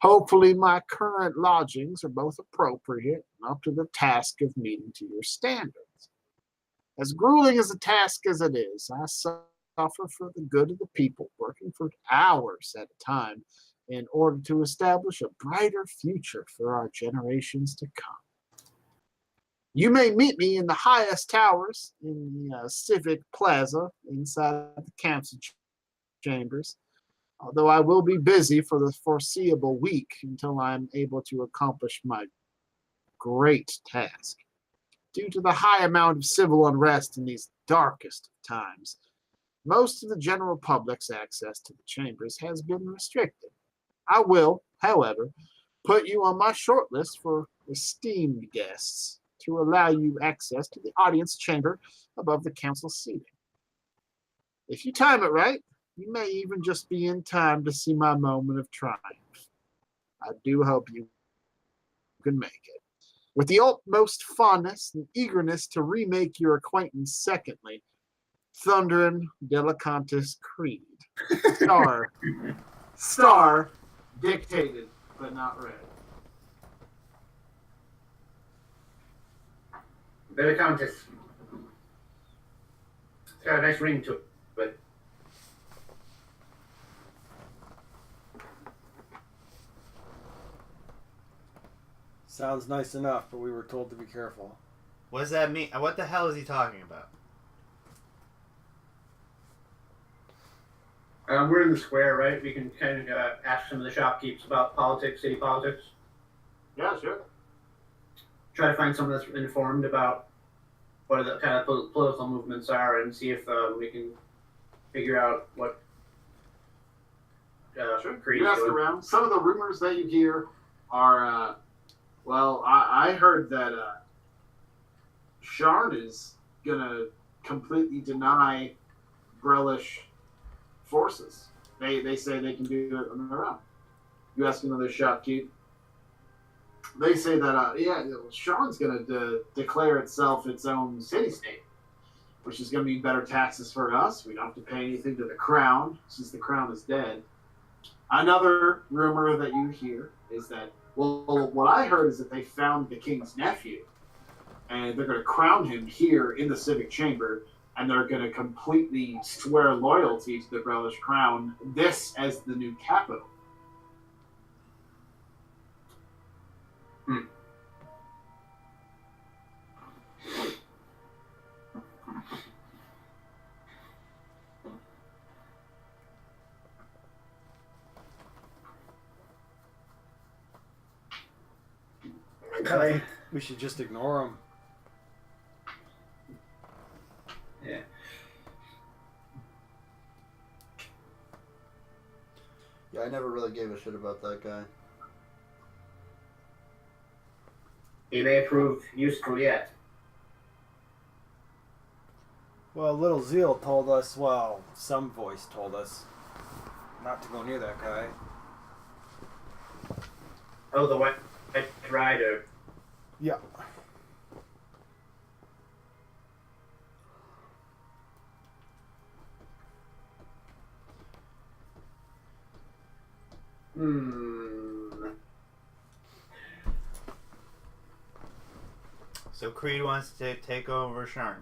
hopefully my current lodgings are both appropriate and up to the task of meeting to your standards. As grueling as a task as it is, I suffer for the good of the people, working for hours at a time in order to establish a brighter future for our generations to come. You may meet me in the highest towers in the civic plaza inside the council chambers, although I will be busy for the foreseeable week until I am able to accomplish my great task. Due to the high amount of civil unrest in these darkest of times, most of the general public's access to the chambers has been restricted. I will, however, put you on my short list for esteemed guests to allow you access to the audience chamber above the council seating. If you time it right, You may even just be in time to see my moment of triumph. I do hope you can make it. With the utmost fondness and eagerness to remake your acquaintance, secondly, Thundering Delicantus Creed. Star, dictated, but not read. Better Countess. It's got a nice ring to it, but Sounds nice enough, but we were told to be careful. What does that mean? What the hell is he talking about? we're in the square, right? We can kind of ask some of the shopkeepers about politics, city politics. Yeah, sure. Try to find someone that's informed about what the kind of political movements are, and see if we can figure out what Sure. Creed's You ask doing. around. Some of the rumors that you hear are, I heard that Sharn is gonna completely deny Grellish forces. They say they can do it on their own. You ask another shopkeep. They say that Sharn's gonna declare itself its own city-state, which is gonna mean better taxes for us. We don't have to pay anything to the crown since the crown is dead. Another rumor that you hear is that, well, what I heard is that they found the king's nephew, and they're going to crown him here in the civic chamber, and they're going to completely swear loyalty to the Grellish crown, this as the new capital. Really? We should just ignore him. Yeah. Yeah, I never really gave a shit about that guy. He may prove useful yet. Well, little Zeal told us, well, some voice told us not to go near that guy. Oh, the White Rider. Yeah. So Creed wants to take over Sharn.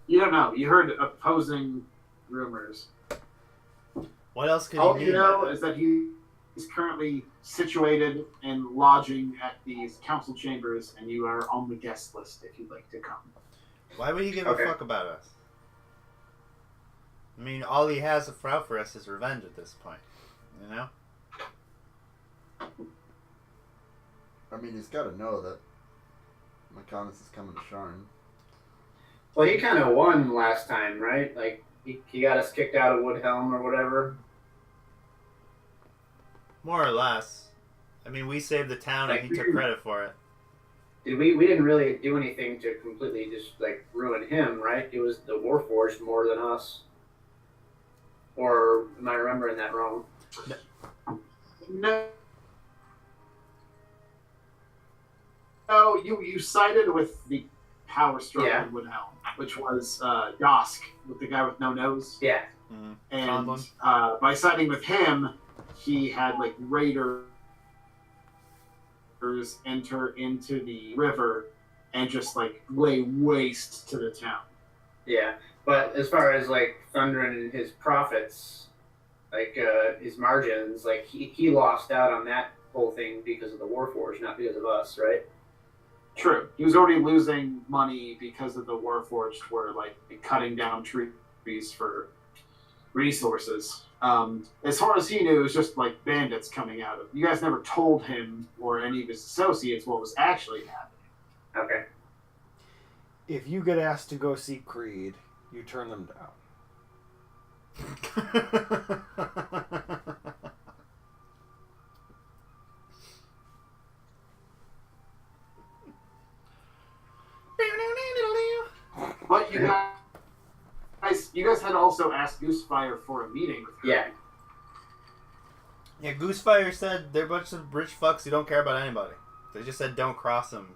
You don't know. You heard opposing rumors. What else could All he you mean? know by that? is that he's currently situated and lodging at these council chambers, and you are on the guest list if you'd like to come. Why would he give Okay. a fuck about us? I mean, all he has out for us is revenge at this point. You know? I mean, he's got to know that McConaughey is coming to Sharn. Well, he kind of won last time, right? Like, he got us kicked out of Woodhelm or whatever. More or less. I mean, we saved the town and he took credit for it. We didn't really do anything to completely just, like, ruin him, right? It was the Warforged more than us. Or am I remembering that wrong? No. No, you sided with the power struggle Yeah. in Woodhelm, which was Yosk, with the guy with no nose. Yeah. Mm-hmm. And by siding with him, he had like raiders enter into the river and just like lay waste to the town. Yeah. But as far as, like, Thundering and his profits, like, his margins, like, he lost out on that whole thing because of the Warforged, not because of us, right? True. He was already losing money because of the Warforged were like cutting down trees for resources. As far as he knew, it was just like bandits coming out of. You guys never told him or any of his associates what was actually happening. Okay. If you get asked to go see Creed, you turn them down. But you guys had also asked Goosefire for a meeting with her. Yeah. Yeah, Goosefire said they're a bunch of rich fucks who don't care about anybody. They just said don't cross them.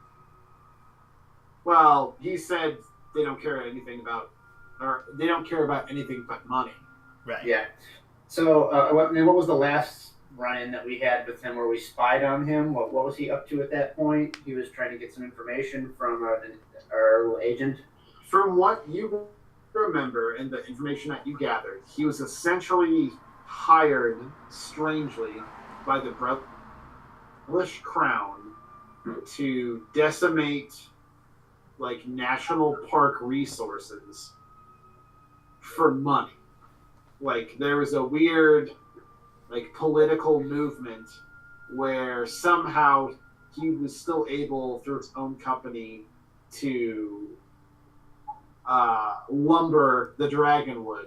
Well, he said they don't care anything about, or they don't care about anything but money. Right. Yeah. So, what was the last run-in that we had with him where we spied on him? What was he up to at that point? He was trying to get some information from our little agent. From what you remember and the information that you gathered, he was essentially hired, strangely, by the British Crown to decimate, like, national park resources for money. Like, there was a weird, like, political movement where somehow he was still able, through his own company, to lumber the Dragonwood,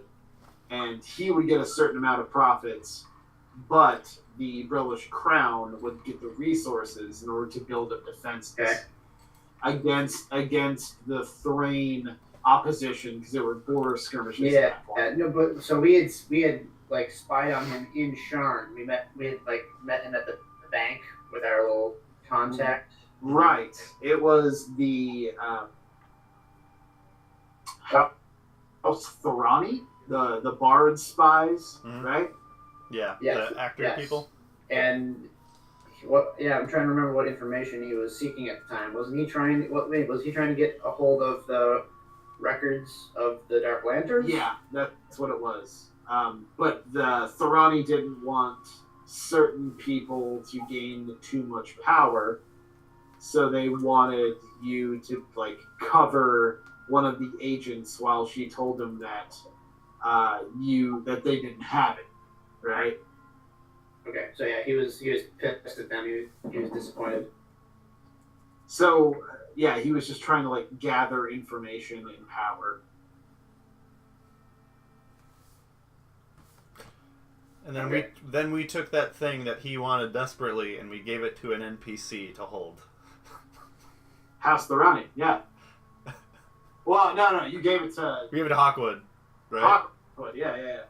and he would get a certain amount of profits, but the British Crown would get the resources in order to build up defenses against the Thrain opposition, because there were border skirmishes. Yeah, no, but so we had like spied on him in Sharn. We had met him at the bank with our little contact. Right. It was the House Thorani, the Bard spies, right? Yeah, Yes, the actor yes. people. And I'm trying to remember what information he was seeking at the time. Was he trying to get a hold of the records of the Dark Lanterns? Yeah, that's what it was. But the Thorani didn't want certain people to gain too much power, so they wanted you to, like, cover one of the agents while she told them that that they didn't have it, right? Okay, so yeah, he was pissed at them. He was disappointed. So yeah, he was just trying to, like, gather information and power. And then we took that thing that he wanted desperately and we gave it to an NPC to hold. House Thorani, yeah. Well, no, you gave it to We gave it to Hawkwood, right? Hawkwood, yeah.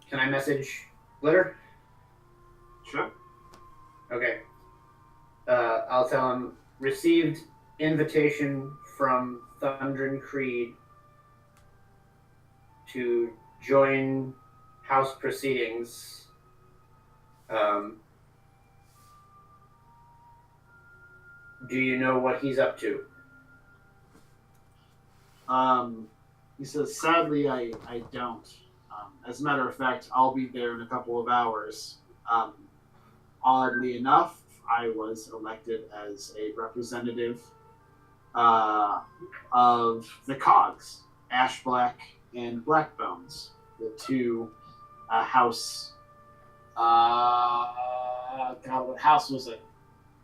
Can I message Glitter? Sure. Okay. I'll tell him, received invitation from Thundrin Creed to join House proceedings. Do you know what he's up to? He says, sadly, I don't. As a matter of fact, I'll be there in a couple of hours. Oddly enough, I was elected as a representative of the Cogs, Ashblack and Blackbones, the two house. God, what house was it?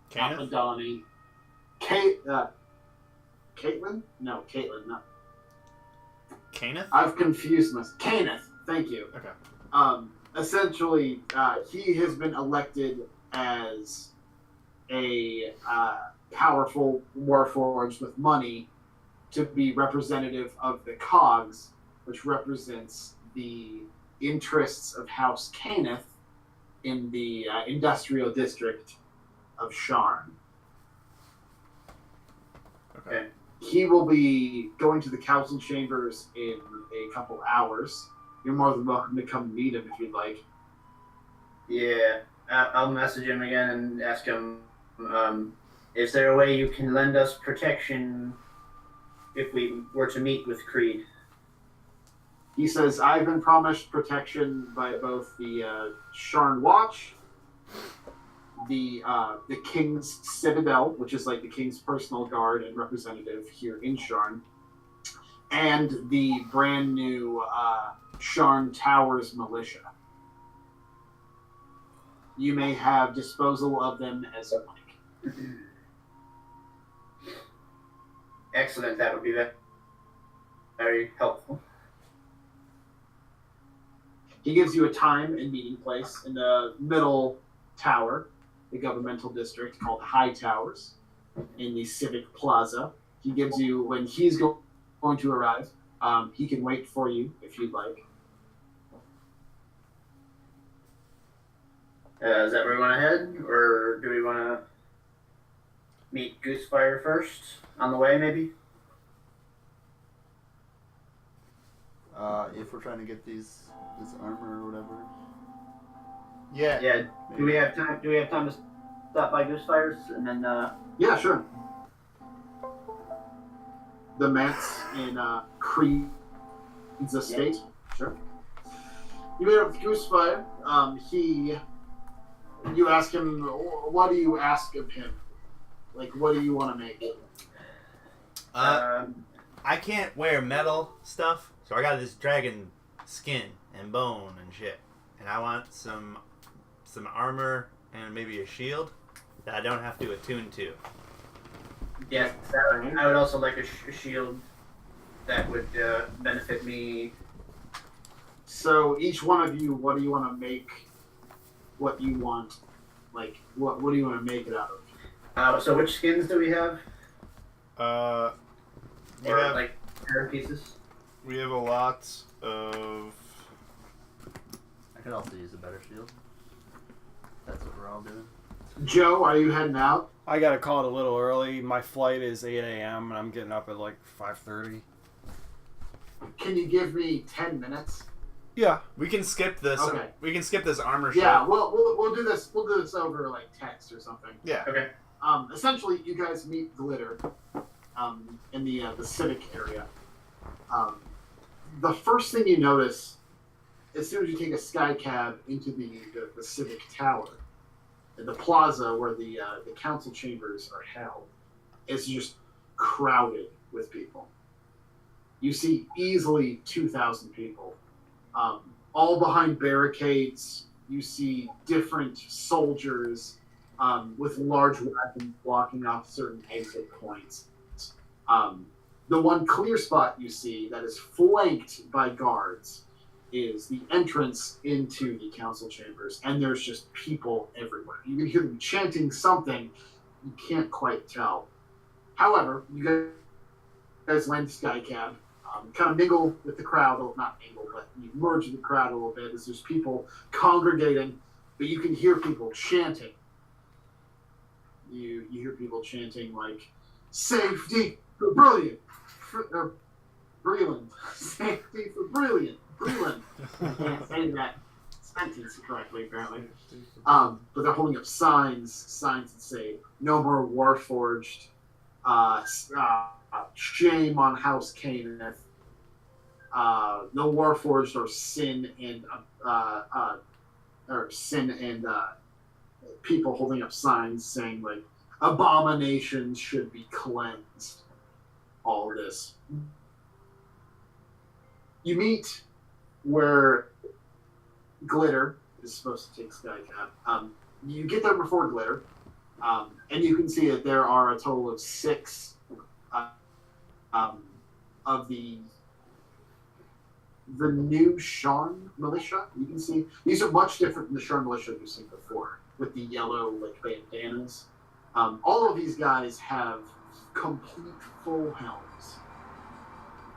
Kenneth? Amadani. Caitlin? No, Caitlin, no. Kenneth? I've confused myself. Kenneth, thank you. Okay. Essentially, he has been elected as a powerful warforged with money to be representative of the Cogs, which represents the interests of House Kenneth in the industrial district of Sharn. Okay. He will be going to the council chambers in a couple hours. You're more than welcome to come meet him if you'd like. Yeah, I'll message him again and ask him, is there a way you can lend us protection if we were to meet with Creed? He says, I've been promised protection by both the Sharn Watch, the King's Citadel, which is like the King's personal guard and representative here in Sharn, and the brand new Sharn Towers militia. You may have disposal of them as you like. Excellent, that would be very helpful. He gives you a time and meeting place in the middle tower. the governmental district called High Towers in the Civic Plaza. He gives you, when he's going to arrive, he can wait for you if you'd like. Is that where we want to head, or do we want to meet Goosefire first on the way, maybe? If we're trying to get this armor or whatever. Yeah. Yeah. Do we have time? Do we have time to stop by Goosefire's and then? Yeah, sure. The manse in Creed's estate. Sure. You meet up with Goosefire. You ask him, what do you ask of him? Like, what do you want to make? I can't wear metal stuff, so I got this dragon skin and bone and shit, and I want some armor and maybe a shield that I don't have to attune to. Yes, I would also like a shield that would benefit me. So each one of you, what do you want to make? What you want? Like, what do you want to make it out of? So which skins do we have? We Or have like pair pieces? we have a lot of. I could also use a better shield. That's what we're all doing. Joe, are you heading out? I gotta call it a little early. My flight is 8 a.m. and I'm getting up at like 5:30. Can you give me 10 minutes? Yeah. We can skip this. Okay. We can skip this armor shit. Yeah, we'll do this. We'll do this over like text or something. Yeah. Okay. Essentially, you guys meet Glitter in the civic area. The first thing you notice, as soon as you take a sky cab into the civic tower, the plaza where the council chambers are held, is just crowded with people. You see easily 2,000 people, all behind barricades. You see different soldiers with large weapons blocking off certain exit points. The one clear spot you see that is flanked by guards is the entrance into the council chambers, and there's just people everywhere. You can hear them chanting something, you can't quite tell. However, you guys land the sky cab, kind of mingle with the crowd, well, not mingle, but you merge with the crowd a little bit as there's people congregating, but you can hear people chanting. You hear people chanting like, "Safety for Brilliant," or Breland. "Safety for Brilliant." Breland. I can't say that sentence correctly, apparently. But they're holding up signs that say, "No more Warforged," "Shame on House Canaanith," "No Warforged," or sin and people holding up signs saying like abominations should be cleansed. All of this. You meet where Glitter is supposed to take Skycap. You get there before Glitter, and you can see that there are a total of 6 of the new Sharn militia. You can see these are much different than the Sharn militia you've seen before, with the yellow like bandanas. All of these guys have complete full helms,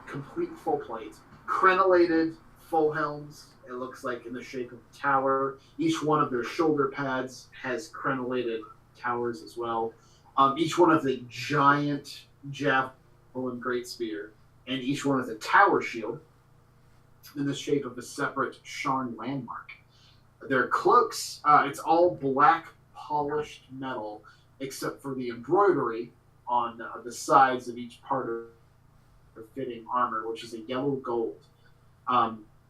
complete full plates, crenellated full helms. It looks like in the shape of a tower. Each one of their shoulder pads has crenellated towers as well. Each one of the giant javelin great spear, and each one has a tower shield in the shape of a separate Sharn landmark. Their cloaks, it's all black polished metal, except for the embroidery on the sides of each part of the fitting armor, which is a yellow gold.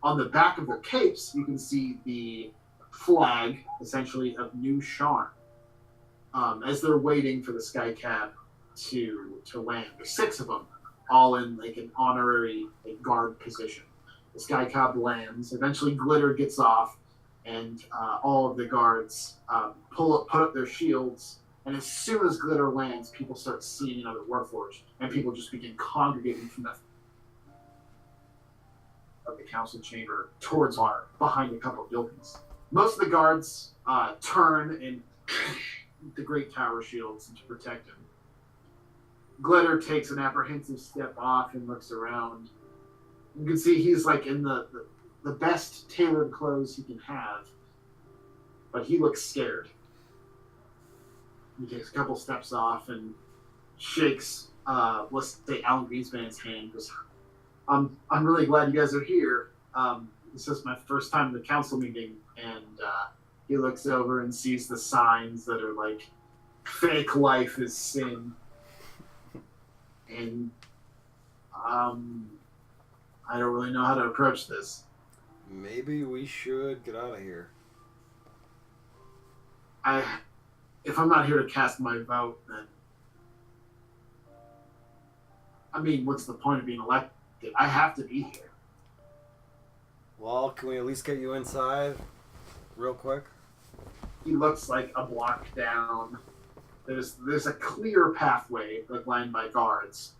On the back of their capes, you can see the flag, essentially, of New Sharn, as they're waiting for the sky cab to land. There's 6 of them, all in like an honorary guard position. The sky cab lands. Eventually, Glitter gets off, and all of the guards put up their shields. And as soon as Glitter lands, people start seeing another Warforged, and people just begin congregating from the council chamber towards water, behind a couple of buildings. Most of the guards turn and the great tower shields to protect him. Glitter takes an apprehensive step off and looks around. You can see he's like in the best tailored clothes he can have, but he looks scared. He takes a couple steps off and shakes, let's say, Alan Greenspan's hand. Goes, I'm really glad you guys are here. This is my first time in the council meeting, and he looks over and sees the signs that are like, fake life is sin. And I don't really know how to approach this. Maybe we should get out of here. If I'm not here to cast my vote, then I mean, what's the point of being elected? I have to be here. Well, can we at least get you inside real quick? He looks like a block down. There's a clear pathway like lined by guards,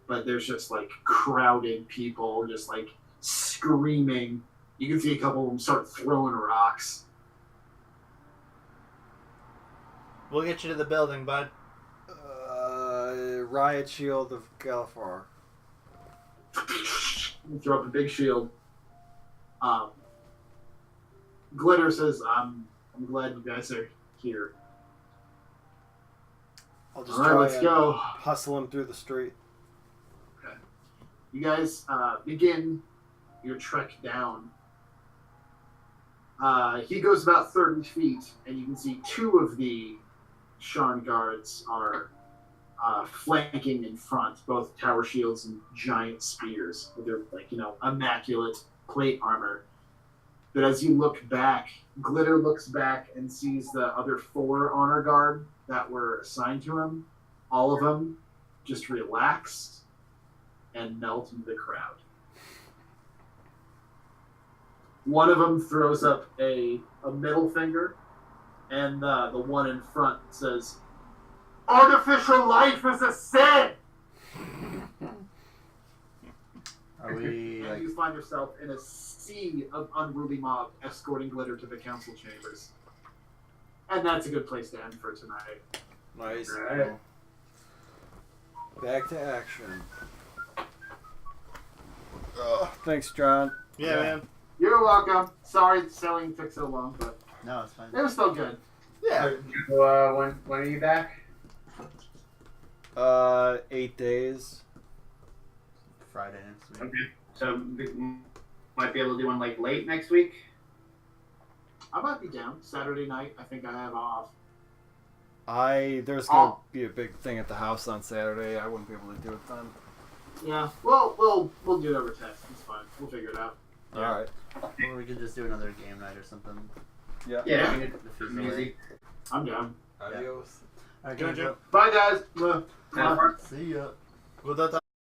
but there's just like crowded people just like screaming. You can see a couple of them start throwing rocks. We'll get you to the building, bud. Riot Shield of Galifar. You throw up a big shield. Glitter says, I'm glad you guys are here. I'll just All right, try let's and go. hustle him through the street. Okay. You guys begin your trek down. He goes about 30 feet, and you can see two of the Sharn guards are flanking in front, both tower shields and giant spears with their, immaculate plate armor. But as you look back, Glitter looks back and sees the other 4 honor guard that were assigned to him. All of them just relax and melt into the crowd. One of them throws up a middle finger, and the one in front says, "Artificial life is a sin!" Are we And you find yourself in a sea of unruly mob escorting Glitter to the council chambers. And that's a good place to end for tonight. Nice. Alright. Back to action. Thanks, John. Yeah, man. You're welcome. Sorry the selling took so long, but No, it's fine. it was still good. Yeah. So, when are you back? 8 days. Friday next week. Okay. So we might be able to do one like late next week. I might be down. Saturday night, I think I have off. There's gonna be a big thing at the house on Saturday. I wouldn't be able to do it then. Yeah, well, we'll do it over text. It's fine. We'll figure it out. All right. Or we could just do another game night or something. Yeah. Yeah, I mean, If he's easy. away. I'm down. Adios. Alright, Good good job. job. Bye, guys. Have fun. See ya. Well,